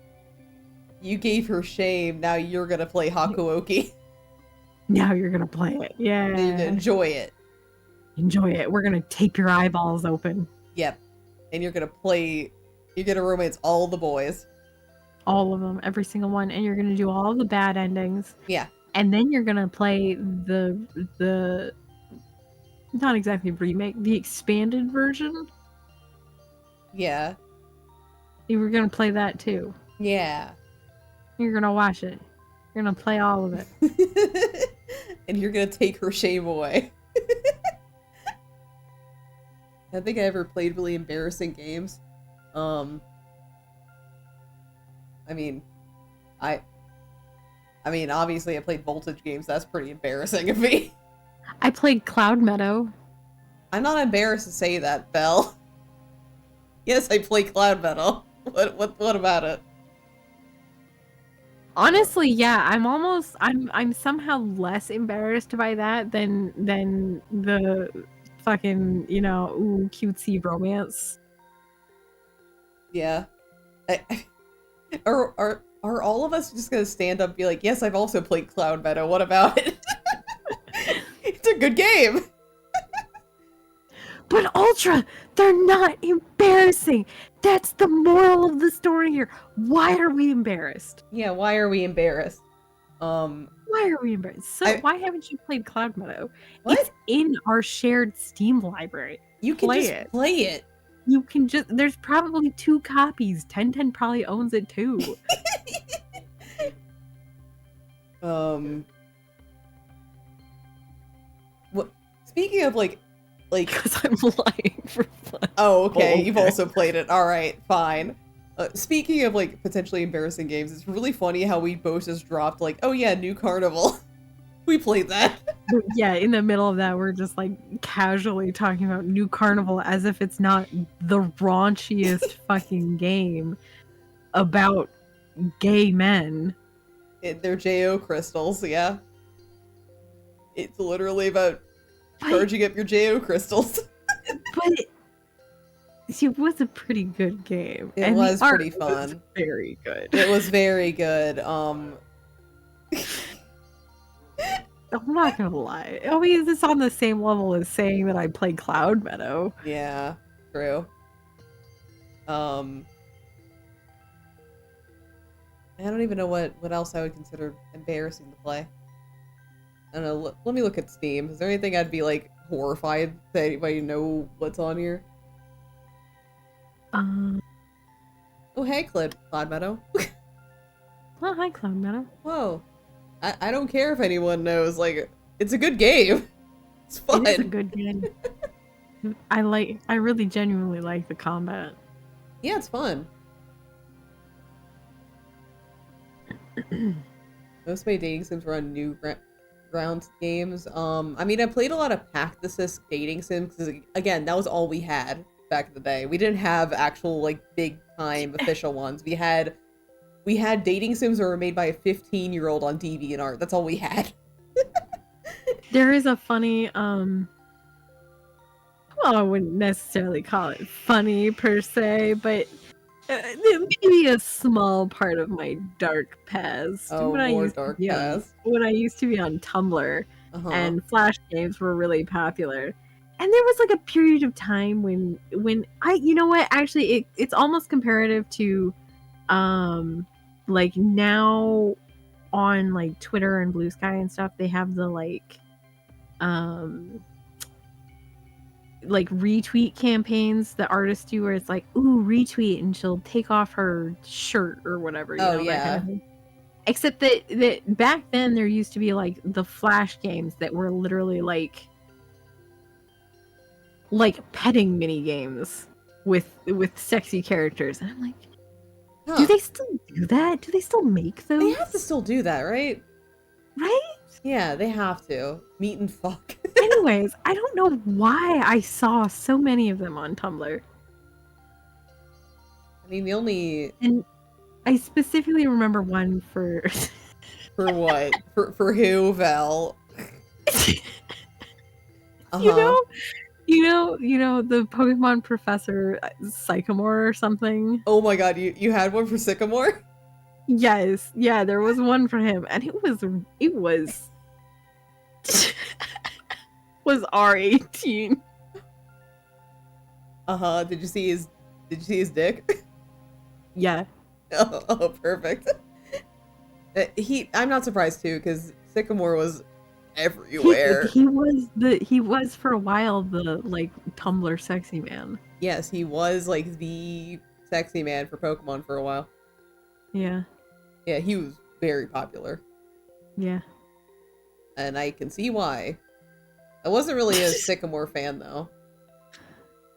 You gave her shame, now you're gonna play Hakuoki. Now you're gonna play it. Yeah. Enjoy it. Enjoy it. We're gonna tape your eyeballs open. Yep. And you're gonna romance all the boys. All of them, every single one, and you're gonna do all the bad endings. Yeah. And then you're gonna play the not exactly remake, the expanded version. Yeah. You were gonna play that too. Yeah. You're gonna watch it. You're gonna play all of it. And you're gonna take her shame away. I think I ever played really embarrassing games. I mean, obviously I played Voltage games. That's pretty embarrassing of me. I played Cloud Meadow. I'm not embarrassed to say that, Belle. Yes, I play Cloud Meadow. What about it? Honestly, yeah, I'm somehow less embarrassed by that than the fucking, you know, cutesy romance. Yeah. Are all of us just gonna stand up and be like, yes, I've also played Cloud Meadow, what about it? It's a good game. But Ultra, they're not embarrassing. That's the moral of the story here. Why are we embarrassed? Yeah, why are we embarrassed? Why are we embarrassed? So why haven't you played Cloud Meadow? What? It's in our shared Steam library. You can play it. you can just there's probably 2 copies. 1010 probably owns it too. What? Speaking of like, Because I'm lying for fun. oh, okay, Oh, you've okay. also played it. All right, fine. Speaking of like potentially embarrassing games, it's really funny how we both just dropped like, oh yeah, New Carnival. We played that. But yeah, in the middle of that, we're just like casually talking about New Carnival as if it's not the raunchiest fucking game about gay men. They're JO crystals, yeah. It's literally about charging up your JO crystals. But it was a pretty good game. It and was the art pretty was fun. very good. It was very good. I'm not gonna lie. I mean, it's on the same level as saying that I play Cloud Meadow. Yeah, true. I don't even know what else I would consider embarrassing to play. I don't know. Let me look at Steam. Is there anything I'd be like horrified that anybody know what's on here? Oh, hey, Cloud Meadow. Oh, hi, Cloud Meadow. Whoa. I don't care if anyone knows. Like, it's a good game. It's fun. It is a good game. I really genuinely like the combat. Yeah, it's fun. Most of my dating sims were on Newgrounds games. I mean, I played a lot of Pact Assist dating sims because, again, that was all we had back in the day. We didn't have actual, like, big-time official ones. We had dating sims that were made by a 15-year-old on DeviantArt. That's all we had. There is a funny, well, I wouldn't necessarily call it funny per se, but maybe a small part of my dark past. Oh, more dark past. When I used to be on Tumblr, Uh-huh. and Flash games were really popular. And there was like a period of time when you know what, actually it's almost comparative to like now on like Twitter and Blue Sky and stuff, they have the like retweet campaigns that artists do where it's like, ooh, retweet, and she'll take off her shirt or whatever, you know, that kind of thing. Except that back then there used to be like the Flash games that were literally like petting mini games with sexy characters, and I'm like, do they still do that? Do they still make those? They have to still do that, right? Right? Yeah, they have to. Meet and fuck. Anyways, I don't know why I saw so many of them on Tumblr. I mean, the only... And I specifically remember one for... For what? For who, Val? You know the Pokemon Professor Sycamore or something? Oh my god, you had one for Sycamore? Yes, yeah, there was one for him, and it was was R18. Uh-huh. Did you see his dick? Yeah. Oh, perfect. I'm not surprised too, because Sycamore was everywhere. He was for a while the like Tumblr sexy man. Yes, he was like the sexy man for Pokemon for a while. Yeah. Yeah, he was very popular. Yeah. And I can see why. I wasn't really a Sycamore fan though.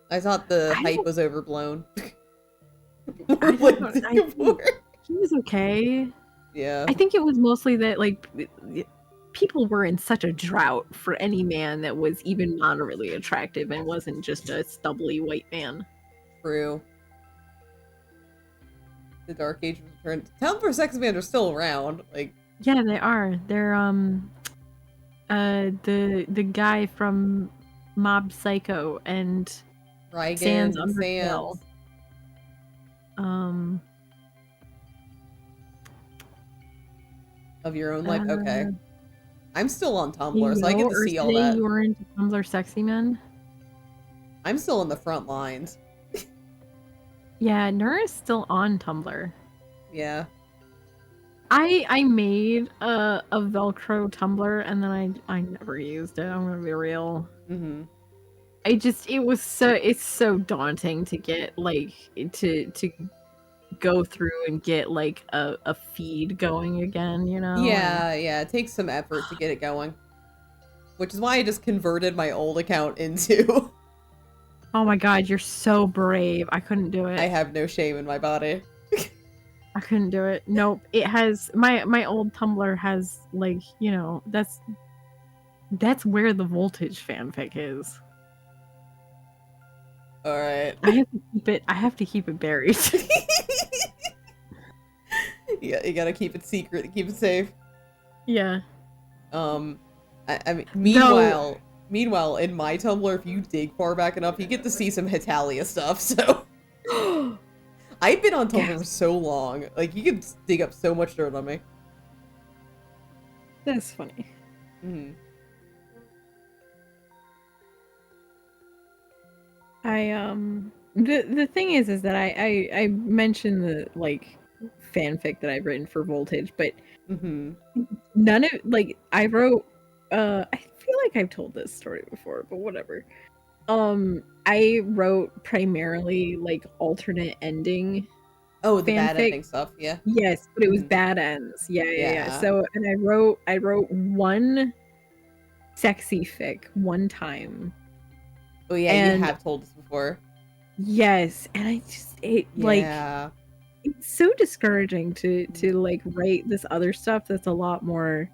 I thought the hype was overblown. He was okay. Yeah. I think it was mostly that like people were in such a drought for any man that was even moderately attractive and wasn't just a stubbly white man. True. The Dark Age returned. Tumblr sex men are still around. Like, yeah, they are. They're the guy from Mob Psycho and Rygan Sans and Undertale. Of your own life? Okay. I'm still on Tumblr, so I get to see all today that. You were into Tumblr sexy men? I'm still in the front lines. Yeah, Nura's still on Tumblr. Yeah. I made a Velcro Tumblr and then I never used it. I'm gonna be real. it's so daunting to get like to go through and get like a feed going again, you know? Yeah, yeah, it takes some effort to get it going. Which is why I just converted my old account into. Oh my god, you're so brave. I couldn't do I it. have no shame in my body. I couldn't do it. Nope. It has my old Tumblr has like, you know, that's where the Voltage fanfic is. All right. I have to keep it buried. Yeah, you gotta keep it secret, keep it safe. Yeah. I mean, meanwhile, in my Tumblr, if you dig far back enough, you get to see some Hitalia stuff. So I've been on Tumblr for so long, like you can dig up so much dirt on me. That's funny. Mm-hmm. The thing is that I mentioned the like fanfic that I've written for Voltage, but none of like I wrote I feel like I've told this story before, but whatever. I wrote primarily like alternate ending. Oh, the bad ending stuff, yeah. Yes, but it was bad ends. Yeah. So and I wrote one sexy fic one time. Oh yeah, and you have told us before. Yes, and I just like it's so discouraging to like write this other stuff that's a lot more.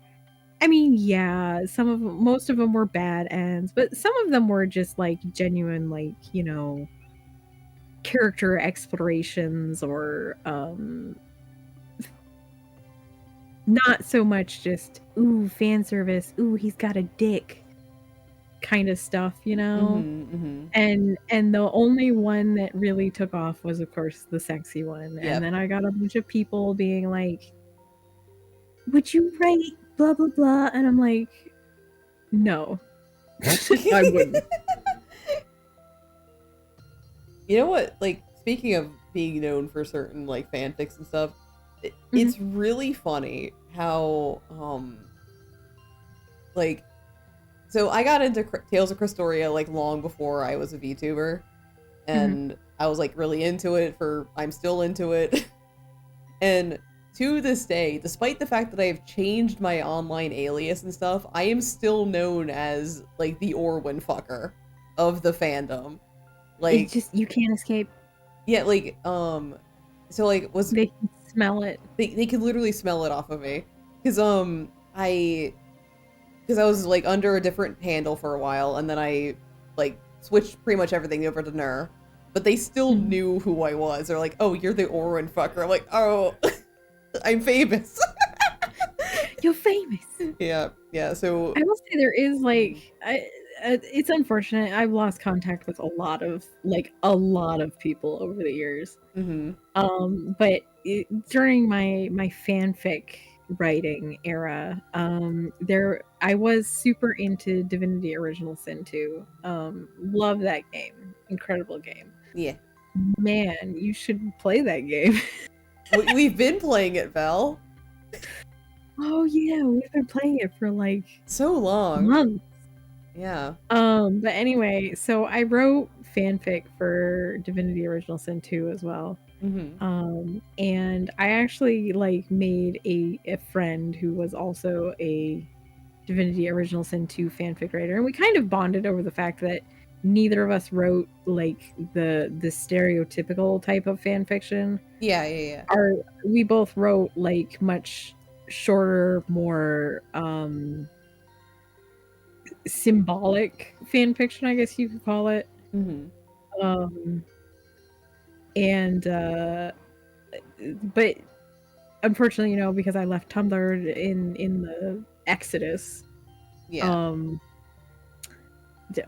I mean, yeah, most of them were bad ends, but some of them were just like genuine, like, you know, character explorations or not so much just ooh fan service, ooh he's got a dick kind of stuff, you know. And the only one that really took off was of course the sexy one. And then I got a bunch of people being like, would you write blah blah blah, and I'm like, no. I wouldn't. You know what, like, speaking of being known for certain like fanfics and stuff, it's really funny how like, so I got into Tales of Cristoria like long before I was a VTuber, and I was like really into it I'm still into it. And to this day, despite the fact that I have changed my online alias and stuff, I am still known as like the Orwin fucker of the fandom. Like, it's just, you can't escape. Yeah, like, so like, they can smell it. They could literally smell it off of me. Cause I was like under a different handle for a while, and then I like switched pretty much everything over to Ner. But they still knew who I was. They're like, oh, you're the Orwin fucker. I'm like, oh, I'm famous. You're famous. Yeah, so I will say there is like it's unfortunate. I've lost contact with a lot of people over the years. But during my fanfic writing era, I was super into Divinity Original Sin 2. Love that game. Incredible game. Yeah. Man, you should play that game. We've been playing it, Val. Oh yeah, we've been playing it for like so long. Months. Yeah. But anyway, so I wrote fanfic for Divinity Original Sin 2 as well. And I actually like made a friend who was also a Divinity Original Sin 2 fanfic writer, and we kind of bonded over the fact that neither of us wrote like the stereotypical type of fan fiction. Yeah. We both wrote like much shorter, more symbolic fan fiction, I guess you could call it. But unfortunately, you know, because I left Tumblr in the Exodus,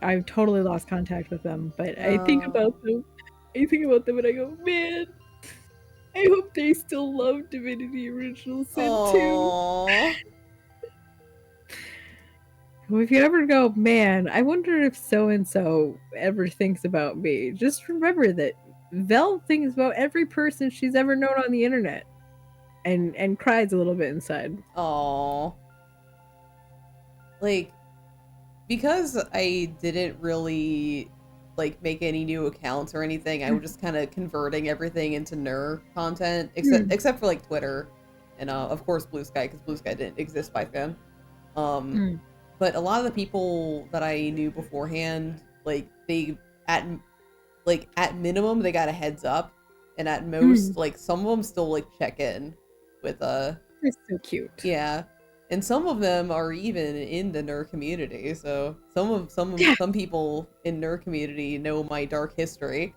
I've totally lost contact with them. But I think about them and I go, man, I hope they still love Divinity Original Sin 2. If you ever go, man, I wonder if so-and-so ever thinks about me, just remember that Vel thinks about every person she's ever known on the internet. And cries a little bit inside. Aww. Like, because I didn't really like make any new accounts or anything, I was just kind of converting everything into Ner content, except for like Twitter and of course Blue Sky, because Blue Sky didn't exist back then. But a lot of the people that I knew beforehand, like they at minimum they got a heads up, and at most like some of them still like check in with It's so cute. Yeah. And some of them are even in the Ner community, so some people in Ner community know my dark history.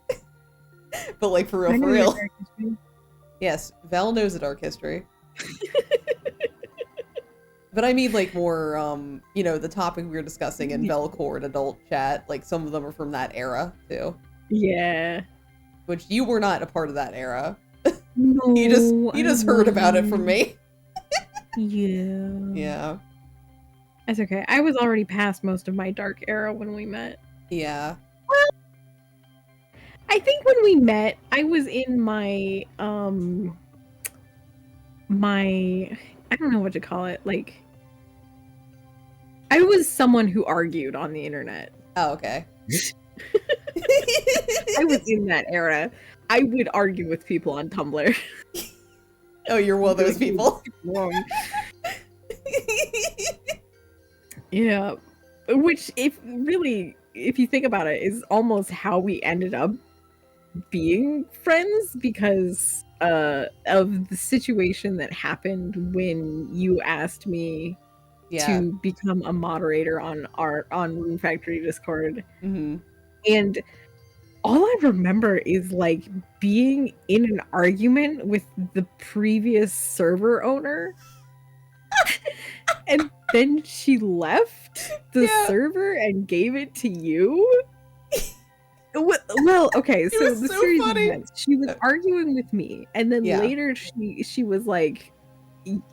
But like for real. Yes, Val knows a dark history. But I mean like more you know, the topic we were discussing in Velcord adult chat, like some of them are from that era too. Yeah. Which you were not a part of that era. No, you just heard about it from me. Yeah. Yeah. That's okay. I was already past most of my dark era when we met. Yeah. Well, I think when we met, I was in my I don't know what to call it. Like, I was someone who argued on the internet. Oh, okay. I was in that era. I would argue with people on Tumblr. Oh, you're one of those people? Yeah. Which, if you think about it, is almost how we ended up being friends, because of the situation that happened when you asked me to become a moderator on Rune Factory Discord. And all I remember is like being in an argument with the previous server owner, and then she left the server and gave it to you. Well, okay, so the series of events, she was arguing with me, and then later she was like,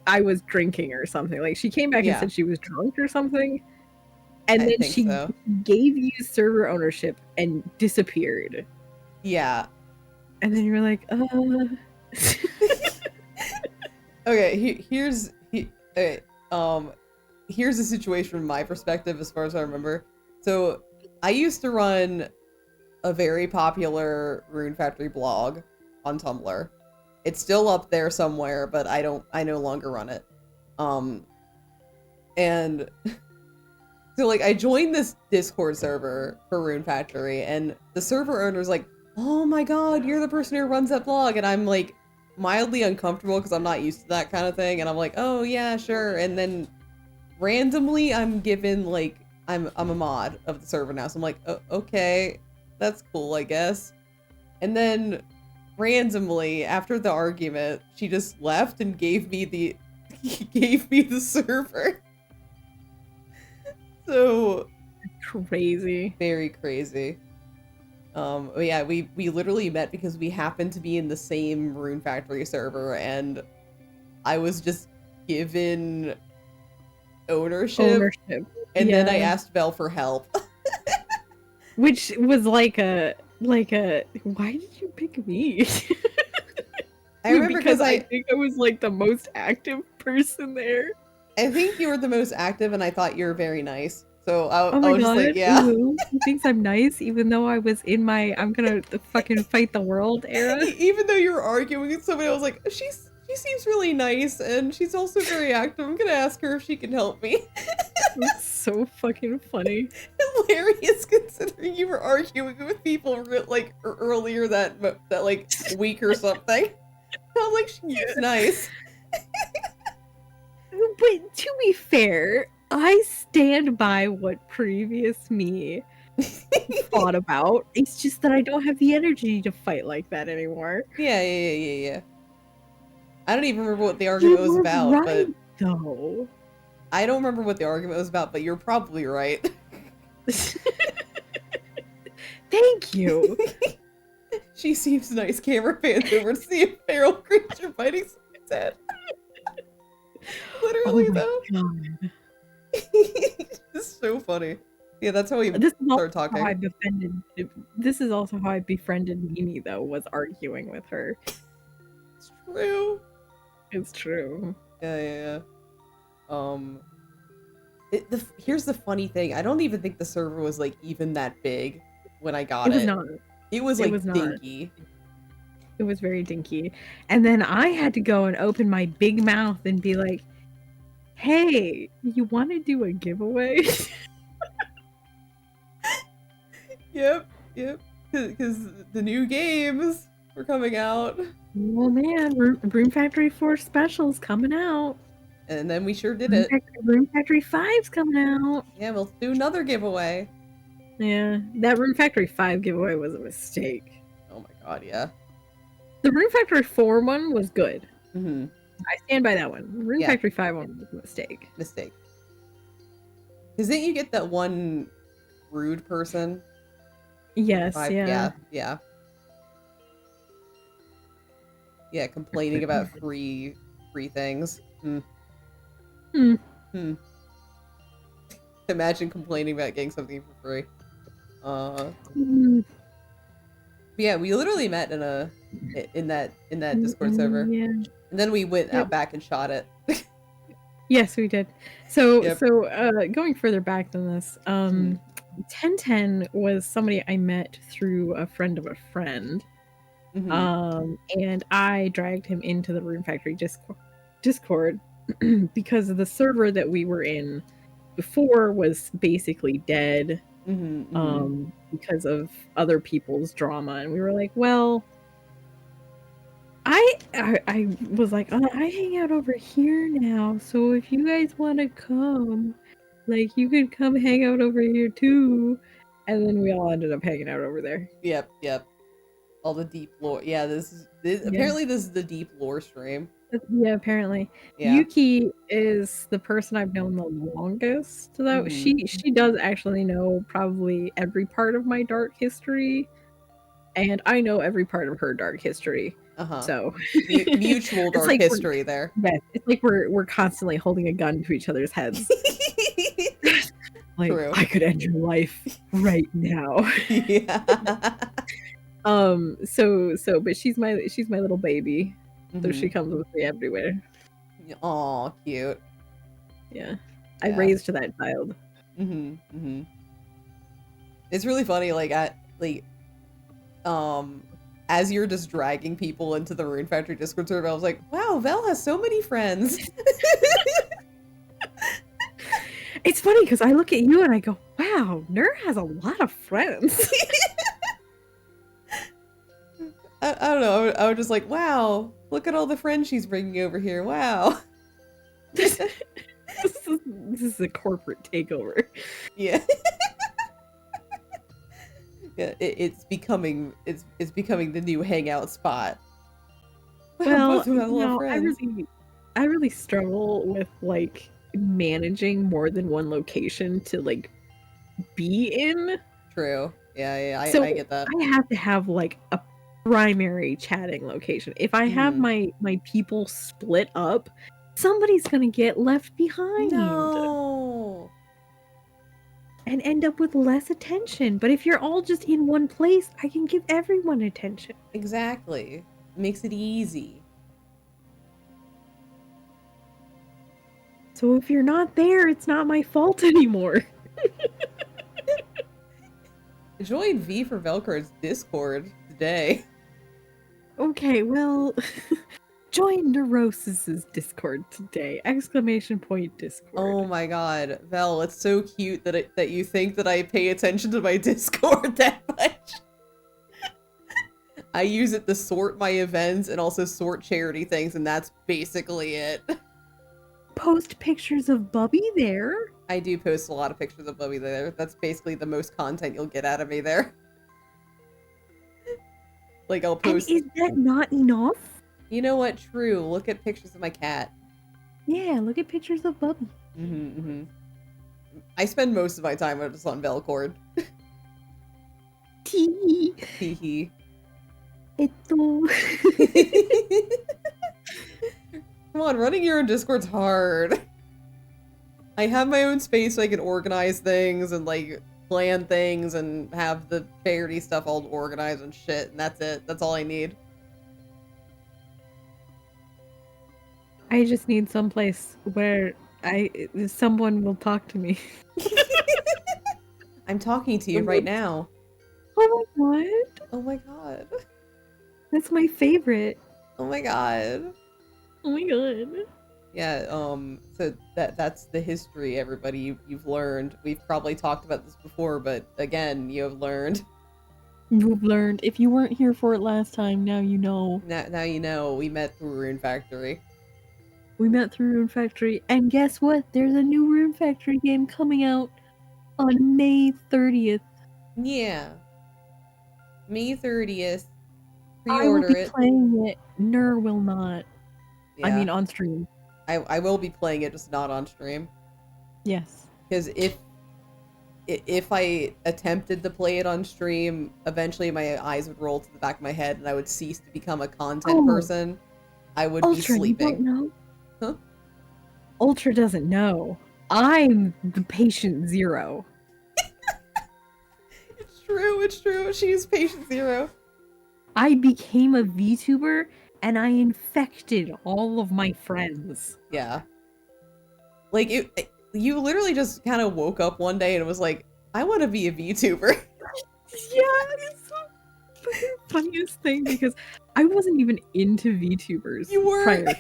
I was drinking or something. Like, she came back and said she was drunk or something, and then she gave you server ownership and disappeared. Yeah. And then you were like, Okay, here's the situation from my perspective as far as I remember. So I used to run a very popular Rune Factory blog on Tumblr. It's still up there somewhere, but I no longer run it. And so like I joined this Discord server for Rune Factory, and the server owner's like, "Oh my god, you're the person who runs that blog," and I'm like mildly uncomfortable because I'm not used to that kind of thing, and I'm like, "Oh yeah, sure," and then randomly I'm given like I'm a mod of the server now, so I'm like, "Oh, okay, that's cool, I guess," and then randomly after the argument, she just left and gave me the server. So crazy. Very crazy. Yeah, we literally met because we happened to be in the same Rune Factory server, and I was just given ownership. And then I asked Vel for help. Which was like a why did you pick me? I remember because I think I was like the most active person there. I think you were the most active, and I thought you were very nice. So I my was God. just like, yeah. Ooh, he thinks I'm nice, even though I was in my I'm gonna fucking fight the world era. Even though you were arguing with somebody, I was like, she seems really nice, and she's also very active. I'm gonna ask her if she can help me. It's so fucking funny. Hilarious, considering you were arguing with people like earlier that like week or something. I was like, she seems nice. But to be fair, I stand by what previous me thought about. It's just that I don't have the energy to fight like that anymore. Yeah. I don't even remember what the argument was about, but though. I don't remember what the argument was about, but you're probably right. Thank you. She seems nice. Camera pans over to see a feral creature biting someone's head. Literally, though. God. This is so funny. Yeah, that's how we started talking. This is also how I befriended Mimi, though, was arguing with her. It's true. It's true. Yeah. Here's the funny thing. I don't even think the server was like even that big when I got It was it. not. It was It like was not. dinky. It was very dinky. And then I had to go and open my big mouth and be like, hey, you want to do a giveaway? Yep. Because the new games were coming out. Oh man, Room Factory 4 specials coming out. And then we sure did it. Room Factory 5's coming out. Yeah, we'll do another giveaway. Yeah, that Room Factory 5 giveaway was a mistake. Oh my god, yeah. The Room Factory 4 one was good. Mm-hmm. I stand by that one. Room Factory 5 one was a mistake. Mistake. Because didn't you get that one rude person? Yes, yeah. Yeah, complaining about free things. Imagine complaining about getting something for free. Yeah, we literally met in that Discord server. Yeah. And then we went out back and shot it. Yes, we did. So going further back than this, 1010 was somebody I met through a friend of a friend. And I dragged him into the Room Factory Discord because the server that we were in before was basically dead because of other people's drama, and we were like, well, I was like, oh, I hang out over here now, so if you guys want to come, like, you can come hang out over here too. And then we all ended up hanging out over there. Yep. All the deep lore. Yeah, apparently this is the deep lore stream. Yeah, apparently. Yeah. Yuki is the person I've known the longest, though. She does actually know probably every part of my dark history, and I know every part of her dark history. So mutual dark like history there. Yeah, it's like we're constantly holding a gun to each other's heads. Like, true. I could end your life right now. Yeah. But she's my little baby. So she comes with me everywhere. Aw, cute. Yeah. I raised that child. It's really funny, as you're just dragging people into the Rune Factory Discord server, I was like, wow, Vel has so many friends. It's funny because I look at you and I go, wow, Nur has a lot of friends. I don't know. I was just like, wow, look at all the friends she's bringing over here. Wow. This is a corporate takeover. Yeah. Yeah, it's becoming the new hangout spot. Well, I really struggle with like managing more than one location to like be in. True. Yeah, So I get that. I have to have like a primary chatting location. If I have my people split up, somebody's gonna get left behind. No. And end up with less attention. But if you're all just in one place, I can give everyone attention. Exactly. Makes it easy. So if you're not there, it's not my fault anymore. Join V for Velcro's Discord today. Okay, well, join Neurosis's Discord today! ! Discord. Oh my god, Vel, it's so cute that you think that I pay attention to my Discord that much. I use it to sort my events and also sort charity things, and that's basically it. Post pictures of Bubby there. I do post a lot of pictures of Bubby there. That's basically the most content you'll get out of me there. Like, I'll post... And is that not enough? You know what? True. Look at pictures of my cat. Yeah, look at pictures of Bubby. I spend most of my time just on Velcord. Tee. Tee. Come on, running your own Discord's hard. I have my own space so I can organize things and like plan things and have the charity stuff all organized and shit, and that's it. That's all I need. I just need someplace where Someone will talk to me. I'm talking to you right now. Oh my god. Oh my god. That's my favorite. Oh my god. Oh my god. Yeah, so that's the history, everybody. You've learned. We've probably talked about this before, but again, you have learned. You've learned. If you weren't here for it last time, now you know. Now you know. We met through Rune Factory. We met through Rune Factory, and guess what? There's a new Rune Factory game coming out on May 30th. Yeah. May 30th. I will Pre-order be it. playing it. Nur will not. Yeah. I mean, on stream. I will be playing it, just not on stream. Yes. Because if I attempted to play it on stream, eventually my eyes would roll to the back of my head and I would cease to become a content person. I would be sleeping. You don't know? Huh? Ultra doesn't know. I'm the patient zero. It's true. She's patient zero. I became a VTuber and I infected all of my friends. Yeah. Like, you literally just kind of woke up one day and was like, I want to be a VTuber. Yeah, it's the funniest thing because I wasn't even into VTubers. You were. Prior.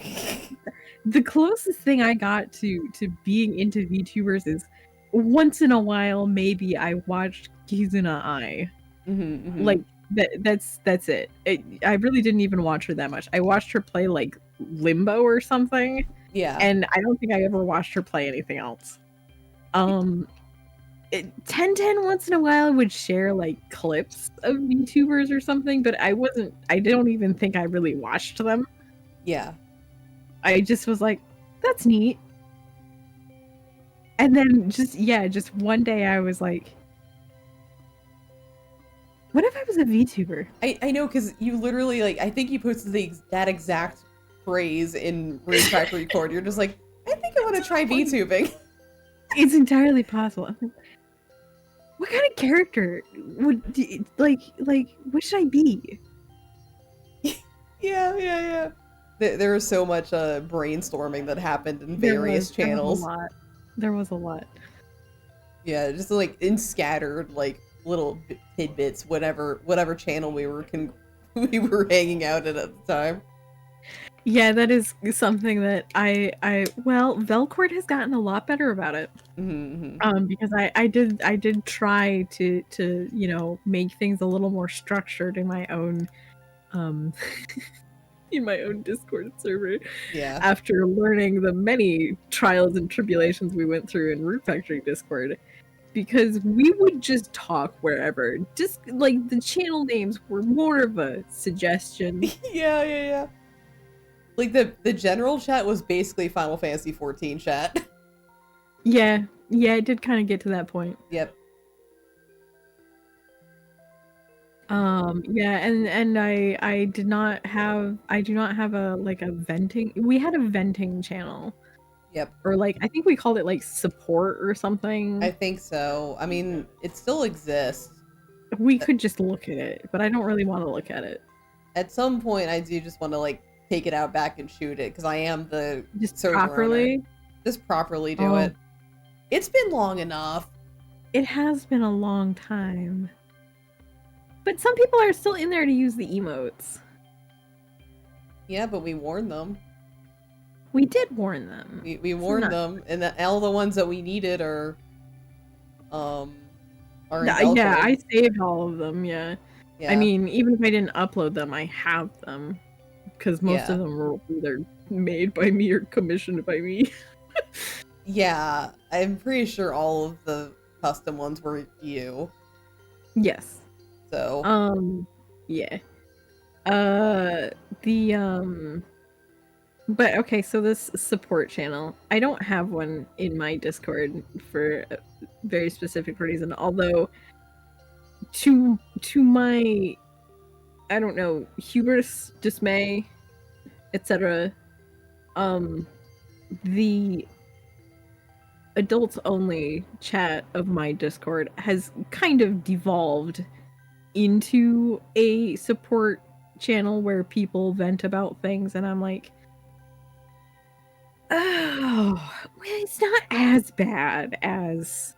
The closest thing I got to being into VTubers is once in a while, maybe I watched Kizuna Ai. Like that's it. I really didn't even watch her that much. I watched her play like Limbo or something. Yeah. And I don't think I ever watched her play anything else. 1010 once in a while would share like clips of VTubers or something, but I don't even think I really watched them. Yeah. I just was like, that's neat. And then just one day I was like, what if I was a VTuber? I know, because you literally, like, I think you posted that exact phrase in Rune Factory Record. You're just like, I think I want to try VTubing. It's entirely possible. What kind of character would what should I be? Yeah. There was so much brainstorming that happened in various channels. There was a lot. Yeah, just like in scattered like little tidbits, whatever channel we were hanging out at the time. Yeah, that is something that Velcord has gotten a lot better about it. Because I did try to make things a little more structured in my own in my own Discord server. Yeah. After learning the many trials and tribulations we went through in Root Factory Discord. Because we would just talk wherever. Just like the channel names were more of a suggestion. Yeah. Like the general chat was basically Final Fantasy 14 chat. Yeah, it did kind of get to that point. Yep. Yeah, and I do not have a venting. We had a venting channel. Yep. Or like I think we called it like support or something. I think so. I mean, it still exists. We could just look at it, but I don't really want to look at it. At some point, I do just want to like take it out back and shoot it because I am the server properly owner. Just properly do it. It's been long enough. It has been a long time. But some people are still in there to use the emotes. Yeah, but we warned them. We did warn them. We warned them, and all the ones that we needed are yeah, I saved all of them. Yeah. Yeah. I mean, even if I didn't upload them, I have them because most of them were either made by me or commissioned by me. Yeah, I'm pretty sure all of the custom ones were you. Yes. So. Yeah. But okay, so this support channel, I don't have one in my Discord for a very specific reason. Although, to my, I don't know, hubris, dismay, etc. The adults only chat of my Discord has kind of devolved into a support channel where people vent about things, and I'm like, Oh, well, it's not as bad as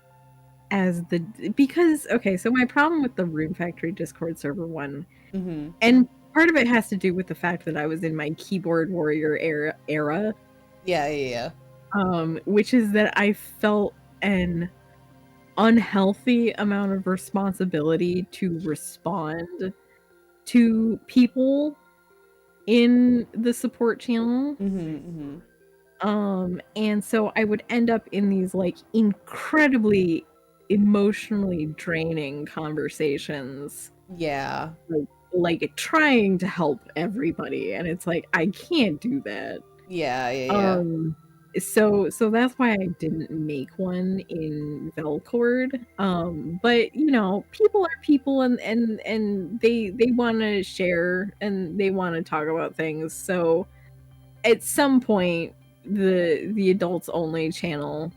the because okay, so my problem with the Rune Factory Discord server one, and part of it has to do with the fact that I was in my keyboard warrior era. Yeah. Which is that I felt an unhealthy amount of responsibility to respond to people in the support channel. And so I would end up in these like incredibly emotionally draining conversations. Yeah. Like trying to help everybody, and it's like I can't do that. Yeah. So that's why I didn't make one in Velcord. But you know, people are people, and they want to share and they want to talk about things. So at some point, the adults only channel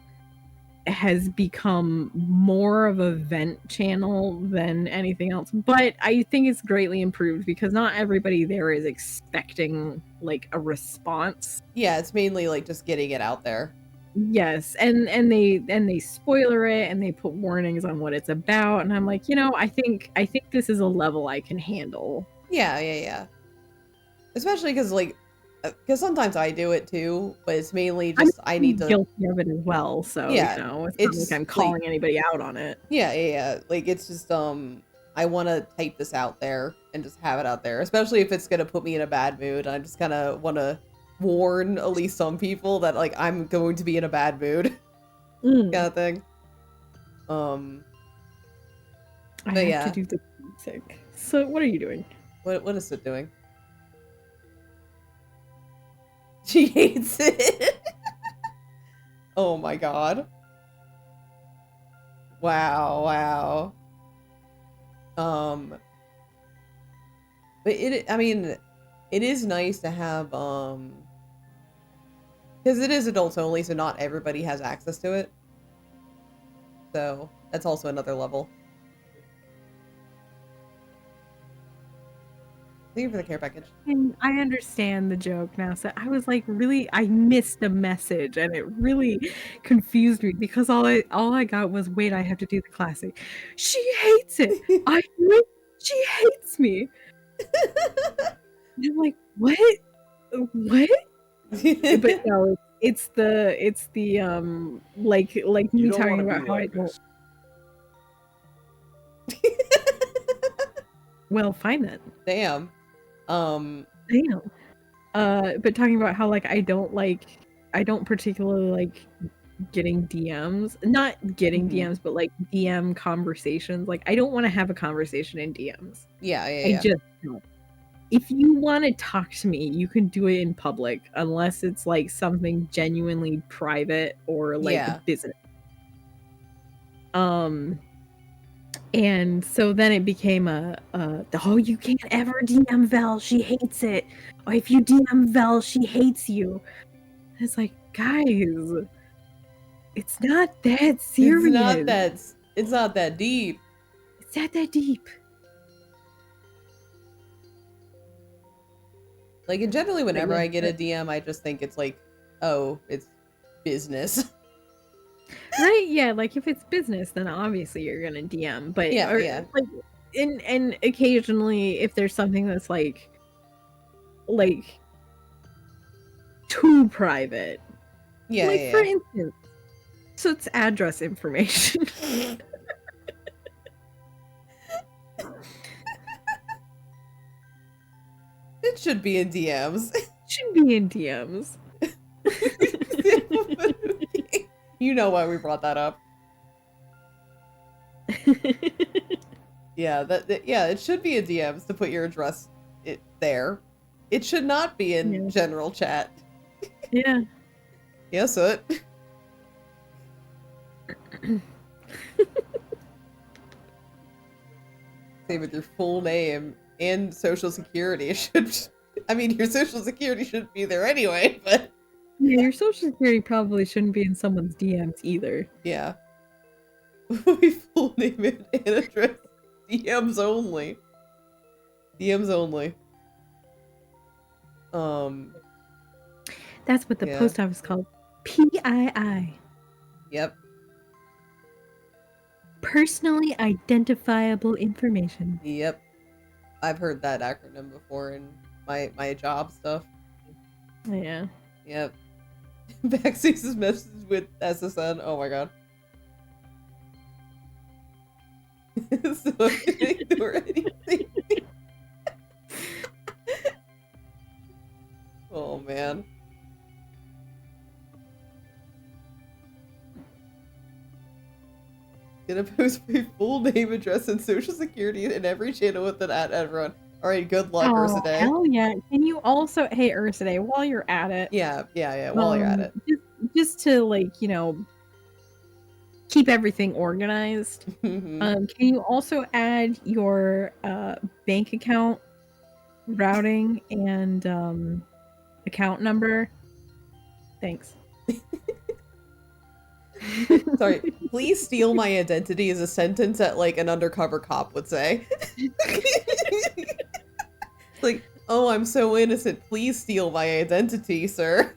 has become more of a vent channel than anything else. But I think it's greatly improved because not everybody there is expecting like a response. Yeah, it's mainly like just getting it out there. Yes, and they spoiler it and they put warnings on what it's about, and I'm like, you know, I think this is a level I can handle. Yeah. Especially because sometimes I do it too, but it's mainly just I need to guilty of it as well. So yeah, you know, it's not like I'm calling anybody out on it. Yeah. Like it's just I want to type this out there and just have it out there, especially if it's gonna put me in a bad mood. I just kind of want to warn at least some people that like I'm going to be in a bad mood, kind of thing. I have to do the music. So what are you doing? What is it doing? She hates it. Oh my god. Wow. But I mean, it is nice to have, because it is adults only, so not everybody has access to it. So, that's also another level. Thank you for the care package. And I understand the joke now. So I was like, really, I missed a message, and it really confused me because all I got was, wait, I have to do the classic. She hates it. I know she hates me. And I'm like, what? But no, it's the like me talking about how I don't. Well, fine then. Damn. But talking about how like I don't particularly like getting DMs. Not getting DMs, but like DM conversations. Like I don't want to have a conversation in DMs. Yeah. I just don't. If you want to talk to me, you can do it in public, unless it's like something genuinely private or like business. And so then it became oh, you can't ever DM Vel, she hates it. Or if you DM Vel, she hates you. And it's like, guys, it's not that serious. It's not that deep. It's not that deep. Like, and generally whenever I get a DM, I just think it's like, oh, it's business. Right, yeah, like if it's business, then obviously you're gonna DM. But like and occasionally if there's something that's like too private. For instance, so it's address information. It should be in DMs. Should be in DMs. You know why we brought that up. Yeah, it should be in DMs to put your address there. It should not be in general chat. Yeah. Yes, it. Same with your full name and social security. It should. I mean, your social security shouldn't be there anyway, but. Yeah, your social security probably shouldn't be in someone's DMs either. Yeah. My full name and address. DMs only. DMs only. That's what the Yeah. post office called. PII. Yep. Personally identifiable information. Yep. I've heard that acronym before in my job stuff. Yeah. Yep. Backseas's message with SSN. Oh my god. So I'm gonna ignore anything. Oh man. Gonna post my full name, address, and social security in every channel with an at everyone. Alright, good luck, Ursaday. Hell yeah. Can you also, hey Ursaday, while you're at it. Yeah, while you're at it. Just to, like, you know, keep everything organized. Can you also add your bank account routing and account number? Thanks. Sorry, please steal my identity is a sentence that, like, an undercover cop would say. Like, oh, I'm so innocent. Please steal my identity, sir.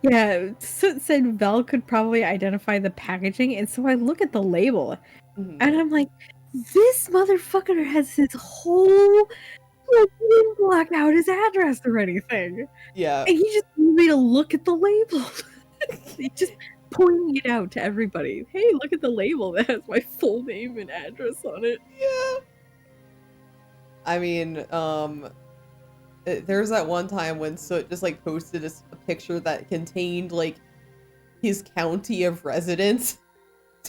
Yeah, so it said Vel could probably identify the packaging, and so I look at the label, and I'm like, this motherfucker has his whole, like, he didn't block out his address or anything. Yeah. And he just told me to look at the label. He just pointing it out to everybody. Hey, look at the label that has my full name and address on it. Yeah. I mean, there's that one time when Soot just, like, posted a picture that contained, like, his county of residence.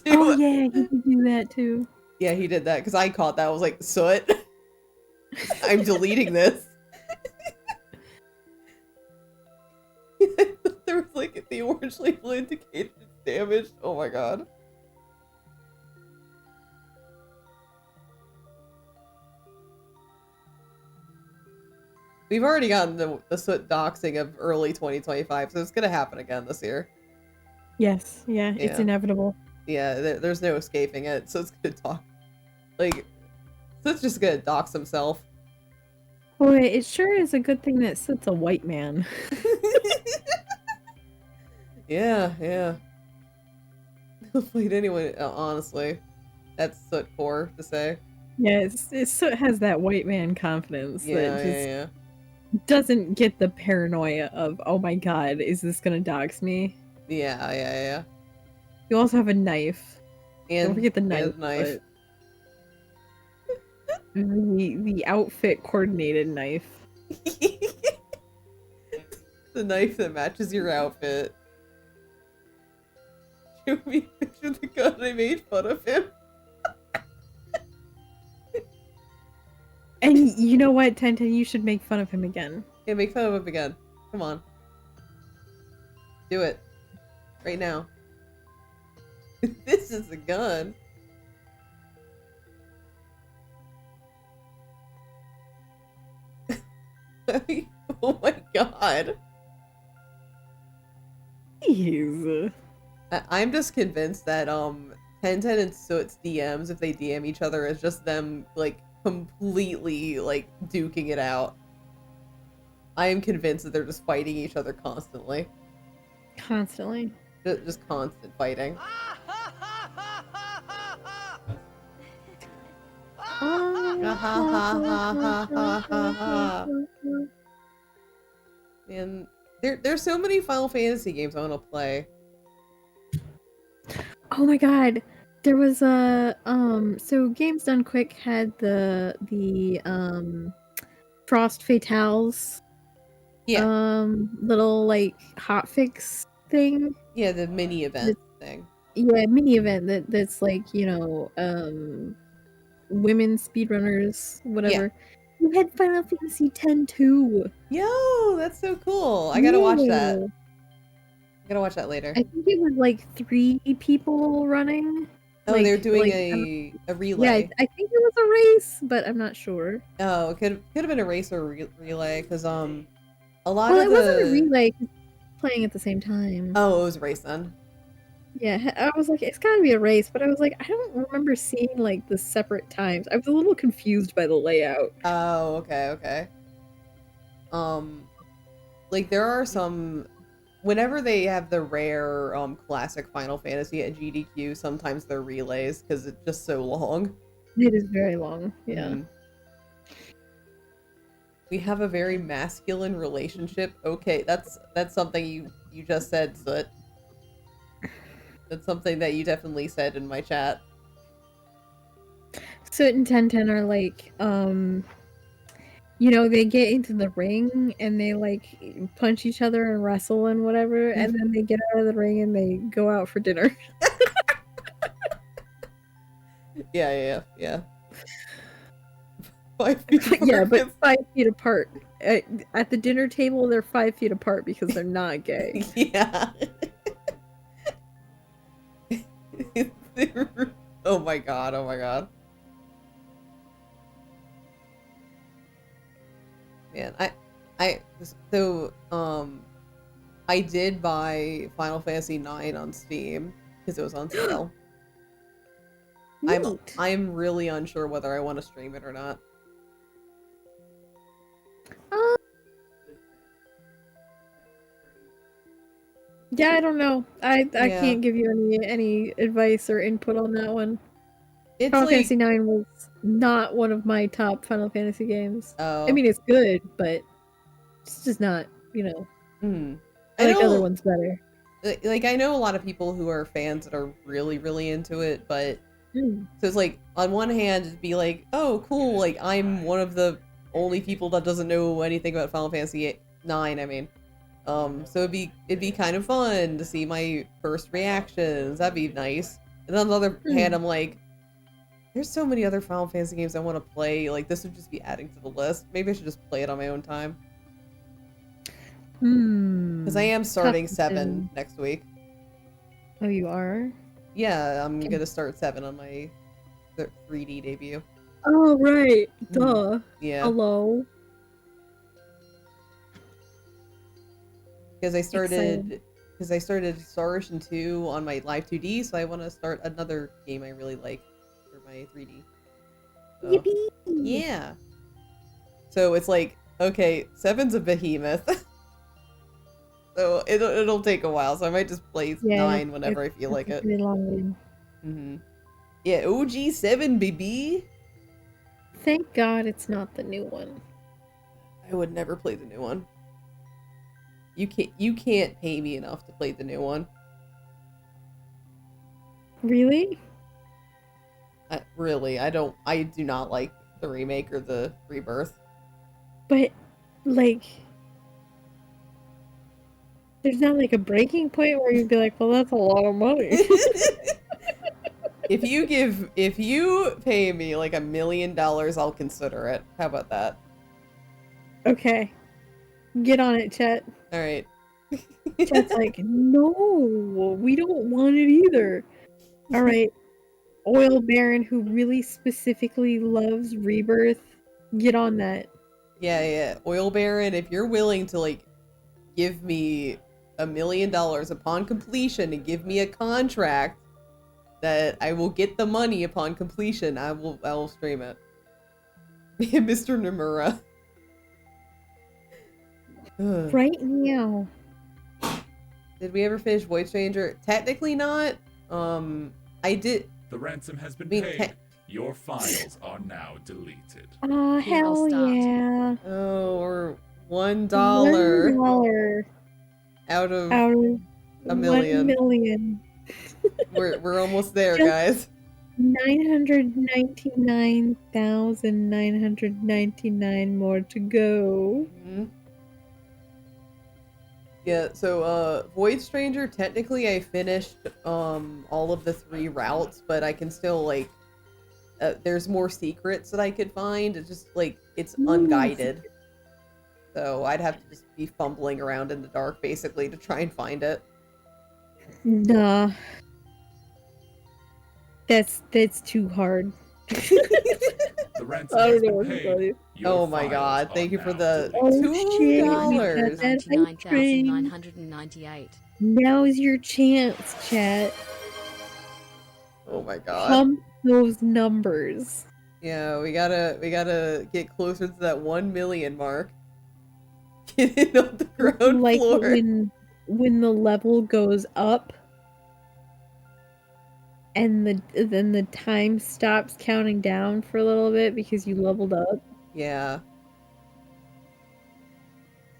Oh yeah, he can do that too. Yeah, he did that, because I caught that. I was like, Soot, I'm deleting this. There was, like, the orange label indicated it's damaged. Oh my god. We've already gotten the Soot doxing of early 2025, so it's gonna happen again this year. Yes, yeah, it's inevitable. Yeah, there's no escaping it, so it's gonna talk. Like, Soot's just gonna dox himself. Boy, it sure is a good thing that Soot's a white man. Yeah. Wait, anyway, honestly, that's Soot core to say. Yeah, Soot has that white man confidence that just doesn't get the paranoia of, oh my god, is this gonna dox me? Yeah. You also have a knife. And don't forget the knife. knife. The outfit coordinated knife. The knife that matches your outfit. Show me a picture of the gun I made fun of him. And you know what, Tenten, you should make fun of him again. Yeah, make fun of him again. Come on. Do it. Right now. This is a gun. Oh my god. Jeez. I'm just convinced that Tenten and Soot's DMs, if they DM each other, is just them, like, completely, like, duking it out. I am convinced that they're just fighting each other constantly. Constantly. Just constant fighting. And there's so many Final Fantasy games I want to play. Oh my god. There was a so Games Done Quick had the Frost Fatales little, like, hotfix thing. Yeah, the mini event thing. Yeah, mini event that's like, you know, women speedrunners, whatever. We had Final Fantasy X too. Yo, that's so cool. I gotta watch that. I gotta watch that later. I think it was like 3 people running. Oh, like, they're doing like, a relay. Yeah, I think it was a race, but I'm not sure. Oh, it could have been a race or a relay, because a lot well, of it wasn't a relay, 'cause playing at the same time. Oh, it was a race then. Yeah, I was like, it's gotta be a race, but I was like, I don't remember seeing, like, the separate times. I was a little confused by the layout. Oh, okay. like there are some, whenever they have the rare classic Final Fantasy at GDQ, sometimes they're relays because it's just so long. It is very long. Yeah. We have a very masculine relationship. Okay, that's something you just said, Soot. That's something that you definitely said in my chat. Soot and Tenten are like, you know, they get into the ring and they like punch each other and wrestle and whatever, and then they get out of the ring and they go out for dinner. Yeah. 5 feet apart. Yeah, but 5 feet apart. At the dinner table, they're 5 feet apart because they're not gay. Yeah. Oh my god. Man, I did buy Final Fantasy IX on Steam because it was on sale. I'm really unsure whether I want to stream it or not. Yeah, I don't know. I can't give you any advice or input on that one. It's Final like, Fantasy IX was not one of my top Final Fantasy games. Oh. I mean, it's good, but it's just not, you know. I like other ones better. Like, I know a lot of people who are fans that are really, really into it, but so it's like, on one hand, it'd be like, oh, cool, like, I'm one of the only people that doesn't know anything about Final Fantasy IX, I mean. So it'd be kind of fun to see my first reactions. That'd be nice. And on the other hand, I'm like, there's so many other Final Fantasy games I want to play. Like, this would just be adding to the list. Maybe I should just play it on my own time. Because I am starting 7 next week. Oh, you are? Yeah, I'm gonna start 7 on my 3D debut. Oh, right. Duh. Yeah. Hello. Because I started Star Ocean 2 on my Live 2D, so I want to start another game I really like for my 3D. So, yippee! Yeah. So it's like, okay, 7's a behemoth. So it'll take a while, so I might just play 9 whenever I feel like it. Pretty long game. Yeah, OG 7, baby. Thank God it's not the new one. I would never play the new one. You can't pay me enough to play the new one. Really? Really, I do not like the remake or the rebirth. But, like, there's not like a breaking point where you'd be like, well, that's a lot of money. If you pay me like $1 million, I'll consider it. How about that? Okay. Get on it, Chet. All right. Chet's like, no, we don't want it either. All right. Oil Baron who really specifically loves Rebirth, get on that. Yeah. Oil Baron, if you're willing to like give me $1 million upon completion and give me a contract that I will get the money upon completion, I will stream it. Mr. Nomura. Right now. Did we ever finish Void Stranger? Technically not. I did. The ransom has been paid. Your files are now deleted. Oh, hell yeah. Oh, or $1. $1 out of $1 million. 1 million. We're almost there, guys. 999,999 more to go. Yeah, so Void Stranger, technically I finished all of the 3 routes, but I can still like there's more secrets that I could find. It's just like it's unguided. So I'd have to just be fumbling around in the dark basically to try and find it. Nah. That's too hard. The ransom has been paid. Oh my god, thank you for the $2. 99,998. Now's your chance, chat. Oh my god. Pump those numbers. Yeah, we gotta get closer to that 1 million mark. Get on the ground like floor. when the level goes up and then the time stops counting down for a little bit because you leveled up. Yeah.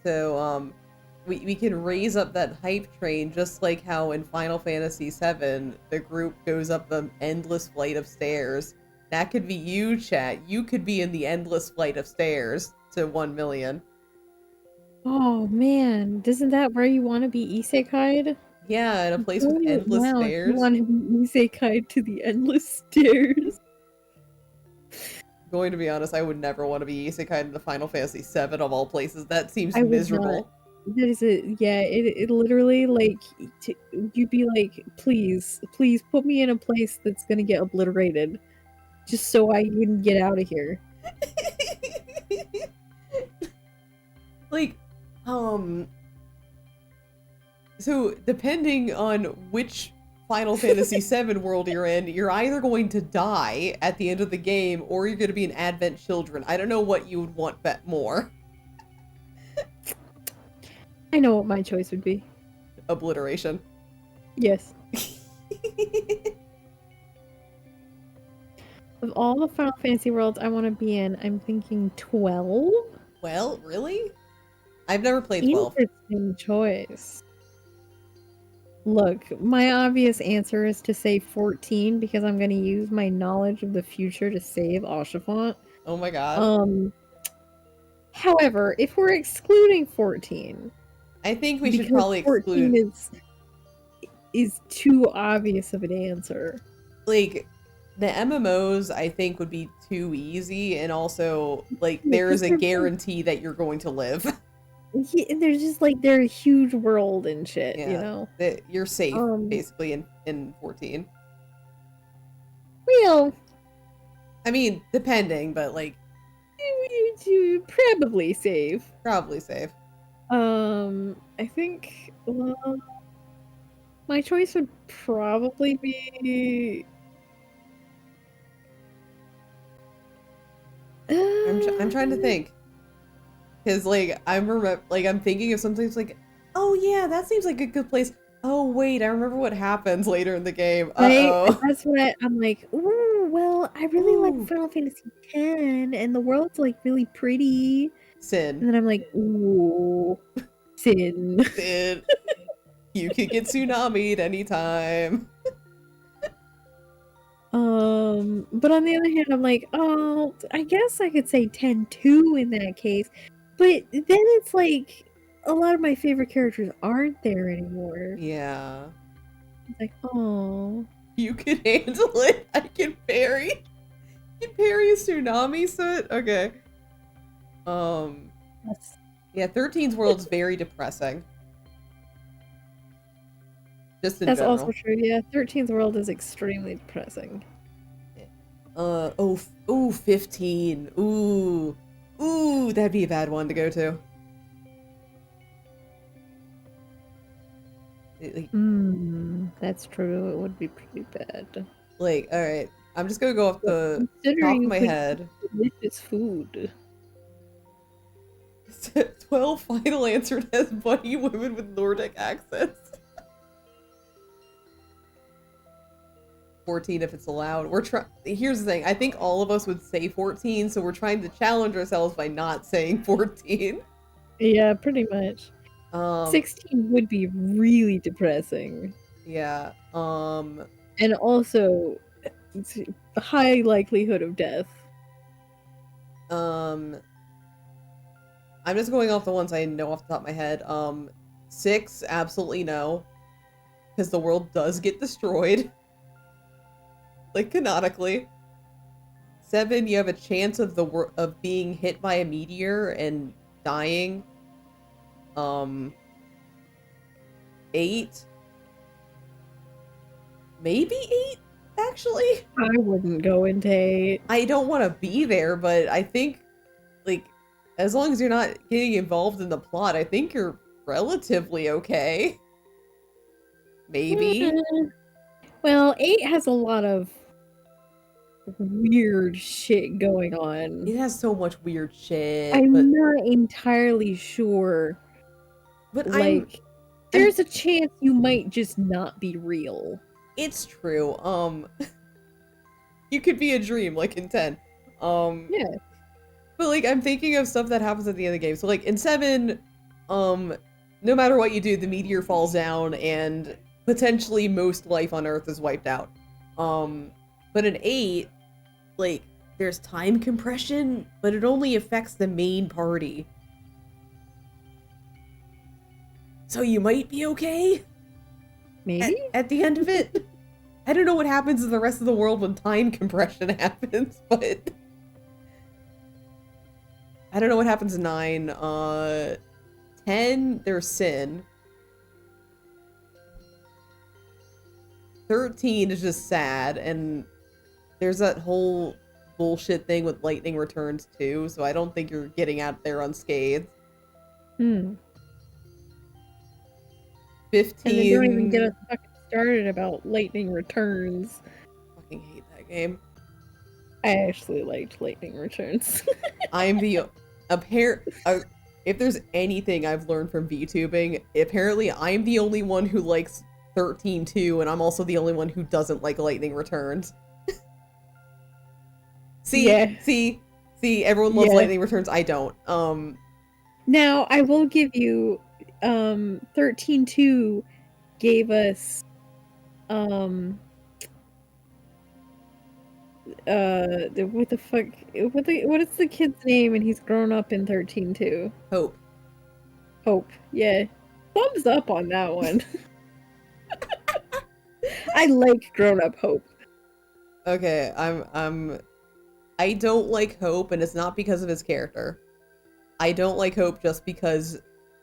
So, we can raise up that hype train just like how in Final Fantasy VII, the group goes up the endless flight of stairs. That could be you, chat. You could be in the endless flight of stairs to 1 million. Oh man, isn't that where you want to be isekai'd? Yeah, in a place with endless Now, if you stairs. want to be isekai'd to the endless stairs. Going to be honest, I would never want to be isekai in the Final Fantasy VII of all places. That seems I would miserable. not. That is it literally like you'd be like, please put me in a place that's gonna get obliterated, just so I can get out of here. Like, so depending on which Final Fantasy VII world you're in, you're either going to die at the end of the game, or you're going to be an Advent Children. I don't know what you would want more. I know what my choice would be. Obliteration. Yes. Of all the Final Fantasy worlds I want to be in, I'm thinking 12. Well, really? I've never played 12. Interesting choice. Look, my obvious answer is to say 14 because I'm going to use my knowledge of the future to save Oshafont. Oh my god. However, if we're excluding 14, I think we should probably exclude. 14 is too obvious of an answer. Like, the MMOs I think would be too easy, and also like there is a guarantee that you're going to live. Yeah, they're just like they're a huge world and shit, Yeah, you know. You're safe basically in 14. Well, I mean, depending, but like probably safe. Probably safe. I think my choice would probably be. I'm trying to think. Because, like, I'm thinking of something that's like, oh yeah, that seems like a good place. Oh wait, I remember what happens later in the game. Uh-oh. That's what I'm like, ooh, well, I really like Final Fantasy X, and the world's, like, really pretty. Sin. And then I'm like, ooh, Sin. Sin. You could get tsunami'd anytime. But on the other hand, I'm like, oh, I guess I could say 10-2 in that case. But then it's like, a lot of my favorite characters aren't there anymore. Yeah. It's like, oh. You can handle it. I can parry. You can parry a tsunami set? Okay. Yeah, 13's world's very depressing. Just in That's general. also true, yeah. 13's world is extremely depressing. 15. Ooh, that'd be a bad one to go to. That's true. It would be pretty bad. Like, alright. I'm just gonna go off the top of my head. Delicious food. 12 final answered as bunny women with Nordic accents. 14 if it's allowed. Here's the thing. I think all of us would say 14, so we're trying to challenge ourselves by not saying 14. Yeah, pretty much. 16 would be really depressing. Yeah. And also a high likelihood of death. I'm just going off the ones I know off the top of my head. 6, absolutely no. Because the world does get destroyed. Like, canonically. 7, you have a chance of being hit by a meteor and dying. 8. Maybe 8, actually? I wouldn't go into 8. I don't want to be there, but I think, like, as long as you're not getting involved in the plot, I think you're relatively okay. Maybe. Well, 8 has a lot of weird shit going on. It has so much weird shit. I'm not entirely sure. But like, there's a chance you might just not be real. It's true. You could be a dream, like in 10. Yeah. But like, I'm thinking of stuff that happens at the end of the game. So like in 7, no matter what you do, the meteor falls down and potentially most life on Earth is wiped out. But in 8, like, there's time compression, but it only affects the main party. So you might be okay? Maybe? At the end of it? I don't know what happens in the rest of the world when time compression happens, but... I don't know what happens in 9. 10, there's sin. 13 is just sad, and there's that whole bullshit thing with lightning returns too, so I don't think you're getting out there unscathed. 15. 15... And they don't even get us fucking started about lightning returns. Fucking hate that game. I actually liked lightning returns. I'm the... if there's anything I've learned from VTubing, apparently I'm the only one who likes 13-2, and I'm also the only one who doesn't like lightning returns. See, everyone loves lightning returns. I don't. Now, I will give you, 13-2 gave us, what the fuck, what is the kid's name and he's grown up in 13-2? Hope, yeah. Thumbs up on that one. I like grown up Hope. Okay, I don't like Hope, and it's not because of his character. I don't like Hope just because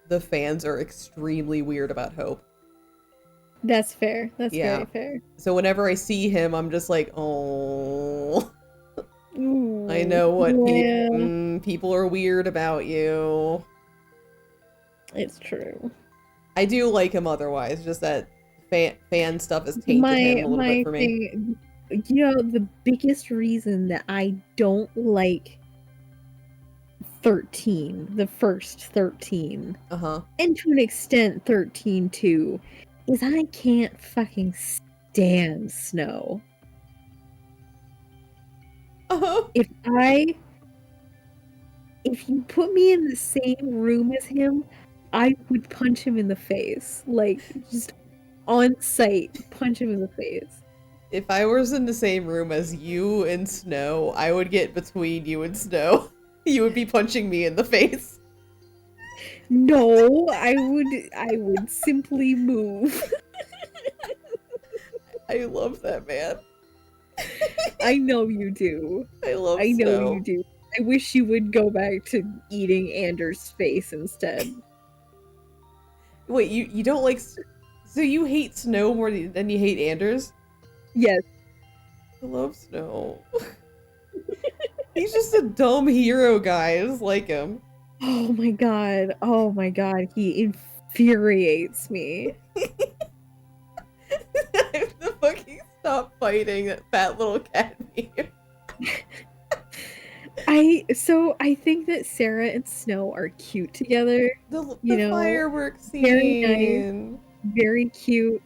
the fans are extremely weird about Hope. That's fair. That's very fair. So whenever I see him, I'm just like, oh. I know what people are weird about you. It's true. I do like him otherwise, just that fan stuff has tainted him a little bit for me. You know, the biggest reason that I don't like 13, the first 13, and to an extent 13-2, is I can't fucking stand Snow. If you put me in the same room as him, I would punch him in the face. Like, just on sight, punch him in the face. If I was in the same room as you and Snow, I would get between you and Snow. You would be punching me in the face. No, I would simply move. I love that man. I know you do. I know Snow. You do. I wish you would go back to eating Anders' face instead. Wait, you don't like... So you hate Snow more than you hate Anders? Yes. I love Snow. He's just a dumb hero, guys. Like him. Oh my god. Oh my god. He infuriates me. I have to fucking stop fighting that fat little cat meme. I think that Sarah and Snow are cute together. The fireworks scene. Very nice. Very cute.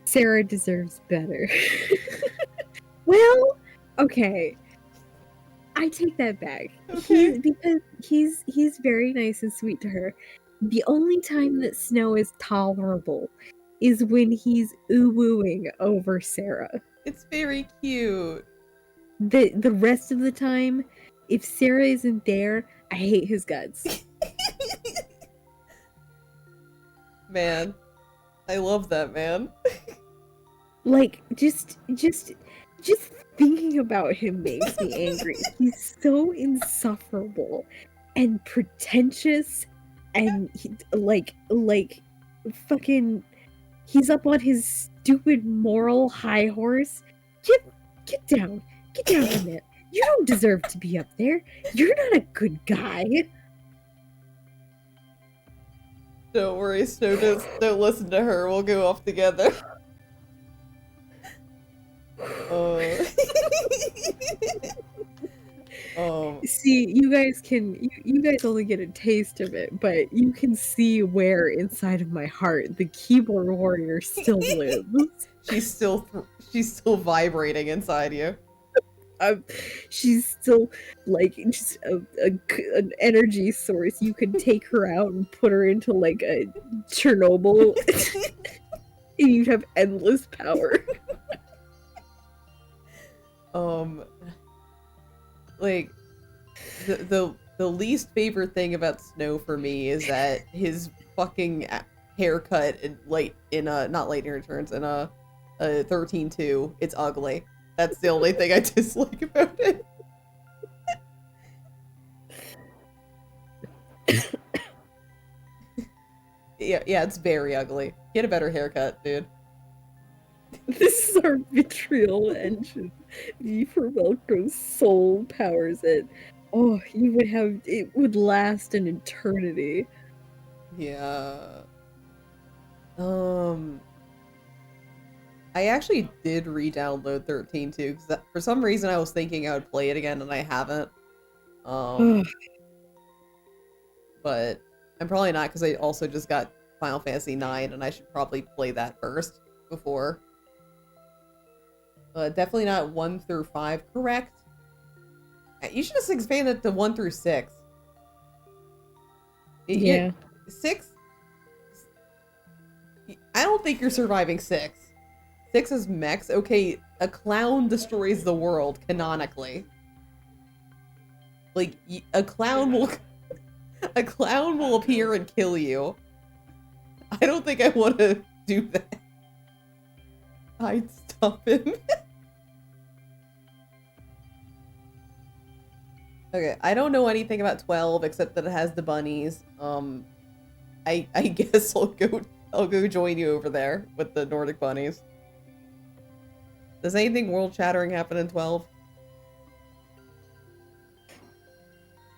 Sarah deserves better. Well, okay. I take that back. Okay. Because he's very nice and sweet to her. The only time that Snow is tolerable is when he's ooh-wooing over Sarah. It's very cute. The rest of the time, if Sarah isn't there, I hate his guts. Man. I love that man. Like, just thinking about him makes me angry. He's so insufferable and pretentious and fucking he's up on his stupid moral high horse. Get down from it. You don't deserve to be up there. You're not a good guy. Don't worry, Snow, don't listen to her. We'll go off together. See, you guys only get a taste of it, but you can see where inside of my heart the keyboard warrior still lives. She's still vibrating inside you. She's still like just an energy source. You could take her out and put her into like a Chernobyl, and you'd have endless power. Like the least favorite thing about Snow for me is that his fucking haircut not Late Returns, in 13-2, it's ugly. That's the only thing I dislike about it. Yeah, it's very ugly. Get a better haircut, dude. This is our vitriol engine. V for Velcro soul powers it. Oh, it would last an eternity. Yeah. I actually did re-download 13-2 because for some reason I was thinking I would play it again and I haven't. But I'm probably not, because I also just got Final Fantasy 9 and I should probably play that first before. Definitely not 1 through 5, correct? You should just expand it to 1 through 6. Yeah. 6? I don't think you're surviving 6. 6 is mechs. Okay, a clown destroys the world, canonically. Like, a clown will appear and kill you. I don't think I want to do that. I'd stop him. Okay, I don't know anything about 12 except that it has the bunnies. I guess I'll go join you over there with the Nordic bunnies. Does anything world-shattering happen in 12?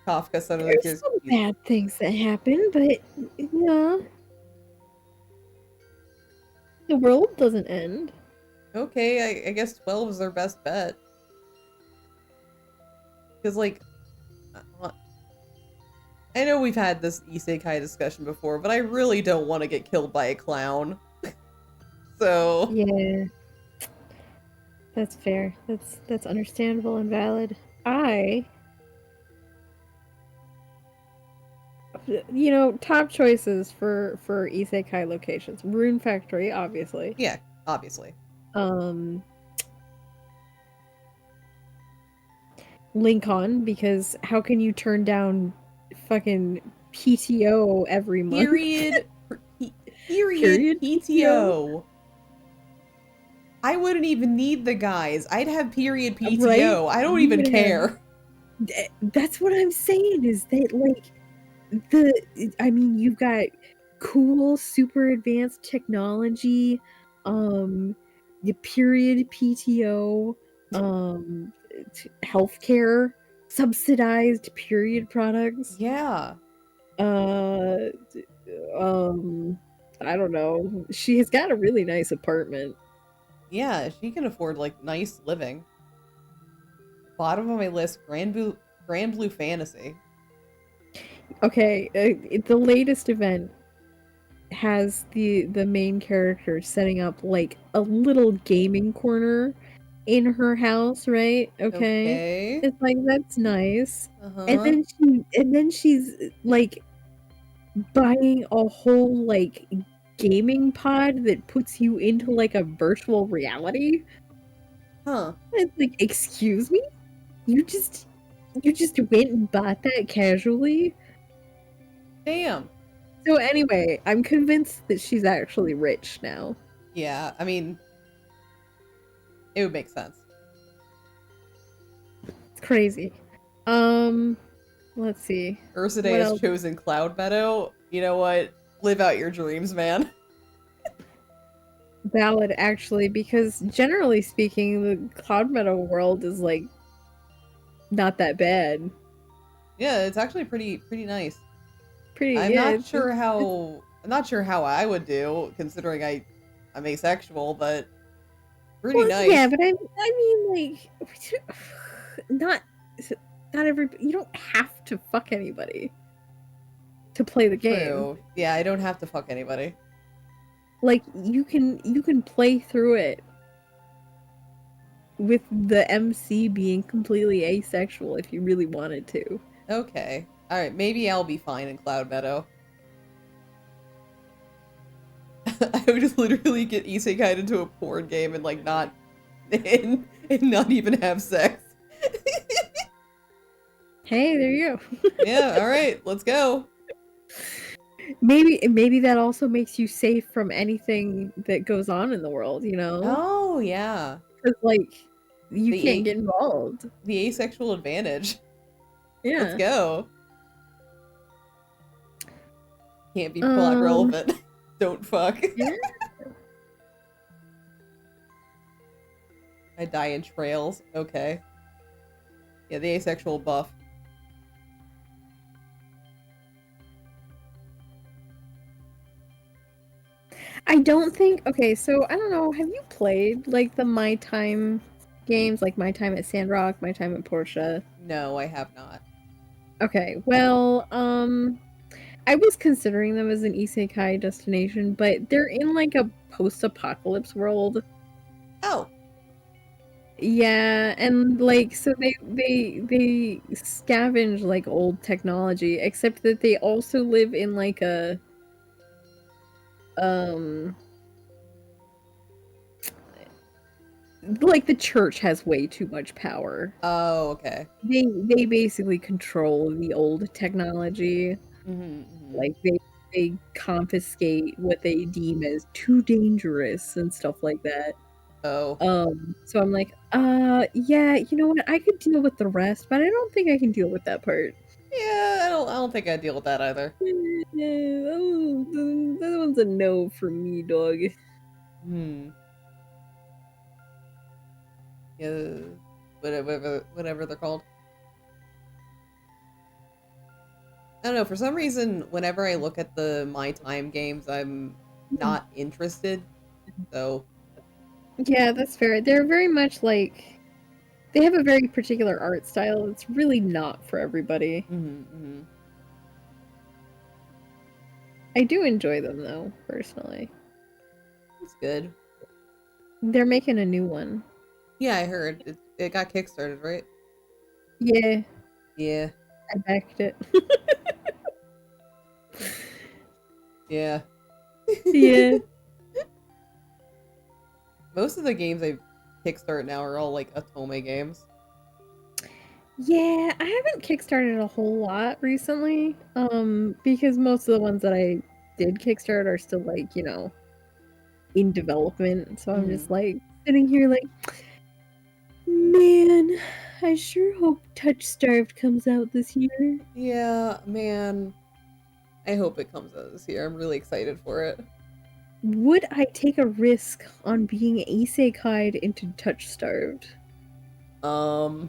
Kafka suddenly There's some bad things that happen, but yeah, the world doesn't end. Okay, I guess 12 is their best bet. Because, like, I know we've had this isekai discussion before, but I really don't want to get killed by a clown. So... Yeah. That's fair. That's understandable and valid. Top choices for isekai locations. Rune Factory, obviously. Yeah, obviously. Lincoln, because how can you turn down fucking PTO every month? Period PTO. I wouldn't even need the guys. I'd have period PTO. Right? I don't even care. That's what I'm saying, is that, like, you've got cool, super advanced technology, the period PTO, healthcare, subsidized period products. Yeah. I don't know. She has got a really nice apartment. Yeah, she can afford, like, nice living. Bottom of my list, Grand Blue Fantasy. Okay, the latest event has the main character setting up, like, a little gaming corner in her house, right? Okay. It's like, that's nice. And then she's like buying a whole, like, gaming pod that puts you into, like, a virtual reality. Huh. It's like, excuse me? You just went and bought that casually? Damn. So anyway, I'm convinced that she's actually rich now. Yeah, I mean, it would make sense. It's crazy. Let's see. Ursidae has chosen Cloud Meadow. You know what? Live out your dreams, man. Valid, actually, because generally speaking, the Cloud Meadow world is, like, not that bad. Yeah, it's actually pretty nice. I'm not sure how I would do, considering I'm asexual, but Pretty nice. Yeah, but I mean, like, not every. You don't have to fuck anybody to play the game. True. Yeah, I don't have to fuck anybody. Like, you can play through it with the MC being completely asexual if you really wanted to. Okay. Alright, maybe I'll be fine in Cloud Meadow. I would just literally get isekai'd into a porn game and like not and not even have sex. Hey, there you go. Yeah, alright, let's go. Maybe that also makes you safe from anything that goes on in the world, you know? Oh, yeah. Because, like, you can't get involved. The asexual advantage. Yeah. Let's go. Can't be plot relevant. Don't fuck. Yeah. I die in trails. Okay. Yeah, the asexual buff. I don't think... Okay, so, I don't know. Have you played, like, the My Time games? Like, My Time at Sandrock, My Time at Portia? No, I have not. Okay, well, I was considering them as an isekai destination, but they're in, like, a post-apocalypse world. Oh. Yeah, and, like, so they scavenge, like, old technology, except that they also live in, like, a... Like, the church has way too much power. Oh, okay. They basically control the old technology. Like, they confiscate what they deem as too dangerous and stuff like that. Oh. So I'm like, yeah, you know what? I could deal with the rest, but I don't think I can deal with that part. Yeah, I don't think I'd deal with that either. That one's a no for me, dog. Yeah, whatever they're called. I don't know, for some reason, whenever I look at the My Time games, I'm not interested, so... Yeah, that's fair. They're very much like... They have a very particular art style that's really not for everybody. I do enjoy them, though, personally. It's good. They're making a new one. Yeah, I heard. It got kickstarted, right? Yeah. Yeah. I backed it. Yeah. Yeah. Most of the games I kickstart now are all like Otome games. Yeah, I haven't kickstarted a whole lot recently. Because most of the ones that I did kickstart are still like, you know, in development. So I'm just like sitting here like, man, I sure hope Touch Starved comes out this year. Yeah, man. I hope it comes out this year. I'm really excited for it. Would I take a risk on being isekai'd into Touch Starved? I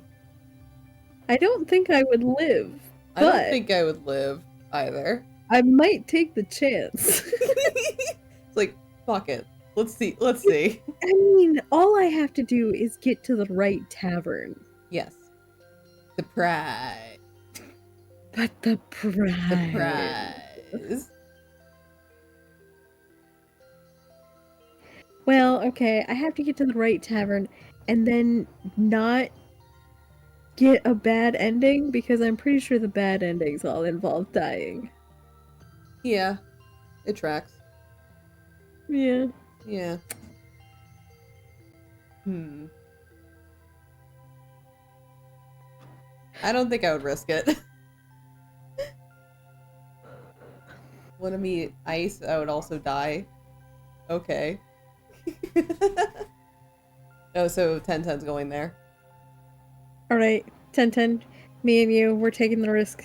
don't think I would live. I don't think I would live either. I might take the chance. It's like, fuck it. Let's see. Let's see. I mean, all I have to do is get to the right tavern. Yes. The prize. But the prize. The prize. Well, okay, I have to get to the right tavern and then not get a bad ending because I'm pretty sure the bad endings all involve dying. Yeah. It tracks. Yeah. Yeah. I don't think I would risk it. Want to meet Ice? I would also die. Okay. Oh, so 10-10's going there. Alright, 10-10. Me and you, we're taking the risk.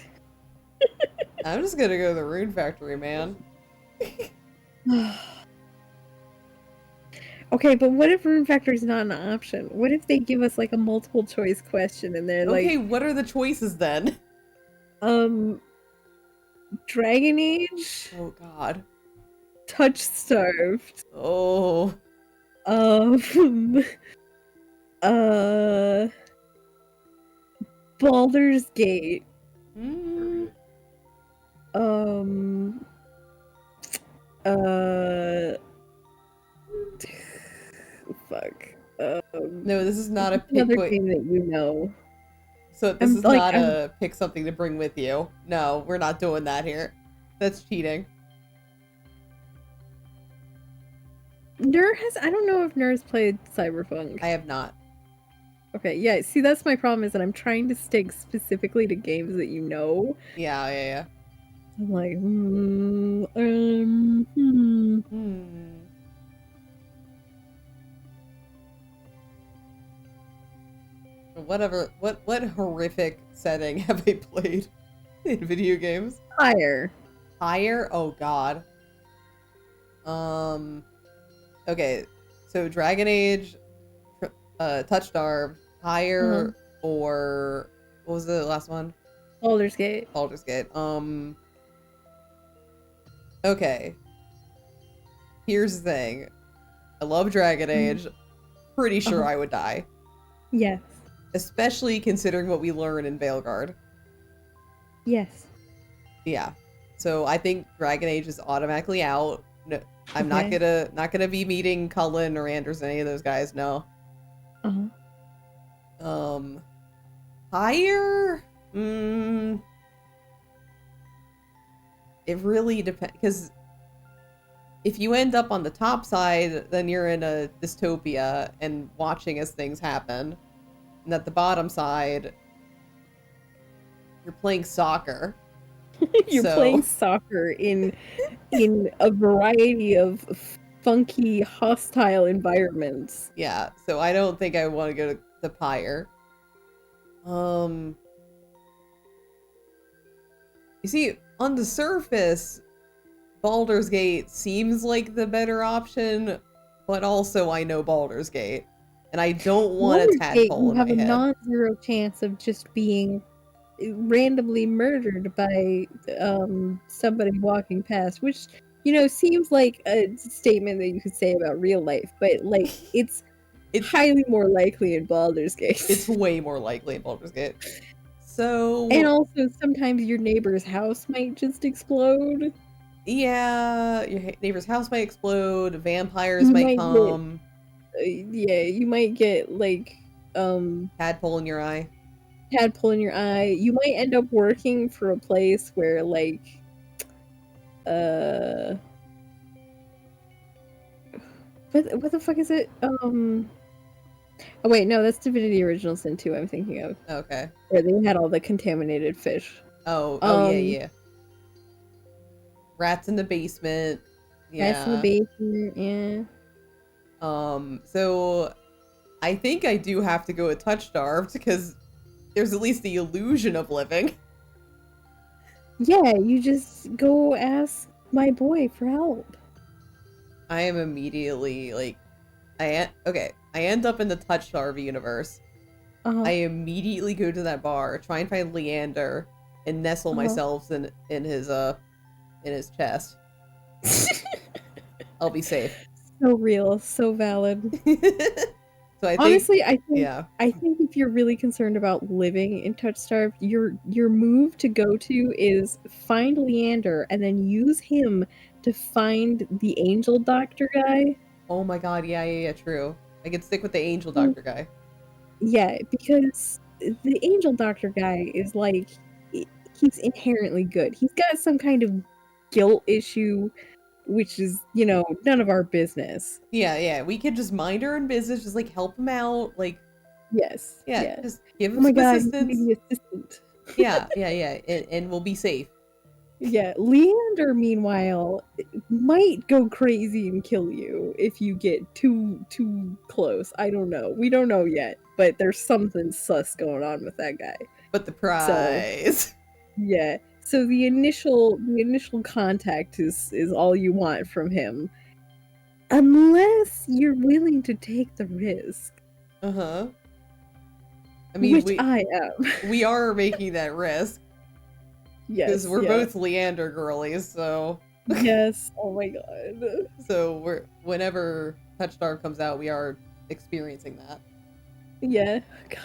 I'm just gonna go to the Rune Factory, man. Okay, but what if Rune Factory is not an option? What if they give us like a multiple choice question and they're like... Okay, what are the choices then? Dragon Age? Oh god. Touch Starved. Oh. Uh, Baldur's Gate. Um, fuck. No, this is not a pick. Another game that you know. So this is not a pick something to bring with you. No, we're not doing that here. That's cheating. I don't know if Nur's played Cyberpunk. I have not. Okay, yeah, see, that's my problem is that I'm trying to stick specifically to games that you know. Yeah. I'm like, Whatever. What horrific setting have I played in video games? Higher. Oh God. Okay, so Dragon Age, Touch Starved, Higher, or what was the last one? Baldur's Gate. Okay. Here's the thing. I love Dragon Age. Pretty sure I would die. Yes. Especially considering what we learn in Veilguard. Yes. Yeah. So I think Dragon Age is automatically out. No, I'm not gonna be meeting Cullen or Anders, any of those guys. No. Higher. It really depends, because if you end up on the top side, then you're in a dystopia and watching as things happen. And at the bottom side, you're playing soccer. You're playing soccer in a variety of funky, hostile environments. Yeah, so I don't think I want to go to the Pyre. You see, on the surface, Baldur's Gate seems like the better option, but also I know Baldur's Gate, and I don't want a tadpole in my head. You have a non-zero chance of just being randomly murdered by somebody walking past, which, you know, seems like a statement that you could say about real life, but like it's highly more likely in Baldur's Gate. It's way more likely in Baldur's Gate. So, and also sometimes your neighbor's house might just explode. Yeah, your neighbor's house might explode, vampires might come. Yeah, you might get like tadpole in your eye. You might end up working for a place where like what the fuck is it? Oh wait, no, that's Divinity Original Sin 2 I'm thinking of. Okay. Where they had all the contaminated fish. Yeah. Rats in the basement. Yeah. Rats in the basement, yeah. So I think I do have to go with Touch Starved because there's at least the illusion of living. Yeah, you just go ask my boy for help. I am immediately like, I end up in the Touch Starved universe. I immediately go to that bar, try and find Leander, and nestle myself in his chest. I'll be safe. So real, so valid. So I think if you're really concerned about living in Touch Starved, your move to go to is find Leander and then use him to find the angel doctor guy. Oh my god, yeah, true. I could stick with the angel doctor guy. Yeah, because the angel doctor guy is like, he's inherently good. He's got some kind of guilt issue, which is, you know, none of our business. Yeah, we could just mind our own business, just like help him out, like. Yes. Yeah. Just give him some assistance. Yeah, and we'll be safe. Yeah, Leander, meanwhile, might go crazy and kill you if you get too close. I don't know. We don't know yet, but there's something sus going on with that guy. But the prize. Yeah. So the initial contact is all you want from him, unless you're willing to take the risk. I mean, I am. We are making that risk. Yes, because we're both Leander girlies, so. Yes. Oh my god. So whenever Touch Starve comes out, we are experiencing that. Yeah.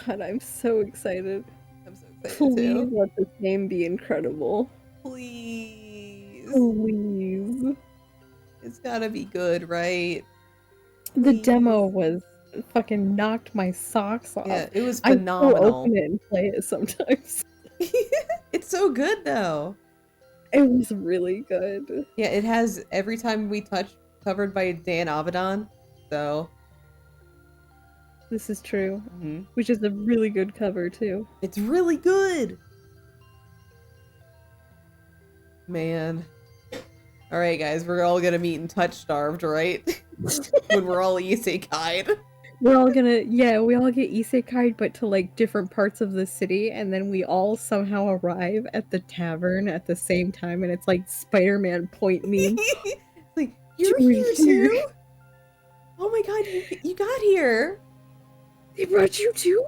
God, I'm so excited. I'm so excited Please too. let this game be incredible. Please. Please. It's gotta be good, right? The Please. demo was fucking knocked my socks off. Yeah, it was I still phenomenal. open it and play it sometimes. It's so good though. It was really good. Yeah, it has Every Time We Touch covered by Dan Avedon. So This is true. mm-hmm. Which is a really good cover too. It's really good. Man. Alright guys, we're all gonna meet in Touch Starved, right? When we're all isekai'd. We're all gonna, yeah, we all get isekai'd, but to like different parts of the city, and then we all somehow arrive at the tavern at the same time, and it's like Spider-Man point meme. Like, you're here too? Oh my god, you got here. They brought you too?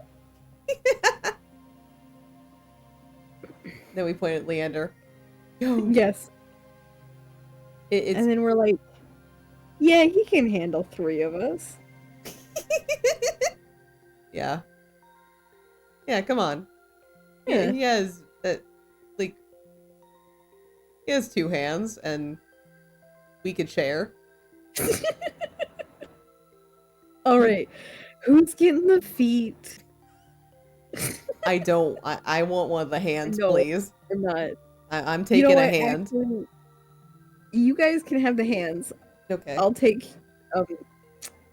Then we point at Leander. Yo. Yes. It's... And then we're like, yeah, he can handle 3 of us. Yeah. Yeah, come on. Yeah. He has, like, he has 2 hands, and we could share. Alright, who's getting the feet? I don't. I want one of the hands, No, please. I'm not. I'm taking a hand. Actually, you guys can have the hands. Okay. I'll take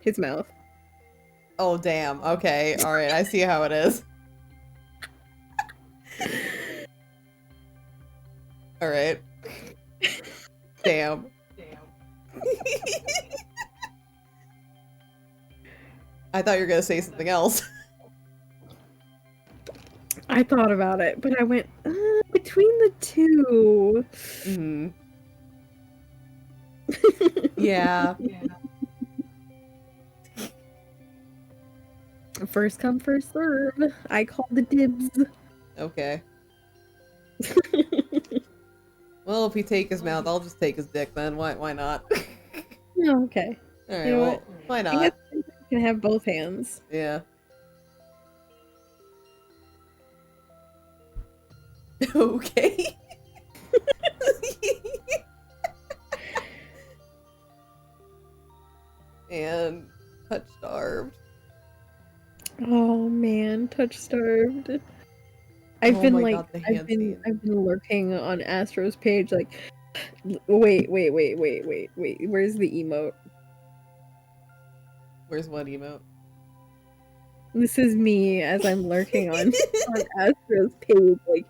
his mouth. Oh, damn. Okay. All right. I see how it is. All right. Damn. I thought you were going to say something else. I thought about it, but I went, between the 2. Mm-hmm. Yeah. First come, first serve. I call the dibs. Okay. Well, if you take his mouth, I'll just take his dick then. Why not? Oh, okay. Alright, You know well, what? why I not? guess you can have both hands. Yeah. Okay. And Touch Starved. Oh man, touch starved. I've Oh been my like, God, the I've hand been scene. lurking on Astro's page, like, wait. Where's the emote? Where's what emote? This is me as I'm lurking on Astro's page, like,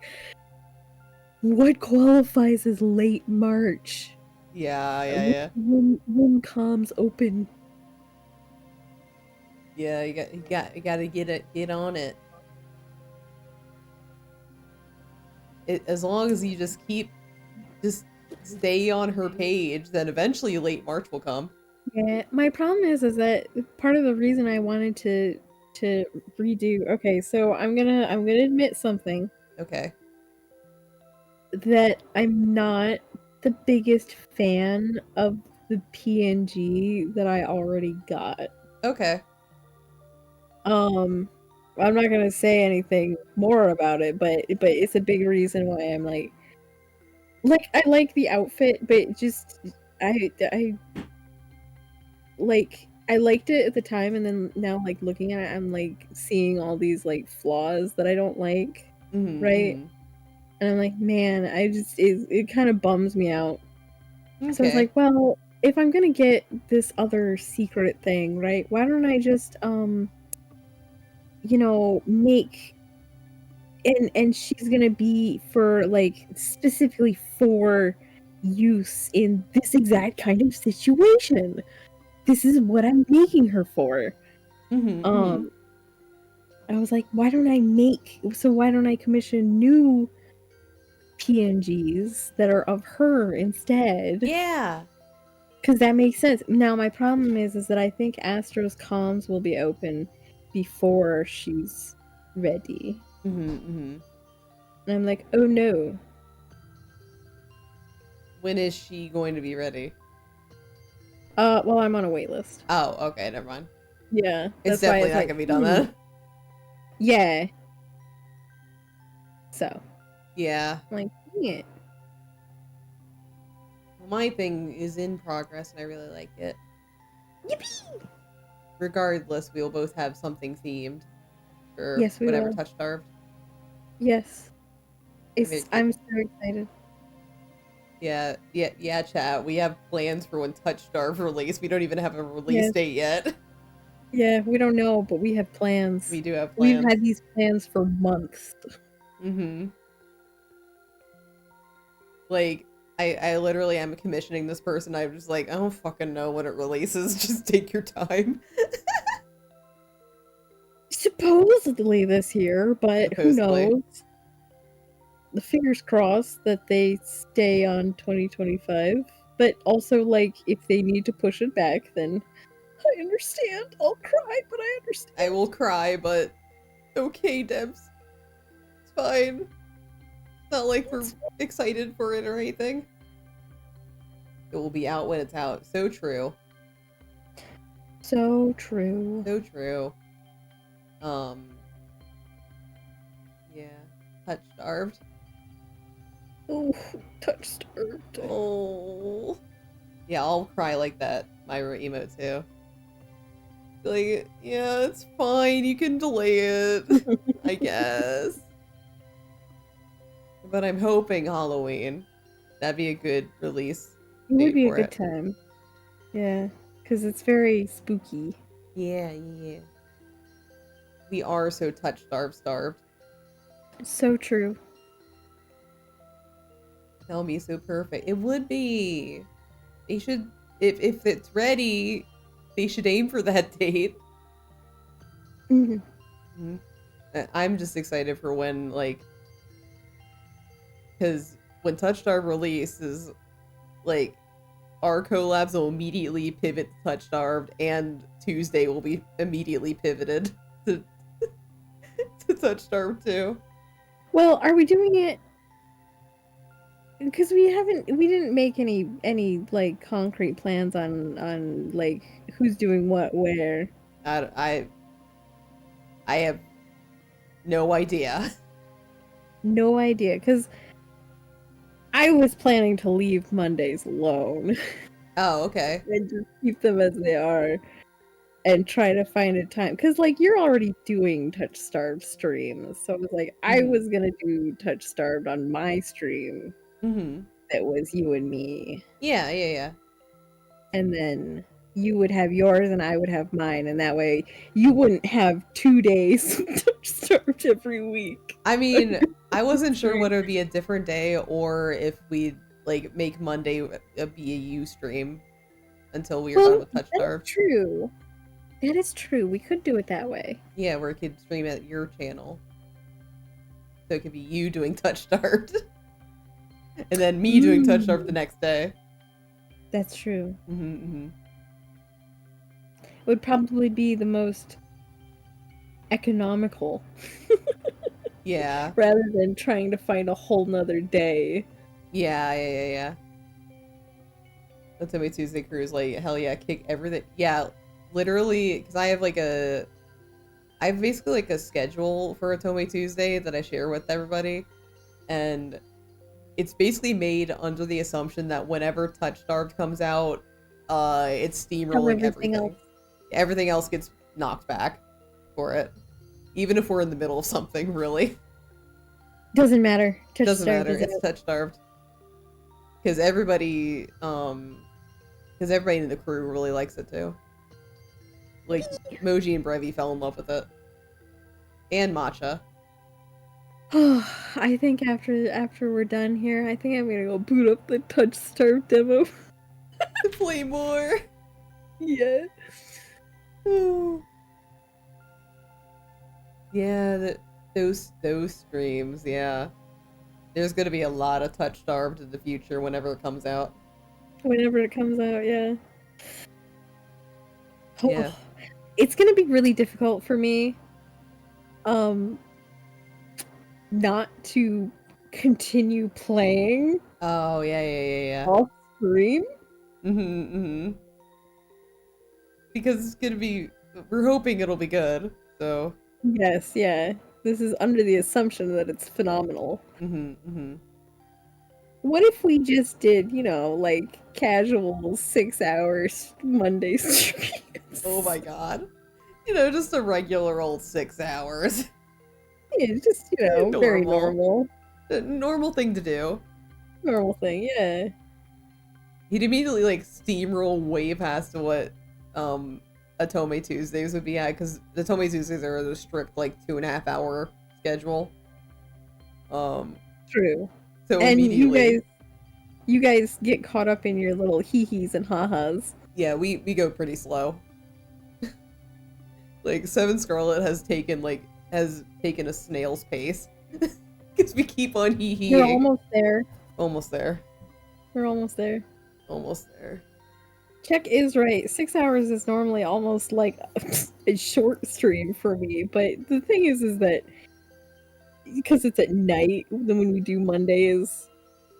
what qualifies as late March? Yeah. When comms open. Yeah, you gotta get on it. As long as you just stay on her page, then eventually late March will come. Yeah, my problem is that part of the reason I wanted to redo. Okay, so I'm gonna admit something. Okay. That I'm not the biggest fan of the PNG that I already got. Okay. I'm not gonna say anything more about it, but it's a big reason why I'm like I like the outfit, but just I liked it at the time, and then now like looking at it, I'm like seeing all these like flaws that I don't like, right? And I'm like, man, it kind of bums me out. Okay. So I was like, well, if I'm gonna get this other secret thing, right? Why don't I just make and she's gonna be for like specifically for use in this exact kind of situation. This is what I'm making her for. I was like, why don't I commission new PNGs that are of her instead? Yeah. Because that makes sense. Now my problem is that I think Astro's comms will be open before she's ready. And I'm like, oh no. When is she going to be ready? Well, I'm on a wait list. Oh, okay, never mind. Yeah, It's that's why definitely it's not like, gonna be done then. Yeah. So. Yeah. I'm like, dang it. Well, my thing is in progress, and I really like it. Yippee! Regardless, we'll both have something themed for Yes, we whatever will. Touch Starved. Yes. Very good. I'm so excited. Yeah, chat. We have plans for when Touch Starved release. We don't even have a release date yet. Yeah, we don't know, but we have plans. We do have plans. We've had these plans for months. Mm-hmm. Like, I literally am commissioning this person. I'm just like, I don't fucking know when it releases. Just take your time. Supposedly this year, but Supposedly. who knows? The fingers crossed that they stay on 2025. But also, like, if they need to push it back, then I understand. I'll cry, but I understand. I will cry, but okay, Debs. It's fine. It's not like we're excited for it or anything. It will be out when it's out. So true. So true. So true. Yeah. Touch Starved. Oh, Touch Starved. Oh. Yeah, I'll cry like that. Myra emote too. Like, yeah, it's fine. You can delay it. I guess. But I'm hoping Halloween. That'd be a good release. It would be a good time. Yeah, because it's very spooky. Yeah. We are so touch starved. So true. Tell me so perfect. It would be. They should, if it's ready, they should aim for that date. Mm-hmm. I'm just excited for when, like, because when Touch Starved releases, like, our collabs will immediately pivot to Touch Starved, and Tuesday will be immediately pivoted to Touch Starved too. Well, are we doing it? Because we didn't make any like concrete plans on like who's doing what where. I have no idea. No idea, because I was planning to leave Mondays alone. Oh, okay. And just keep them as they are. And try to find a time. Because, like, you're already doing Touch Starved streams. So it was like, I was going to do Touch Starved on my stream. That was you and me. Yeah. And then you would have yours and I would have mine. And that way you wouldn't have 2 days Touch Starved every week. I mean, I wasn't sure whether it would be a different day or if we'd, like, make Monday be a U stream until we were done with Touch Starved. True. That is true. We could do it that way. Yeah, where it could stream at your channel. So it could be you doing Touch Starved. And then me doing Touch Starved the next day. That's true. It would probably be the most economical. Yeah. Rather than trying to find a whole nother day. Yeah. That's how my Tuesday crew is like, hell yeah, kick everything. Yeah, literally, because I have basically like a schedule for Otome Tuesday that I share with everybody. And it's basically made under the assumption that whenever Touch Starved comes out, it's steamrolling everything. Everything else gets knocked back for it. Even if we're in the middle of something, really. Doesn't matter. Doesn't matter. It's Touch Starved. Because everybody in the crew really likes it too. Like, Moji and Brevi fell in love with it. And Matcha. I think after we're done here, I think I'm gonna go boot up the Touch Starved demo. To play more. Yeah. Yeah, those streams, yeah. There's gonna be a lot of Touch Starved in the future whenever it comes out. Whenever it comes out, yeah. Yeah. It's gonna be really difficult for me not to continue playing. Oh, yeah. Off screen. because it's gonna be. We're hoping it'll be good. So. Yes, yeah. This is under the assumption that it's phenomenal. What if we just did, like casual 6 hours Monday streams? Oh my god. Just a regular old 6 hours. Yeah, just, very normal. A normal thing to do. Normal thing, yeah. He'd immediately like steamroll way past what Atome Tuesdays would be at, because the Atome Tuesdays are the strict like 2.5 hour schedule. True. So and immediately you guys get caught up in your little hee-hees and ha-has. Yeah, we go pretty slow. Like Seven Scarlet has taken a snail's pace. Because we keep on hee-heeing. You're almost there. Almost there. We're almost there. Almost there. Chuck is right. 6 hours is normally almost like a short stream for me, but the thing is that because it's at night when we do Mondays,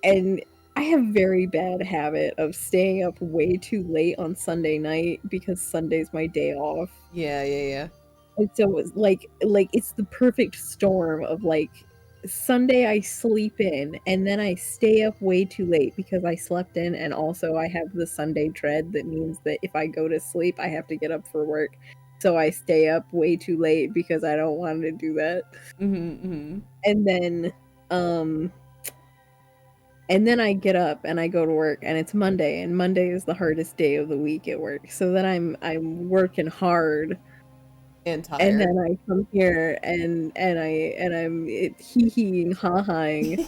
and I have very bad habit of staying up way too late on Sunday night because Sunday's my day off. Yeah. And so it's like it's the perfect storm of like Sunday I sleep in and then I stay up way too late because I slept in, and also I have the Sunday dread that means that if I go to sleep I have to get up for work. So I stay up way too late because I don't want to do that. And then I get up and I go to work, and it's Monday, and Monday is the hardest day of the week at work. So then I'm working hard and tired, and then I come here and I'm hee-heeing, ha-haing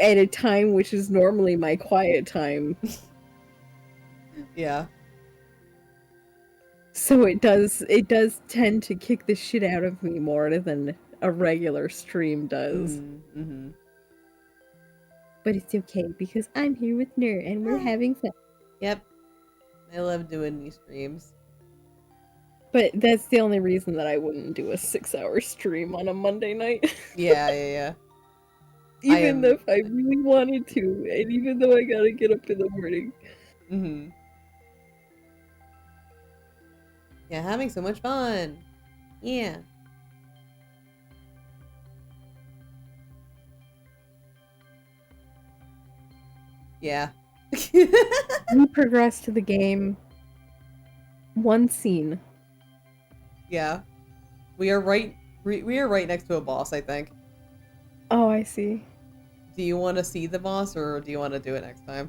at a time which is normally my quiet time. Yeah. So it does tend to kick the shit out of me more than a regular stream does. But it's okay because I'm here with Ner and we're having fun. Yep. I love doing these streams. But that's the only reason that I wouldn't do a 6-hour stream on a Monday night. Yeah. Even if I really wanted to, and even though I gotta get up in the morning. Yeah, having so much fun. Yeah. Yeah. We progress to the game. One scene. Yeah. We are right next to a boss, I think. Oh, I see. Do you want to see the boss, or do you want to do it next time?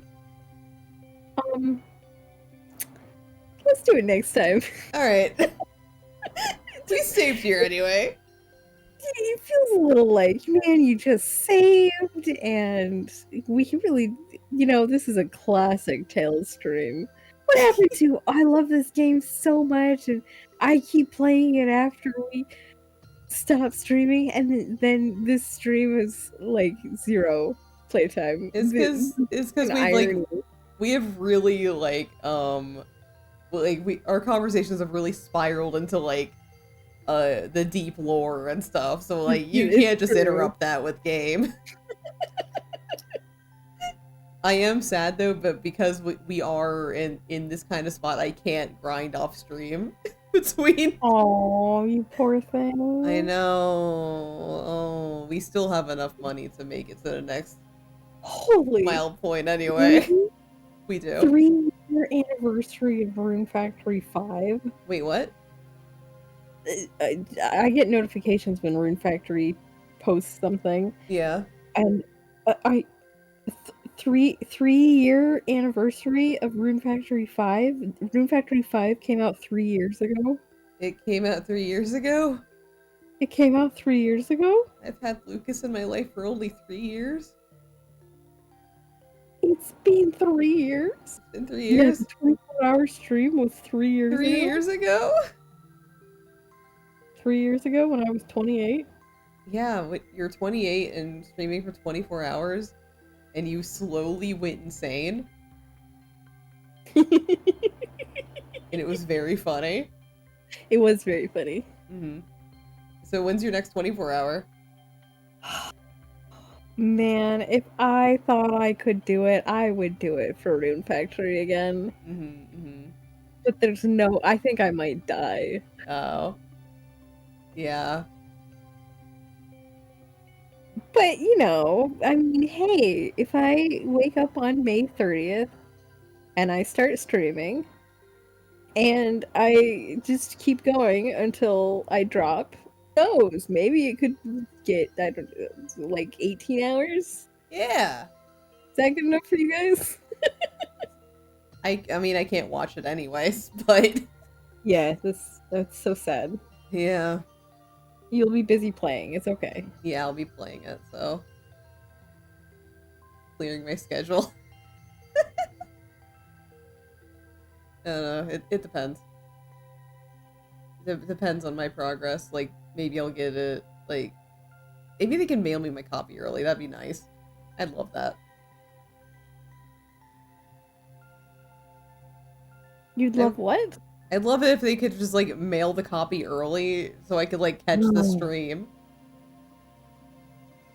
Let's do it next time. Alright. We saved here anyway. It feels a little like, man, you just saved, and we really, this is a classic Tales stream. What happened to, I love this game so much, and I keep playing it after we stop streaming, and then this stream is like 0 playtime. It's because we have really our conversations have really spiraled into the deep lore and stuff, so you can't just interrupt that with game. I am sad though, but because we are in this kind of spot, I can't grind off stream between. Oh, you poor thing. I know. Oh, we still have enough money to make it to the next mile point anyway. We do. 3-year anniversary of Rune Factory 5. Wait, what? I get notifications when Rune Factory posts something. Yeah. And 3-year anniversary of Rune Factory 5. Rune Factory 5 came out 3 years ago. It came out 3 years ago? It came out 3 years ago? I've had Lucas in my life for only 3 years. It's been 3 years. It's been 3 years? Yeah, the 24-hour stream was 3 years ago. 3 years ago? 3 years ago when I was 28. Yeah, you're 28 and streaming for 24 hours, and you slowly went insane. And it was very funny. It was very funny. So when's your next 24 hour? Man, if I thought I could do it, I would do it for Rune Factory again. but there's no. I think I might die. Oh. Yeah. But I mean, hey, if I wake up on May 30th and I start streaming and I just keep going until I drop, who knows? Maybe it could get, I don't know, like 18 hours? Yeah. Is that good enough for you guys? I mean, I can't watch it anyways, but Yeah, that's so sad. yeah. You'll be busy playing. It's okay. Yeah, I'll be playing it, so clearing my schedule. I don't know. It depends. It depends on my progress. Like, maybe I'll get it, like, maybe they can mail me my copy early. That'd be nice. I'd love that. You'd love what? I'd love it if they could just, like, mail the copy early so I could, like, catch the stream.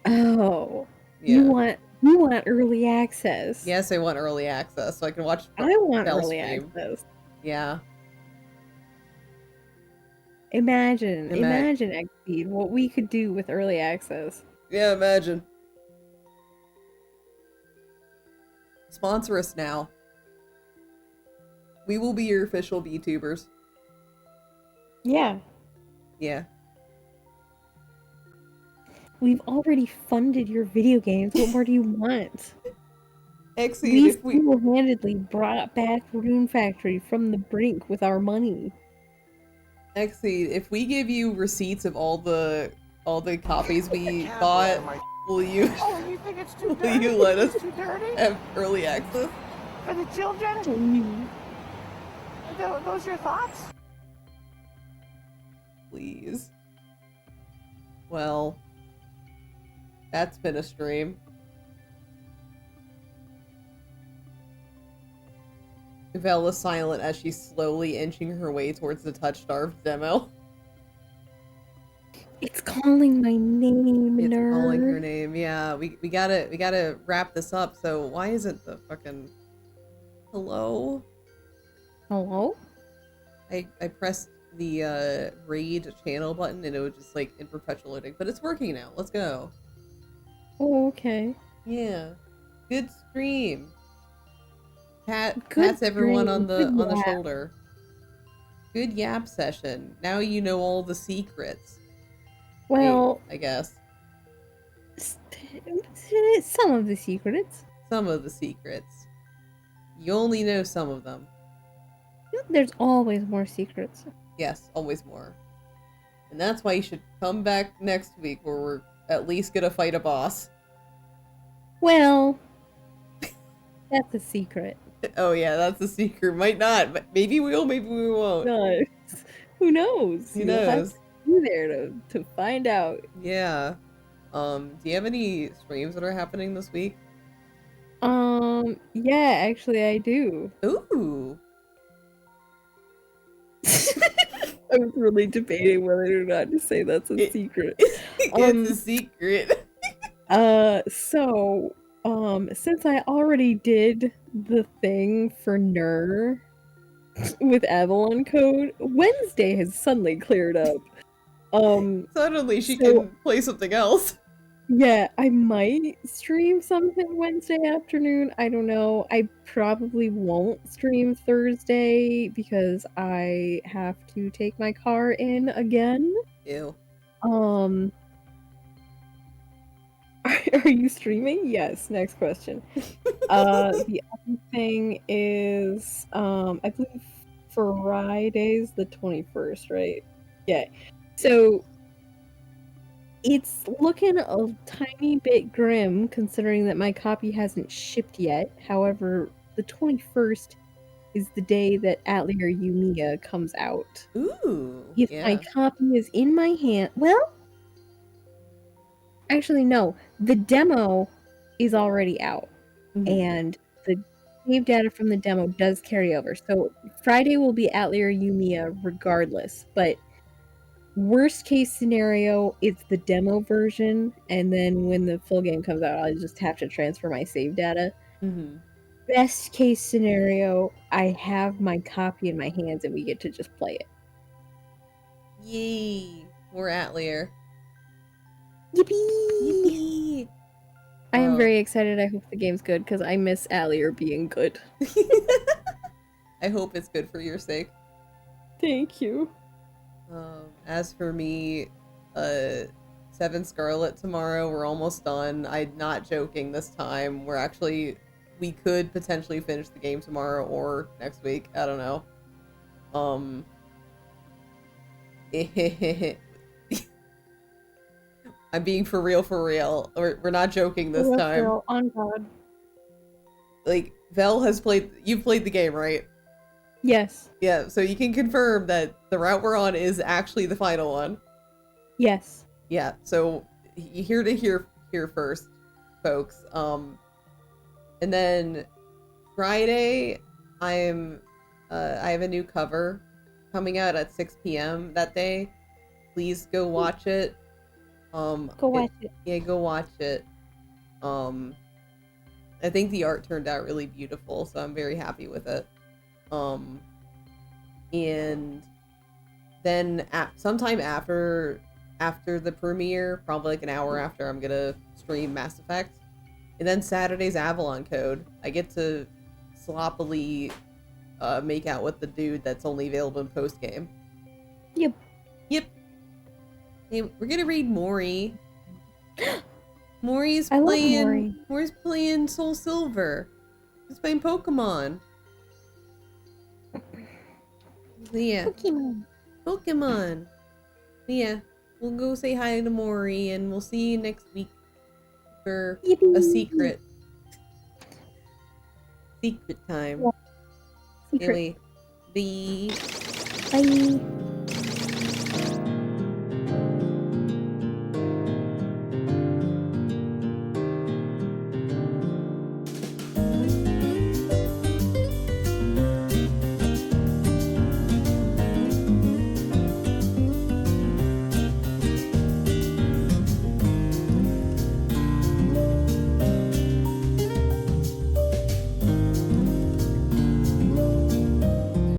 Oh. Yeah. You want early access. Yes, I want early access so I can watch I want Bell early stream. access. Yeah. Imagine Xpeed, what we could do with early access. Yeah, imagine. Sponsor us now. We will be your official VTubers. Yeah. Yeah. We've already funded your video games. What more do you want? Exceed, if we single-handedly brought back Rune Factory from the brink with our money. Exceed, if we give you receipts of all the copies we bought, will you You think it's too will dirty? you let us It's too dirty? have early access? For the children? Those your thoughts? Please. Well, that's been a stream. Vel is silent as she's slowly inching her way towards the touch-starved demo. It's calling my name, It's nerd. calling her name. Yeah, we gotta wrap this up. So why isn't the fucking hello? Hello? I pressed the raid channel button and it was just like in perpetual loading, but it's working now. Let's go. Oh, okay. Yeah, good stream. Good Pats everyone stream. on the Good yap. shoulder. Good yap session. Now you know all the secrets. Well, I guess some of the secrets. some of the secrets. You only know some of them. There's always more secrets. Yes, always more. And that's why you should come back next week where we're at least gonna fight a boss. Well, that's a secret. Oh yeah, that's a secret. Might not, but maybe we'll, maybe we won't. No, who knows? Who You'll have knows? to be there to find out. Yeah. Do you have any streams that are happening this week? Yeah, actually I do. Ooh. I was really debating whether or not to say that's a secret. It's a secret. So, since I already did the thing for Ner with Avalon Code, Wednesday has suddenly cleared up. Suddenly she so- can play something else. Yeah, I might stream something Wednesday afternoon. I don't know. I probably won't stream Thursday because I have to take my car in again. Ew. Are you streaming? Yes. Next question. The other thing is, I believe Friday's the 21st, right? Yeah. So it's looking a tiny bit grim considering that my copy hasn't shipped yet. However, the 21st is the day that Atelier Yumiya comes out. Ooh. If yeah. my copy is in my hand, well, actually no, the demo is already out, and the save data from the demo does carry over. So Friday will be Atelier Yumiya regardless, but worst case scenario, it's the demo version, and then when the full game comes out, I'll just have to transfer my save data. best case scenario, I have my copy in my hands and we get to just play it. Yay! We're Atelier. Yippee! Yippee! I am very excited. I hope the game's good because I miss Atelier being good. I hope it's good for your sake. Thank you. As for me, 7 Scarlet tomorrow. We're almost done. I'm not joking this time. We could potentially finish the game tomorrow or next week. I don't know. I'm being for real. We're not joking this time. Real, on God. Like, Vel has you've played the game, right? Yes. Yeah, so you can confirm that the route we're on is actually the final one. Yes. Yeah, so you hear to hear first, folks. And then Friday, I have a new cover coming out at 6 p.m. that day. Please go watch it. Go watch it. Yeah, go watch it. I think the art turned out really beautiful, so I'm very happy with it. And then sometime after the premiere, probably like an hour after, I'm gonna stream Mass Effect. And then Saturday's Avalon Code. I get to sloppily make out with the dude that's only available in post-game. Yep. Hey, we're gonna read Mori. Mori's I love playing Mori. Mori's playing Soul Silver. He's playing Pokemon. Yeah. Pokemon. Yeah. We'll go say hi to Mori and we'll see you next week for a secret time. Yeah. Secret. Anyway, bye. Bye.